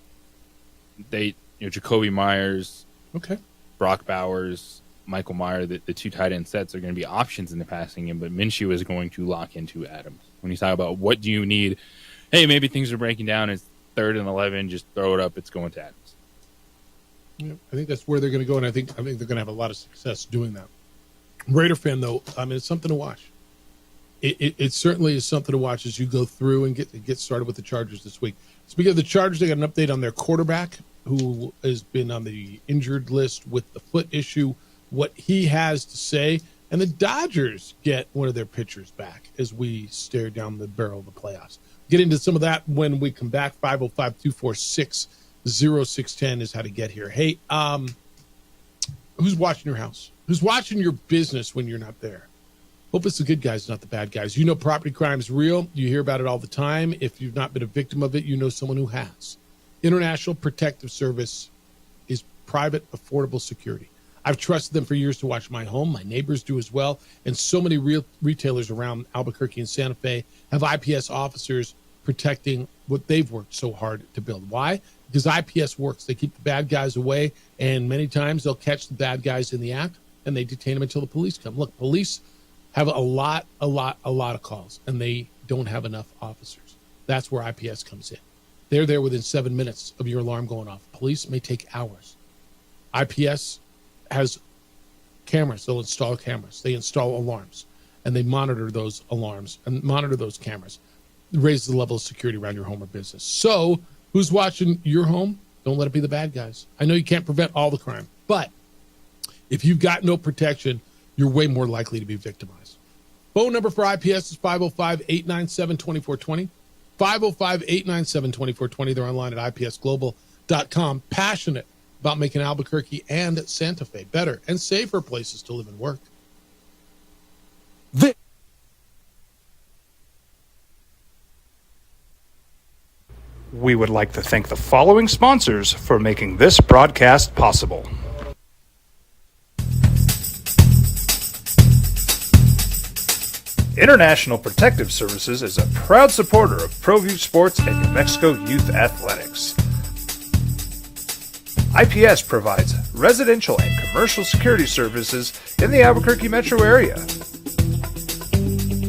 Speaker 5: Jacoby Myers, Brock Bowers, Michael Meyer, the 2 tight end sets are going to be options in the passing game, but Minshew is going to lock into Adams. When you talk about what do you need, hey, maybe things are breaking down, it's 3rd and 11, just throw it up, it's going to Adams.
Speaker 4: Yeah, I think that's where they're going to go, and I think they're going to have a lot of success doing that. Raider fan, though, I mean, it's something to watch. it certainly is something to watch as you go through and get started with the Chargers this week. Speaking of the Chargers, they got an update on their quarterback who has been on the injured list with the foot issue, what he has to say. And the Dodgers get one of their pitchers back as we stare down the barrel of the playoffs. Get into some of that when we come back. 505-246-0610 is how to get here. Hey, who's watching your house? Who's watching your business when you're not there? Hope it's the good guys, not the bad guys. You know property crime is real. You hear about it all the time. If you've not been a victim of it, you know someone who has. International Protective Service is private, affordable security. I've trusted them for years to watch my home. My neighbors do as well. And so many real retailers around Albuquerque and Santa Fe have IPS officers protecting what they've worked so hard to build. Why? Because IPS works. They keep the bad guys away, and many times they'll catch the bad guys in the act, and they detain them until the police come. Look, police have a lot of calls, and they don't have enough officers. That's where IPS comes in. They're there within 7 minutes of your alarm going off. Police may take hours. IPS has cameras. They'll install cameras. They install alarms, and they monitor those alarms and monitor those cameras. It raises the level of security around your home or business. So who's watching your home? Don't let it be the bad guys. I know you can't prevent all the crime, but if you've got no protection, you're way more likely to be victimized. Phone number for IPS is 505-897-2420. 505-897-2420. They're online at ipsglobal.com. Passionate about making Albuquerque and Santa Fe better and safer places to live and work.
Speaker 14: We would like to thank the following sponsors for making this broadcast possible. International Protective Services is a proud supporter of ProView Sports and New Mexico Youth Athletics. IPS provides residential and commercial security services in the Albuquerque metro area.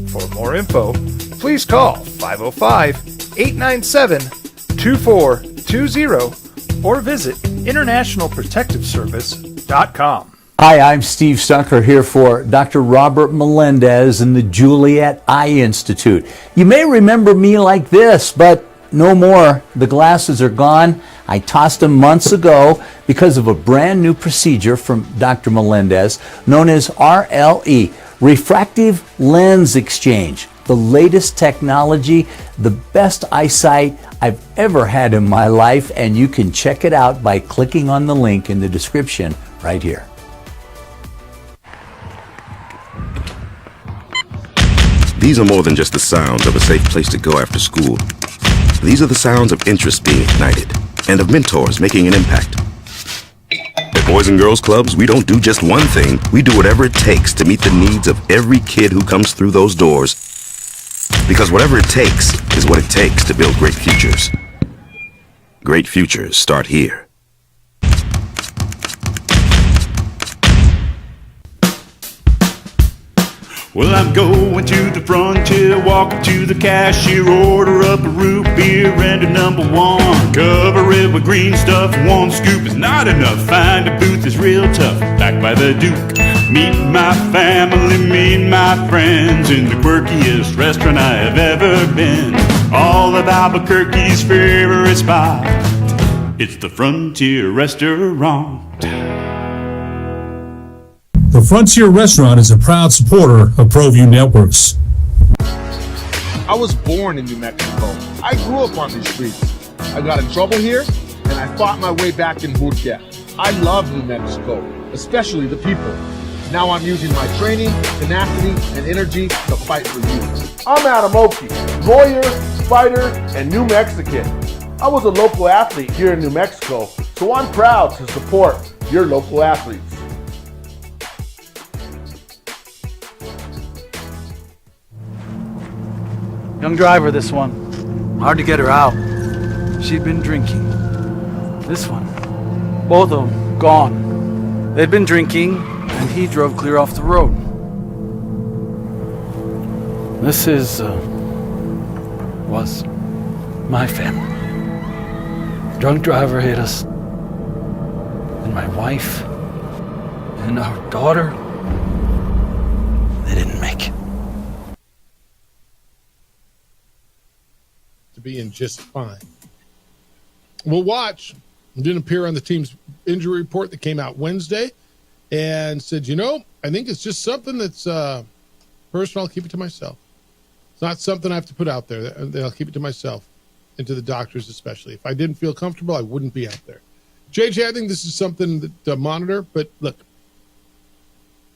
Speaker 14: For more info, please call 505-897-2420 or visit internationalprotectiveservice.com.
Speaker 12: Hi, I'm Steve Stucker here for Dr. Robert Melendez and the Juliet Eye Institute. You may remember me like this, but no more. The glasses are gone. I tossed them months ago because of a brand new procedure from Dr. Melendez known as RLE, Refractive Lens Exchange. The latest technology, the best eyesight I've ever had in my life, and you can check it out by clicking on the link in the description right here.
Speaker 18: These are more than just the sounds of a safe place to go after school. These are the sounds of interest being ignited and of mentors making an impact. At Boys and Girls Clubs, we don't do just one thing. We do whatever it takes to meet the needs of every kid who comes through those doors. Because whatever it takes is what it takes to build great futures. Great futures start here.
Speaker 20: Well, I'm going to the frontier, walk up to the cashier, order up a root beer and a number one. Cover it with green stuff, one scoop is not enough. Find a booth is real tough, back by the Duke. Meet my family, meet my friends in the quirkiest restaurant I have ever been. All of Albuquerque's favorite spot, it's the Frontier Restaurant.
Speaker 21: The Frontier Restaurant is a proud supporter of ProView Networks.
Speaker 2: I was born in New Mexico. I grew up on these streets. I got in trouble here, and I fought my way back in Burquia. I love New Mexico, especially the people. Now I'm using my training, tenacity, and energy to fight for you.
Speaker 3: I'm Adam Oki, lawyer, fighter, and New Mexican. I was a local athlete here in New Mexico, so I'm proud to support your local athletes.
Speaker 23: Young driver, this one. Hard to get her out. She'd been drinking. This one. Both of them gone. They'd been drinking, and he drove clear off the road. This was my family. Drunk driver hit us. And my wife and our daughter, they didn't make it.
Speaker 4: to be in just fine. We'll watch. Didn't appear on the team's injury report that came out Wednesday, and said, I think it's just something that's personal. I'll keep it to myself. It's not something I have to put out there. I'll keep it to myself and to the doctors especially. If I didn't feel comfortable, I wouldn't be out there. JJ, I think this is something that to monitor, but look,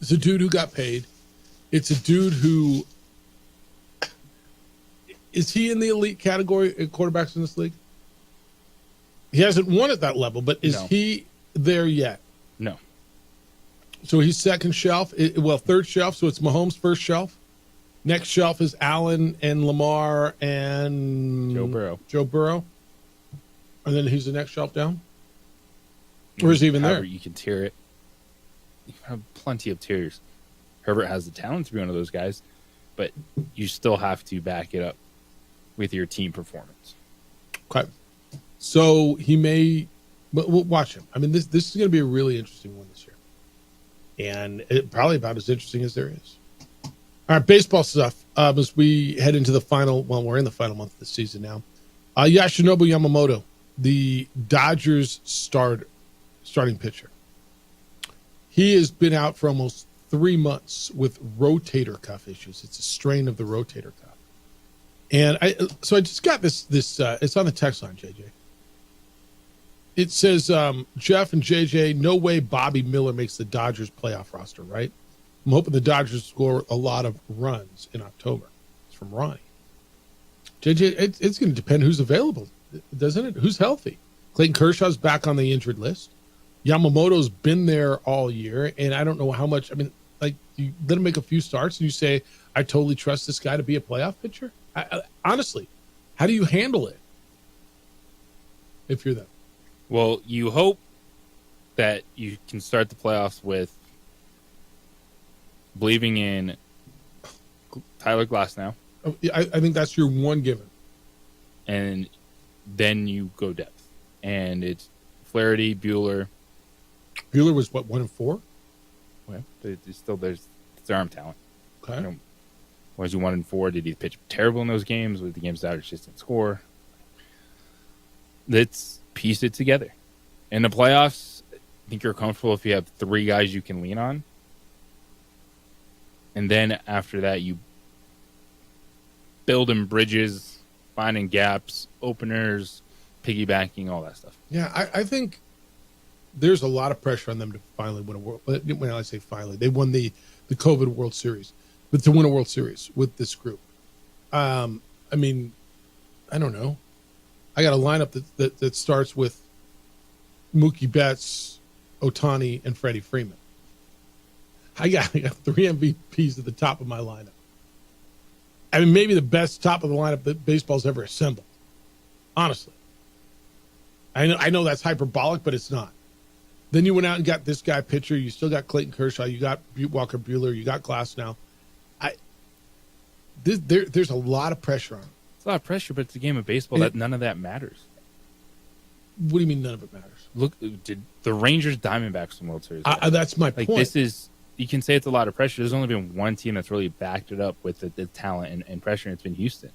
Speaker 4: it's a dude who got paid. It's a dude who is he in the elite category of quarterbacks in this league? He hasn't won at that level, but is he there yet?
Speaker 5: No.
Speaker 4: So he's second shelf, third shelf. So it's Mahomes' first shelf. Next shelf is Allen and Lamar and Joe Burrow. And then who's the next shelf down? Or is he even there?
Speaker 5: You can tier it. You have plenty of tiers. Herbert has the talent to be one of those guys, but you still have to back it up with your team performance.
Speaker 4: Okay. So he may, but we'll watch him. I mean, this is going to be a really interesting one this year. And probably about as interesting as there is. All right, baseball stuff. As we head into the final, we're in the final month of the season now. Yoshinobu Yamamoto, the Dodgers starting pitcher. He has been out for almost 3 months with rotator cuff issues. It's a strain of the rotator cuff. And I just got this it's on the text line, JJ. It says, Jeff and JJ, no way Bobby Miller makes the Dodgers playoff roster, right? I'm hoping the Dodgers score a lot of runs in October. It's from Ronnie. JJ, it's going to depend who's available, doesn't it? Who's healthy? Clayton Kershaw's back on the injured list. Yamamoto's been there all year, and I don't know how much. I mean, like, you let him make a few starts, and you say, I totally trust this guy to be a playoff pitcher? Honestly, how do you handle it if you're them?
Speaker 5: Well, you hope that you can start the playoffs with believing in Tyler Glasnow.
Speaker 4: I think that's your one given.
Speaker 5: And then you go depth. And it's Flaherty, Buehler.
Speaker 4: Buehler was, 1-4?
Speaker 5: Well, there's arm talent.
Speaker 4: Okay.
Speaker 5: Was he 1-4? Did he pitch terrible in those games? Was the games Dodgers just didn't score? Let's piece it together. In the playoffs, I think you're comfortable if you have 3 guys you can lean on. And then after that, you building bridges, finding gaps, openers, piggybacking, all that stuff.
Speaker 4: Yeah, I think there's a lot of pressure on them to finally win a world. When I say finally, they won the COVID World Series, but to win a World Series with this group. I mean, I don't know. I got a lineup that starts with Mookie Betts, Ohtani, and Freddie Freeman. I got 3 MVPs at the top of my lineup. I mean, maybe the best top of the lineup that baseball's ever assembled. Honestly. I know that's hyperbolic, but it's not. Then you went out and got this guy pitcher. You still got Clayton Kershaw. You got Walker Buehler. You got Glasnow. There's a lot of pressure on him.
Speaker 5: It's a lot of pressure, but it's a game of baseball. That none of that matters.
Speaker 4: What do you mean none of it matters?
Speaker 5: Look, did the Rangers Diamondbacks in World Series?
Speaker 4: That's my point.
Speaker 5: This is, you can say it's a lot of pressure. There's only been one team that's really backed it up with the talent and pressure, and it's been Houston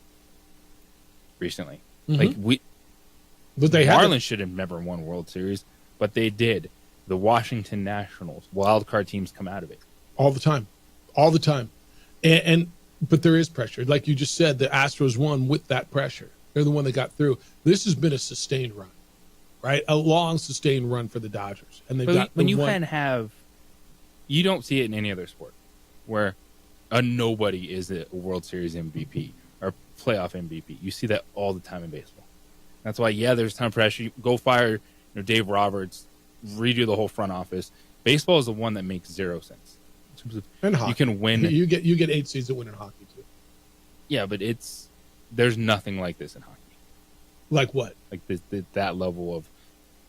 Speaker 5: recently.
Speaker 4: Mm-hmm.
Speaker 5: But the Marlins should have never won World Series, but they did. The Washington Nationals, wild card teams come out of it
Speaker 4: all the time, but there is pressure, like you just said. The Astros won with that pressure. They're the one that got through. This has been a sustained run, right? A long sustained run for the Dodgers, and they've got
Speaker 5: when you can have. You don't see it in any other sport, where a nobody is a World Series MVP or playoff MVP. You see that all the time in baseball. That's why, there's a ton of pressure. You go fire Dave Roberts, redo the whole front office. Baseball is the one that makes zero sense. In terms of,
Speaker 4: and hockey.
Speaker 5: You can win.
Speaker 4: You get 8 seeds that win in hockey too.
Speaker 5: Yeah, but there's nothing like this in hockey.
Speaker 4: Like what?
Speaker 5: Like that level of.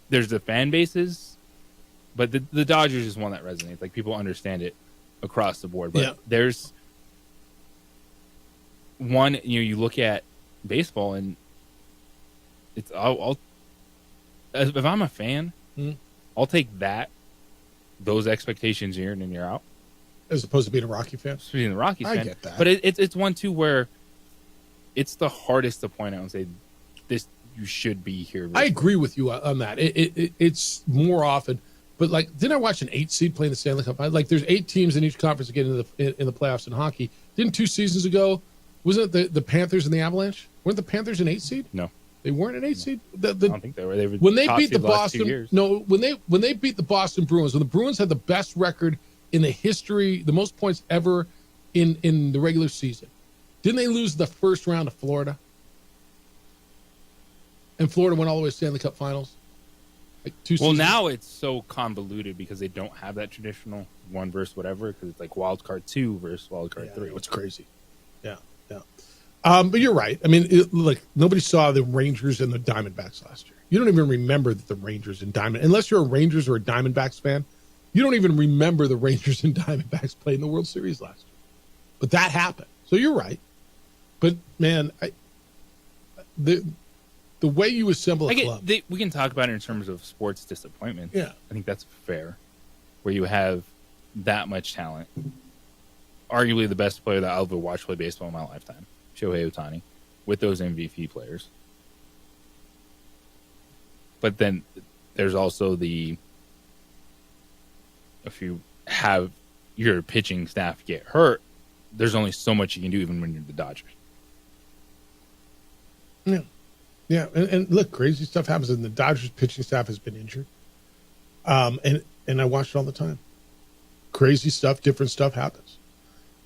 Speaker 5: There's the fan bases, but the Dodgers is one that resonates. Like, people understand it across the board. But there's one. You look at baseball and. It's if I'm a fan, I'll take those expectations year in and year out,
Speaker 4: as opposed to being a Rocky fan.
Speaker 5: Being a Rockies fan,
Speaker 4: I get that,
Speaker 5: but it's one too where it's the hardest to point out and say you should be here.
Speaker 4: I agree with you on that. It's more often, but like, didn't I watch an 8 seed playing the Stanley Cup? Like, there's 8 teams in each conference that get in the playoffs in hockey. Didn't 2 seasons ago? Wasn't it the Panthers and the Avalanche? Weren't the Panthers an 8 seed?
Speaker 5: No,
Speaker 4: they weren't an 8 seed.
Speaker 5: I don't think they were. They were
Speaker 4: when they
Speaker 5: top
Speaker 4: beat the
Speaker 5: seed the last 2
Speaker 4: Boston.
Speaker 5: years.
Speaker 4: No, when they beat the Boston Bruins, when the Bruins had the best record in the history, the most points ever in the regular season, didn't they lose the first round to Florida? And Florida went all the way to Stanley Cup Finals. Like 2
Speaker 5: Well,
Speaker 4: seasons.
Speaker 5: now it's so convoluted because they don't have that traditional 1 versus whatever, because it's like wild card 2 versus wild card 3.
Speaker 4: It's crazy. Yeah. But you're right. I mean, nobody saw the Rangers and the Diamondbacks last year. You don't even remember that the Rangers and unless you're a Rangers or a Diamondbacks fan, you don't even remember the Rangers and Diamondbacks played in the World Series last year. But that happened. So you're right. But man, the way you assemble a club.
Speaker 5: We can talk about it in terms of sports disappointment.
Speaker 4: Yeah.
Speaker 5: I think that's fair. Where you have that much talent. Arguably the best player that I'll ever watch play baseball in my lifetime, Shohei Ohtani, with those MVP players. But then there's also if you have your pitching staff get hurt, there's only so much you can do even when you're the Dodgers.
Speaker 4: Yeah. Yeah, and look, crazy stuff happens, and the Dodgers pitching staff has been injured. And I watch it all the time. Crazy stuff, different stuff happens.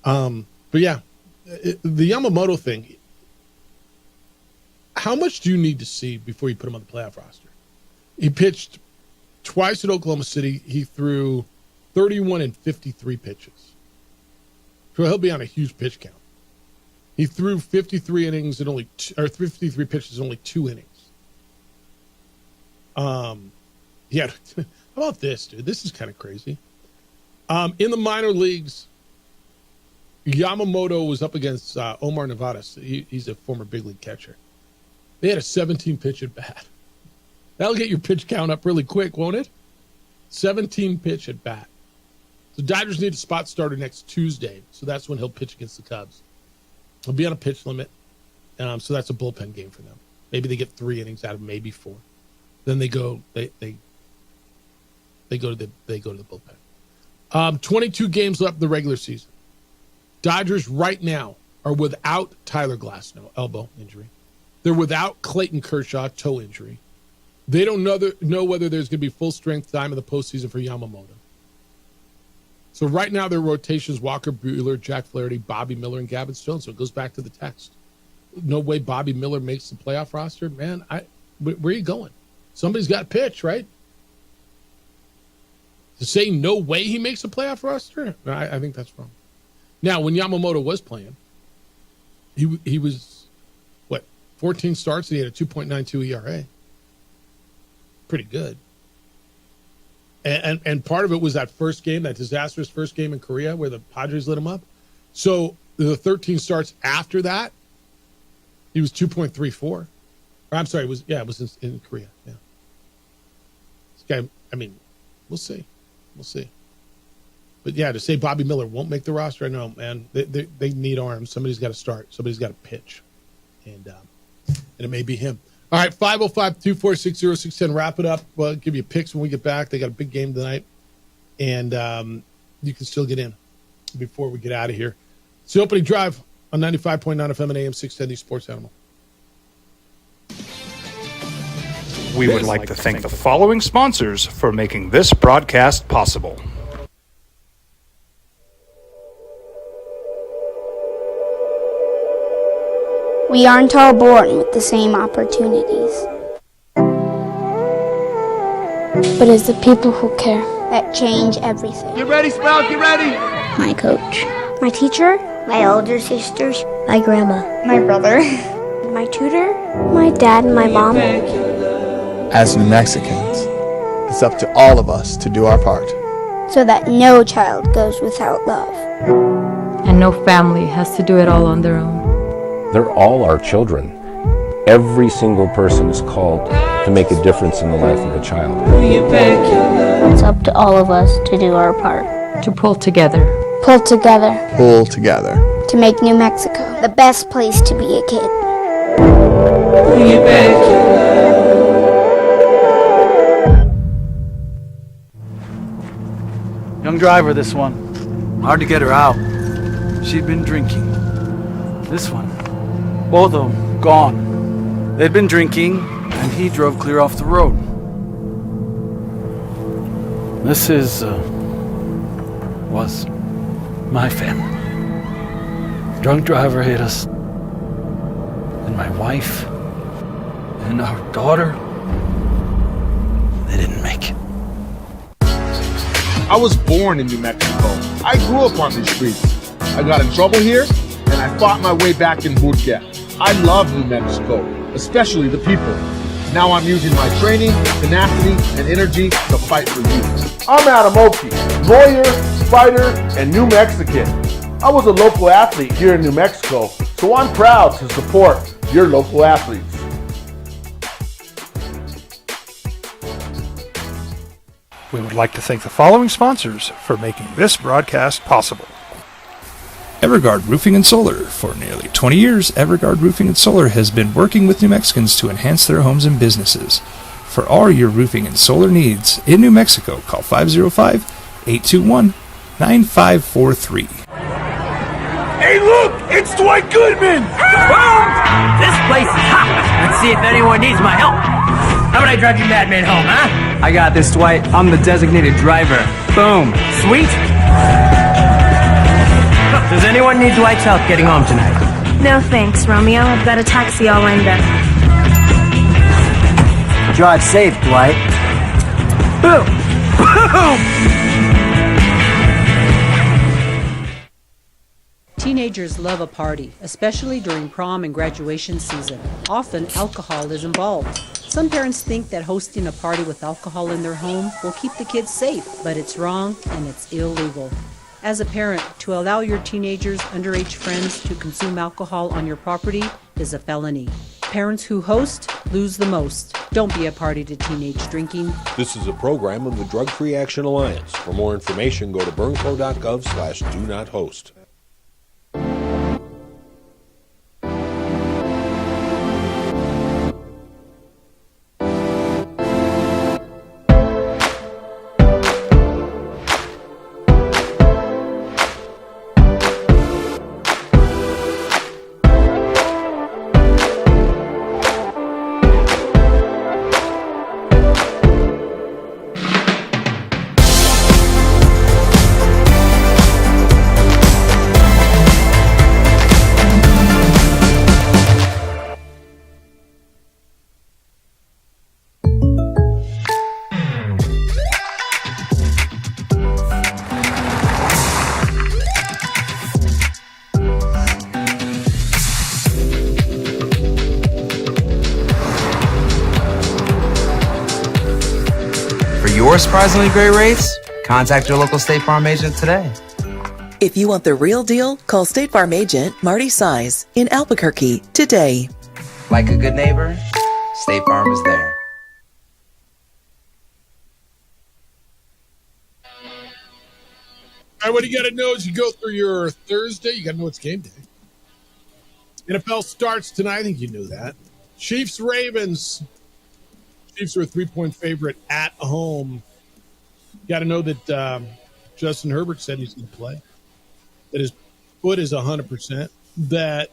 Speaker 4: But yeah, the Yamamoto thing, how much do you need to see before you put him on the playoff roster? He pitched twice at Oklahoma City. He threw 31 and 53 pitches. So he'll be on a huge pitch count. He threw 53 innings and 53 pitches in only 2 innings. Yeah. How about this, dude? This is kind of crazy. In the minor leagues, Yamamoto was up against Omar Narvaez. He's a former big league catcher. They had a 17-pitch at bat. That'll get your pitch count up really quick, won't it? 17-pitch at bat. The Dodgers need a spot starter next Tuesday, so that's when he'll pitch against the Cubs. He'll be on a pitch limit, so that's a bullpen game for them. Maybe they get 3 innings out of maybe 4. Then they go to the bullpen. 22 games left in the regular season. Dodgers right now are without Tyler Glasnow, elbow injury. They're without Clayton Kershaw, toe injury. They don't know whether there's going to be full strength time in the postseason for Yamamoto. So right now their rotations: Walker Buehler, Jack Flaherty, Bobby Miller, and Gavin Stone. So it goes back to the text. No way Bobby Miller makes the playoff roster, man. Where are you going? Somebody's got to pitch, right? To say no way he makes a playoff roster, I think that's wrong. Now, when Yamamoto was playing, he was 14 starts and he had a 2.92 ERA. Pretty good. And part of it was that first game, that disastrous first game in Korea where the Padres lit him up. So the 13 starts after that, he was 2.34. Or I'm sorry, it was in Korea. Yeah. This guy, I mean, we'll see. But yeah, to say Bobby Miller won't make the roster, I know, man. They need arms. Somebody's got to start. Somebody's got to pitch, and it may be him. All right, 505-246-0610. Wrap it up. We'll give you picks when we get back. They got a big game tonight, and you can still get in before we get out of here. It's the opening drive on 95.9 FM and AM 610 Sports Animal.
Speaker 14: We would like to thank the following sponsors for making this broadcast possible.
Speaker 19: We aren't all born with the same opportunities. But it's the people who care that change everything.
Speaker 17: Get ready, Sprout, get ready!
Speaker 19: My coach, my teacher, my older sisters, my grandma, my brother, my tutor, my dad, and my mom.
Speaker 1: As New Mexicans, it's up to all of us to do our part.
Speaker 19: So that no child goes without love.
Speaker 7: And no family has to do it all on their own.
Speaker 15: They're all our children. Every single person is called to make a difference in the life of a child.
Speaker 19: It's up to all of us to do our part.
Speaker 7: To pull together.
Speaker 19: Pull together.
Speaker 1: Pull together.
Speaker 19: To make New Mexico the best place to be a kid.
Speaker 23: Young driver, this one. Hard to get her out. She'd been drinking. This one. Both of them gone. They'd been drinking, and he drove clear off the road. This was my family. Drunk driver hit us. And my wife and our daughter, they didn't make it.
Speaker 2: I was born in New Mexico. I grew up on these streets. I got in trouble here, and I fought my way back in Burquia. I love New Mexico, especially the people. Now I'm using my training, tenacity, and energy to fight for you.
Speaker 3: I'm Adam Oki, lawyer, fighter, and New Mexican. I was a local athlete here in New Mexico, so I'm proud to support your local athletes.
Speaker 14: We would like to thank the following sponsors for making this broadcast possible. Everguard Roofing and Solar. For nearly 20 years, Everguard Roofing and Solar has been working with New Mexicans to enhance their homes and businesses. For all your roofing and solar needs in New Mexico, call 505-821-9543.
Speaker 17: Hey, look! It's Dwight Goodman!
Speaker 16: Boom! This place is hot. Let's see if anyone needs my help. How about I drive you madman home, huh? I got this, Dwight. I'm the designated driver. Boom. Sweet? Does anyone need Dwight's help getting home tonight?
Speaker 9: No thanks, Romeo. I've got a taxi all lined up.
Speaker 16: Drive safe, Dwight. Boom! Boom!
Speaker 6: Teenagers love a party, especially during prom and graduation season. Often, alcohol is involved. Some parents think that hosting a party with alcohol in their home will keep the kids safe, but it's wrong and it's illegal. As a parent, to allow your teenagers' underage friends to consume alcohol on your property is a felony. Parents who host lose the most. Don't be a party to teenage drinking.
Speaker 8: This is a program of the Drug Free Action Alliance. For more information, go to burnco.gov/do-not-host.
Speaker 26: Your surprisingly great rates? Contact your local State Farm agent today.
Speaker 13: If you want the real deal, call State Farm agent Marty Size in Albuquerque today.
Speaker 26: Like a good neighbor, State Farm is there.
Speaker 4: All right, what you got to know as you go through your Thursday, you got to know it's game day. NFL starts tonight. I think you knew that. Chiefs, Ravens. Chiefs are a 3-point favorite at home. Got to know that Justin Herbert said he's going to play, that his foot is 100%, that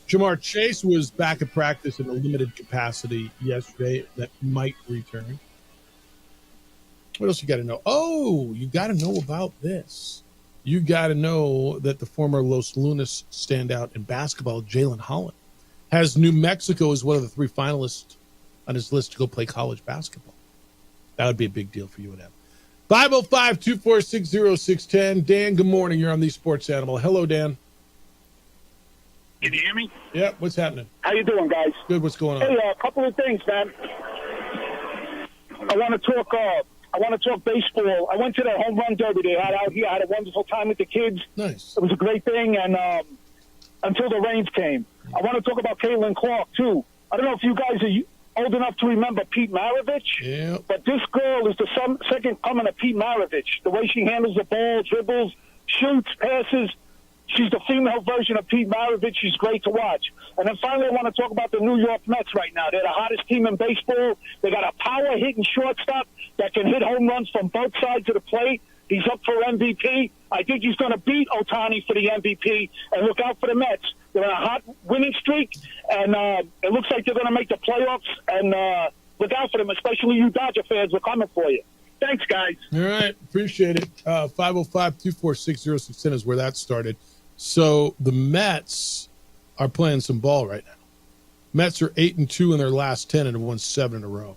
Speaker 4: Jamar Chase was back at practice in a limited capacity yesterday, that might return. What else you got to know? Oh, you got to know about this. You got to know that the former Los Lunas standout in basketball, Jalen Holland, has New Mexico as one of the 3 finalists on his list to go play college basketball. That would be a big deal for UNM. 505-246-0610. Dan, good morning. You're on the Sports Animal. Hello, Dan.
Speaker 10: Can you hear me?
Speaker 4: Yeah, what's happening?
Speaker 10: How you doing, guys?
Speaker 4: Good, what's going on?
Speaker 10: Hey, a couple of things, man. I want to talk baseball. I went to the home run derby they had out here. I had a wonderful time with the kids.
Speaker 4: Nice.
Speaker 10: It was a great thing, and until the rains came. I want to talk about Caitlin Clark, too. I don't know if you guys are old enough to remember Pete Maravich, but this girl is the second coming of Pete Maravich. The way she handles the ball, dribbles, shoots, passes. She's the female version of Pete Maravich. She's great to watch. And then finally, I want to talk about the New York Mets right now. They're the hottest team in baseball. They got a power-hitting shortstop that can hit home runs from both sides of the plate. He's up for MVP. I think he's going to beat Ohtani for the MVP. And look out for the Mets. They're on a hot winning streak, and it looks like they're going to make the playoffs. And look out for them, especially you Dodger fans. We're coming for you. Thanks, guys.
Speaker 4: All right. Appreciate it. 505-246-0610 is where that started. So the Mets are playing some ball right now. Mets are 8-2 in their last 10 and have won 7 in a row.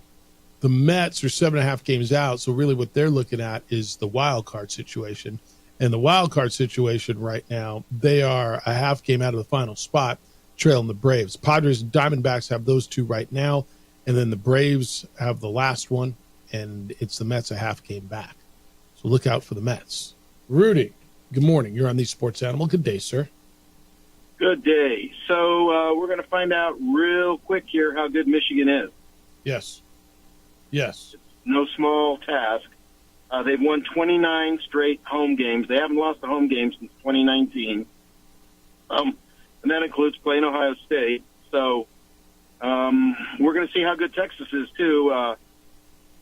Speaker 4: The Mets are 7.5 games out, so really what they're looking at is the wild card situation. And the wild card situation right now, they are a half game out of the final spot, trailing the Braves. Padres and Diamondbacks have those two right now, and then the Braves have the last one, and it's the Mets a half game back. So look out for the Mets. Rudy, good morning. You're on the Sports Animal. Good day, sir.
Speaker 11: Good day. So we're going to find out real quick here how good Michigan is.
Speaker 4: Yes. Yes.
Speaker 11: No small task. They've won 29 straight home games. They haven't lost a home game since 2019. And that includes playing Ohio State. So we're going to see how good Texas is, too.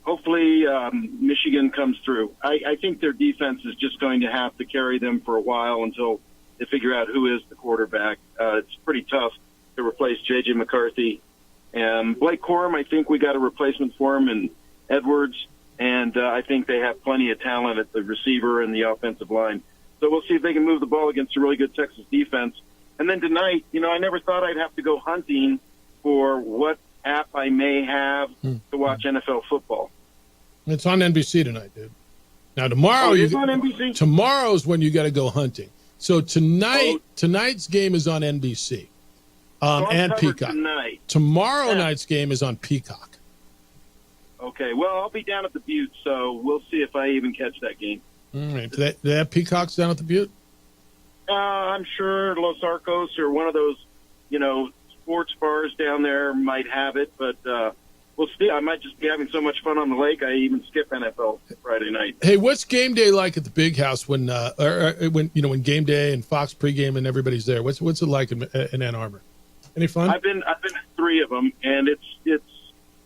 Speaker 11: Hopefully Michigan comes through. I think their defense is just going to have to carry them for a while until they figure out who is the quarterback. It's pretty tough to replace J.J. McCarthy. And Blake Corum, I think we got a replacement for him in Edwards. And I think they have plenty of talent at the receiver and the offensive line. So we'll see if they can move the ball against a really good Texas defense. And then tonight, I never thought I'd have to go hunting for what app I may have to watch NFL football.
Speaker 4: It's on NBC tonight, dude. Now, tomorrow,
Speaker 11: it's on NBC?
Speaker 4: Tomorrow's when you got to go hunting. So tonight's game is on NBC and Peacock.
Speaker 11: Tonight.
Speaker 4: Tomorrow night's game is on Peacock.
Speaker 11: Okay, well, I'll be down at the Butte, so we'll see if I even catch that game.
Speaker 4: All right. Do they have Peacocks down at the Butte?
Speaker 11: I'm sure Los Arcos or one of those, sports bars down there might have it, but we'll see. I might just be having so much fun on the lake, I even skip NFL Friday night.
Speaker 4: Hey, what's game day like at the Big House when when game day and Fox pregame and everybody's there? What's it like in Ann Arbor? Any fun?
Speaker 11: I've been at 3 of them, and it's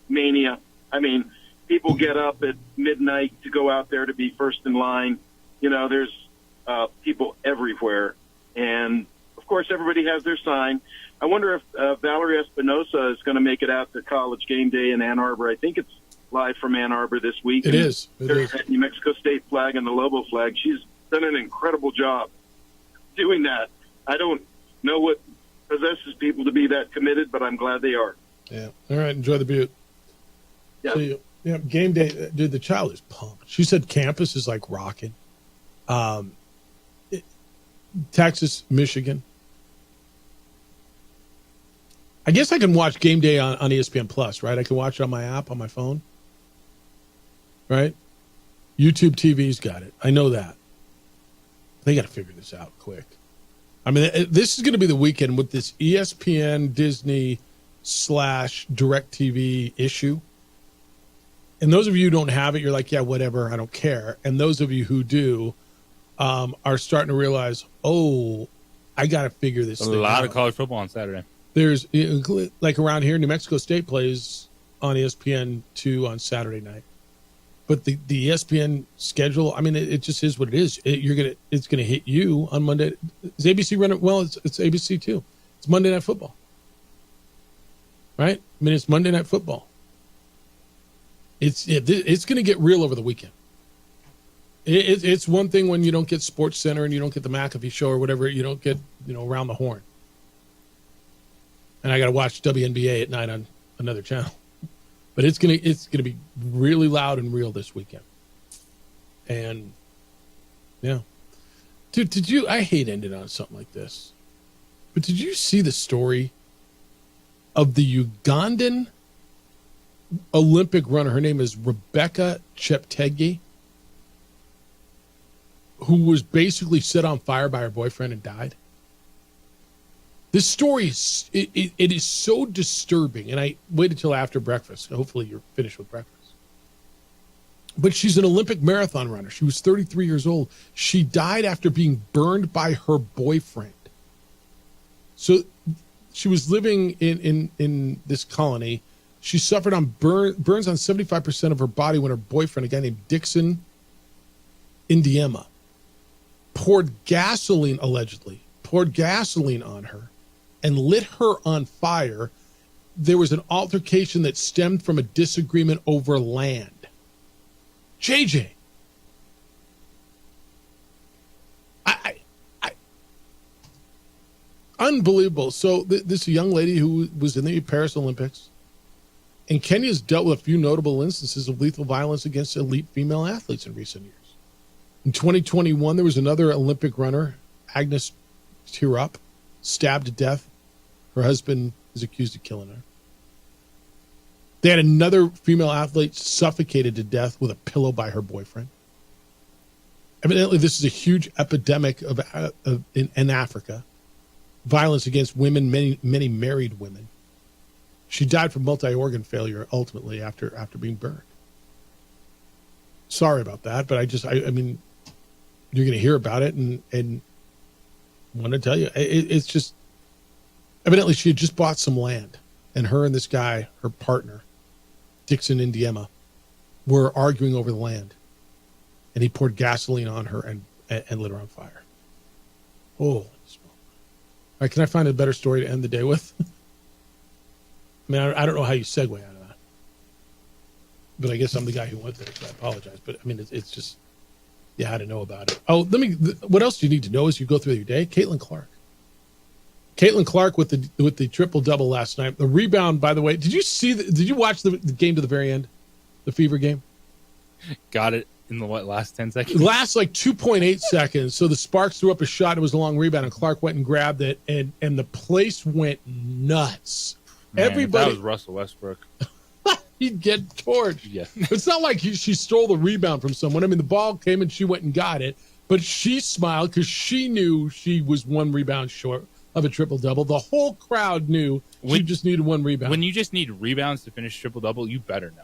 Speaker 11: mania. I mean, people get up at midnight to go out there to be first in line. There's people everywhere. And, of course, everybody has their sign. I wonder if Valerie Espinosa is going to make it out to College Game Day in Ann Arbor. I think it's live from Ann Arbor this week.
Speaker 4: It is.
Speaker 11: There's that New Mexico State flag and the Lobo flag. She's done an incredible job doing that. I don't know what possesses people to be that committed, but I'm glad they are.
Speaker 4: Yeah. All right. Enjoy the Butte.
Speaker 11: Yeah.
Speaker 4: So, game day, dude, the child is pumped. She said campus is like rocking. Texas, Michigan. I guess I can watch game day on ESPN Plus, right? I can watch it on my app on my phone, right? YouTube TV's got it. I know that. They got to figure this out quick. I mean, this is going to be the weekend with this ESPN, Disney / DirecTV issue. And those of you who don't have it, you're like, yeah, whatever, I don't care. And those of you who do are starting to realize, I got to figure this thing out.
Speaker 5: A lot of college football on Saturday.
Speaker 4: There's, like around here, New Mexico State plays on ESPN2 on Saturday night. But the ESPN schedule, I mean, it just is what it is. It's gonna hit you on Monday. Is ABC running? Well, it's ABC too. It's Monday Night Football, right? I mean, it's Monday Night Football. It's going to get real over the weekend. It's one thing when you don't get Sports Center and you don't get the McAfee show or whatever. You don't get Around the Horn. And I got to watch WNBA at night on another channel. But it's gonna be really loud and real this weekend. And yeah, dude, I hate ending on something like this, but did you see the story of the Ugandan Olympic runner? Her name is Rebecca Cheptegei, who was basically set on fire by her boyfriend and died. This story is it is so disturbing, and I waited till after breakfast. Hopefully you're finished with breakfast. But she's an Olympic marathon runner. She was 33 years old. She died after being burned by her boyfriend. So she was living in this colony. She suffered on burns on 75% of her body when her boyfriend, a guy named Dixon Indiema, allegedly poured gasoline on her and lit her on fire. There was an altercation that stemmed from a disagreement over land. JJ. Unbelievable. So this young lady who was in the Paris Olympics, and Kenya's dealt with a few notable instances of lethal violence against elite female athletes in recent years. In 2021, there was another Olympic runner, Agnes Tirop, stabbed to death. Her husband is accused of killing her. They had another female athlete suffocated to death with a pillow by her boyfriend. Evidently, this is a huge epidemic in Africa. Violence against women, many married women. She died from multi-organ failure ultimately after being burned. Sorry about that, but I mean, you're going to hear about it, and I want to tell you, it's just evidently she had just bought some land, and her and this guy, her partner, Dixon Indiema, were arguing over the land, and he poured gasoline on her and lit her on fire. Oh. All right, can I find a better story to end the day with? I mean, I don't know how you segue out of that. But I guess I'm the guy who went there, so I apologize. But, I mean, it's just, you had to know about it. Oh, what else do you need to know as you go through your day? Caitlin Clark. Caitlin Clark with the triple-double last night. The rebound, by the way, did you watch the game to the very end? The Fever game?
Speaker 5: Got it. In the last 10 seconds?
Speaker 4: Last 2.8 seconds. So the Sparks threw up a shot. It was a long rebound, and Clark went and grabbed it, and the place went nuts.
Speaker 5: Man,
Speaker 4: Everybody.
Speaker 5: That was Russell Westbrook.
Speaker 4: He'd get torched.
Speaker 5: Yeah.
Speaker 4: It's not like she stole the rebound from someone. I mean, the ball came and she went and got it, but she smiled because she knew she was one rebound short of a triple-double. The whole crowd knew she just needed one rebound.
Speaker 5: When you just need rebounds to finish triple-double, you better know.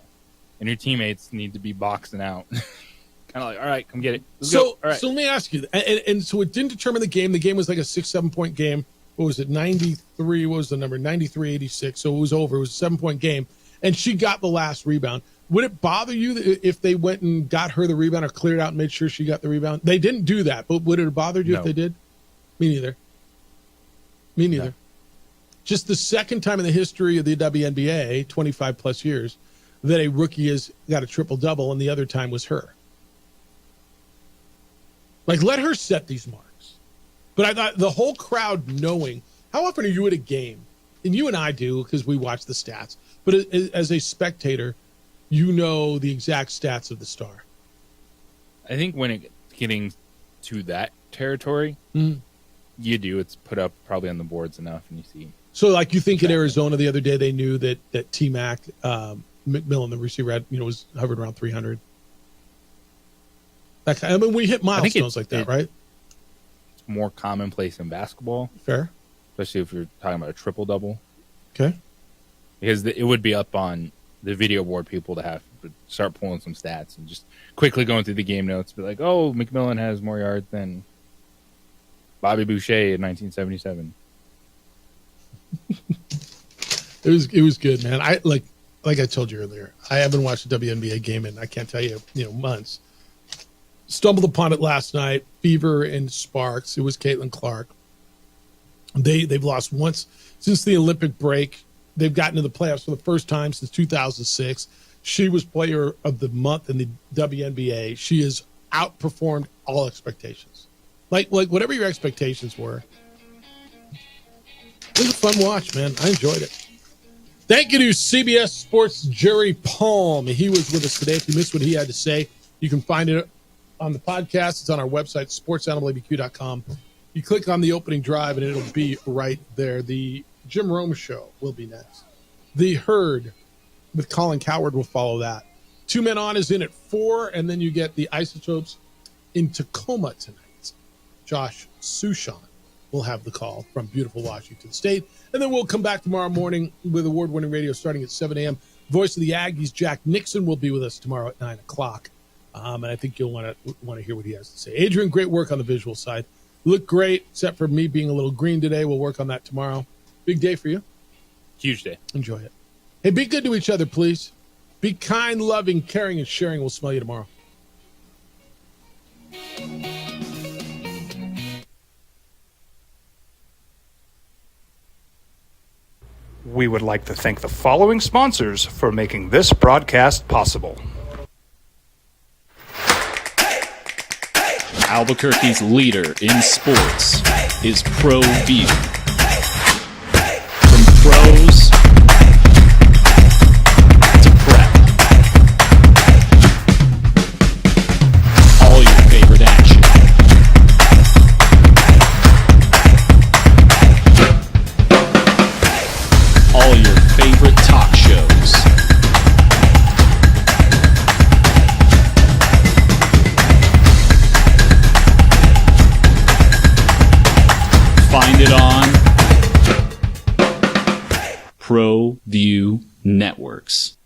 Speaker 5: And your teammates need to be boxing out. Kind of like, all right, come get it. Let's go. All right.
Speaker 4: So let me ask you, and so it didn't determine the game. The game was like a 6-7 point game. What was it? 93. What was the number? 93-86. So it was over. It was a 7-point game, and she got the last rebound. Would it bother you if they went and got her the rebound or cleared out and made sure she got the rebound? They didn't do that, but would it have bothered you if they did? Me neither. No. Just the second time in the history of the WNBA, 25 plus years, that a rookie has got a triple-double, and the other time was her. Let her set these marks. But I thought the whole crowd knowing, how often are you at a game? And you and I do because we watch the stats. But as a spectator, you know the exact stats of the star.
Speaker 5: I think when it's getting to that territory, you do. It's put up probably on the boards enough, and you see. So,
Speaker 4: you think in Arizona the other day they knew that T-Mac, McMillan, the receiver, was hovered around 300. We hit milestones like that, right?
Speaker 5: It's more commonplace in basketball.
Speaker 4: Fair.
Speaker 5: Especially if you're talking about a triple-double.
Speaker 4: Okay.
Speaker 5: Because it would be up on the video board people to have to start pulling some stats and just quickly going through the game notes. Be like, oh, McMillan has more yards than Bobby Boucher in 1977.
Speaker 4: It was good, man. I like I told you earlier, I haven't watched a WNBA game in, I can't tell you, months. Stumbled upon it last night. Fever and Sparks. It was Caitlin Clark. They've lost once since the Olympic break. They've gotten to the playoffs for the first time since 2006. She was player of the month in the WNBA. She has outperformed all expectations. Like whatever your expectations were. It was a fun watch, man. I enjoyed it. Thank you to CBS Sports' Jerry Palm. He was with us today. If you missed what he had to say, you can find it on the podcast. It's on our website, sportsanimalabq.com. You click on the opening drive, and it'll be right there. The Jim Rome Show will be next. The Herd with Colin Cowherd will follow that. 2 Men On is in at 4, and then you get the Isotopes in Tacoma tonight. Josh Sushan will have the call from beautiful Washington State. And then we'll come back tomorrow morning with award-winning radio starting at 7 a.m. Voice of the Aggies, Jack Nixon, will be with us tomorrow at 9 o'clock. And I think you'll want to hear what he has to say. Adrian, great work on the visual side. Look great, except for me being a little green today. We'll work on that tomorrow. Big day for you.
Speaker 5: Huge day.
Speaker 4: Enjoy it. Hey, be good to each other, please. Be kind, loving, caring, and sharing. We'll smell you tomorrow.
Speaker 14: We would like to thank the following sponsors for making this broadcast possible.
Speaker 12: Albuquerque's leader in sports is ProView. From pros to prep, all your favorite action. All your favorite talk shows. Find it on ProView Networks.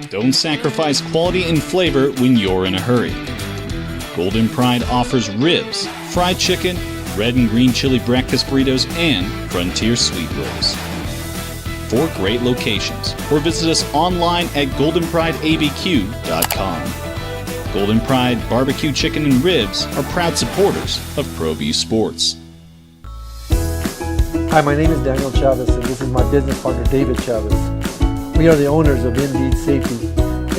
Speaker 12: Don't sacrifice quality and flavor when you're in a hurry. Golden Pride offers ribs, fried chicken, red and green chili breakfast burritos, and Frontier Sweet Rolls. 4 great locations, or visit us online at goldenprideabq.com. Golden Pride Barbecue Chicken and Ribs are proud supporters of ProView Sports.
Speaker 18: Hi, my name is Daniel Chavez, and this is my business partner, David Chavez. We are the owners of Indeed Safety.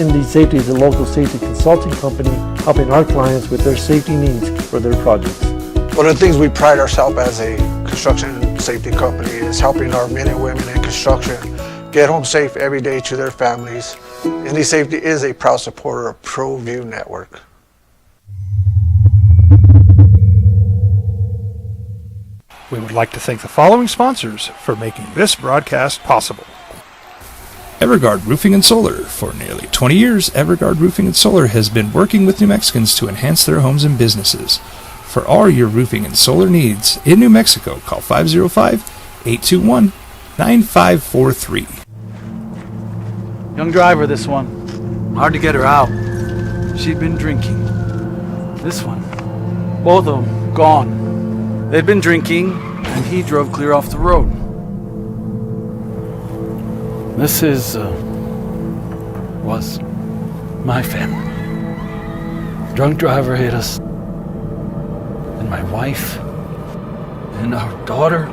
Speaker 18: Indeed Safety is a local safety consulting company helping our clients with their safety needs for their projects.
Speaker 20: One of the things we pride ourselves as a construction safety company is helping our men and women in construction get home safe every day to their families. Indeed Safety is a proud supporter of ProView Network.
Speaker 14: We would like to thank the following sponsors for making this broadcast possible. Evergard Roofing and Solar. For nearly 20 years, Evergard Roofing and Solar has been working with New Mexicans to enhance their homes and businesses. For all your roofing and solar needs in New Mexico, call 505-821-9543.
Speaker 23: Young driver, this one. Hard to get her out. She'd been drinking. This one. Both of them gone. They'd been drinking, and he drove clear off the road. This was my family. Drunk driver hit us. And my wife. And our daughter.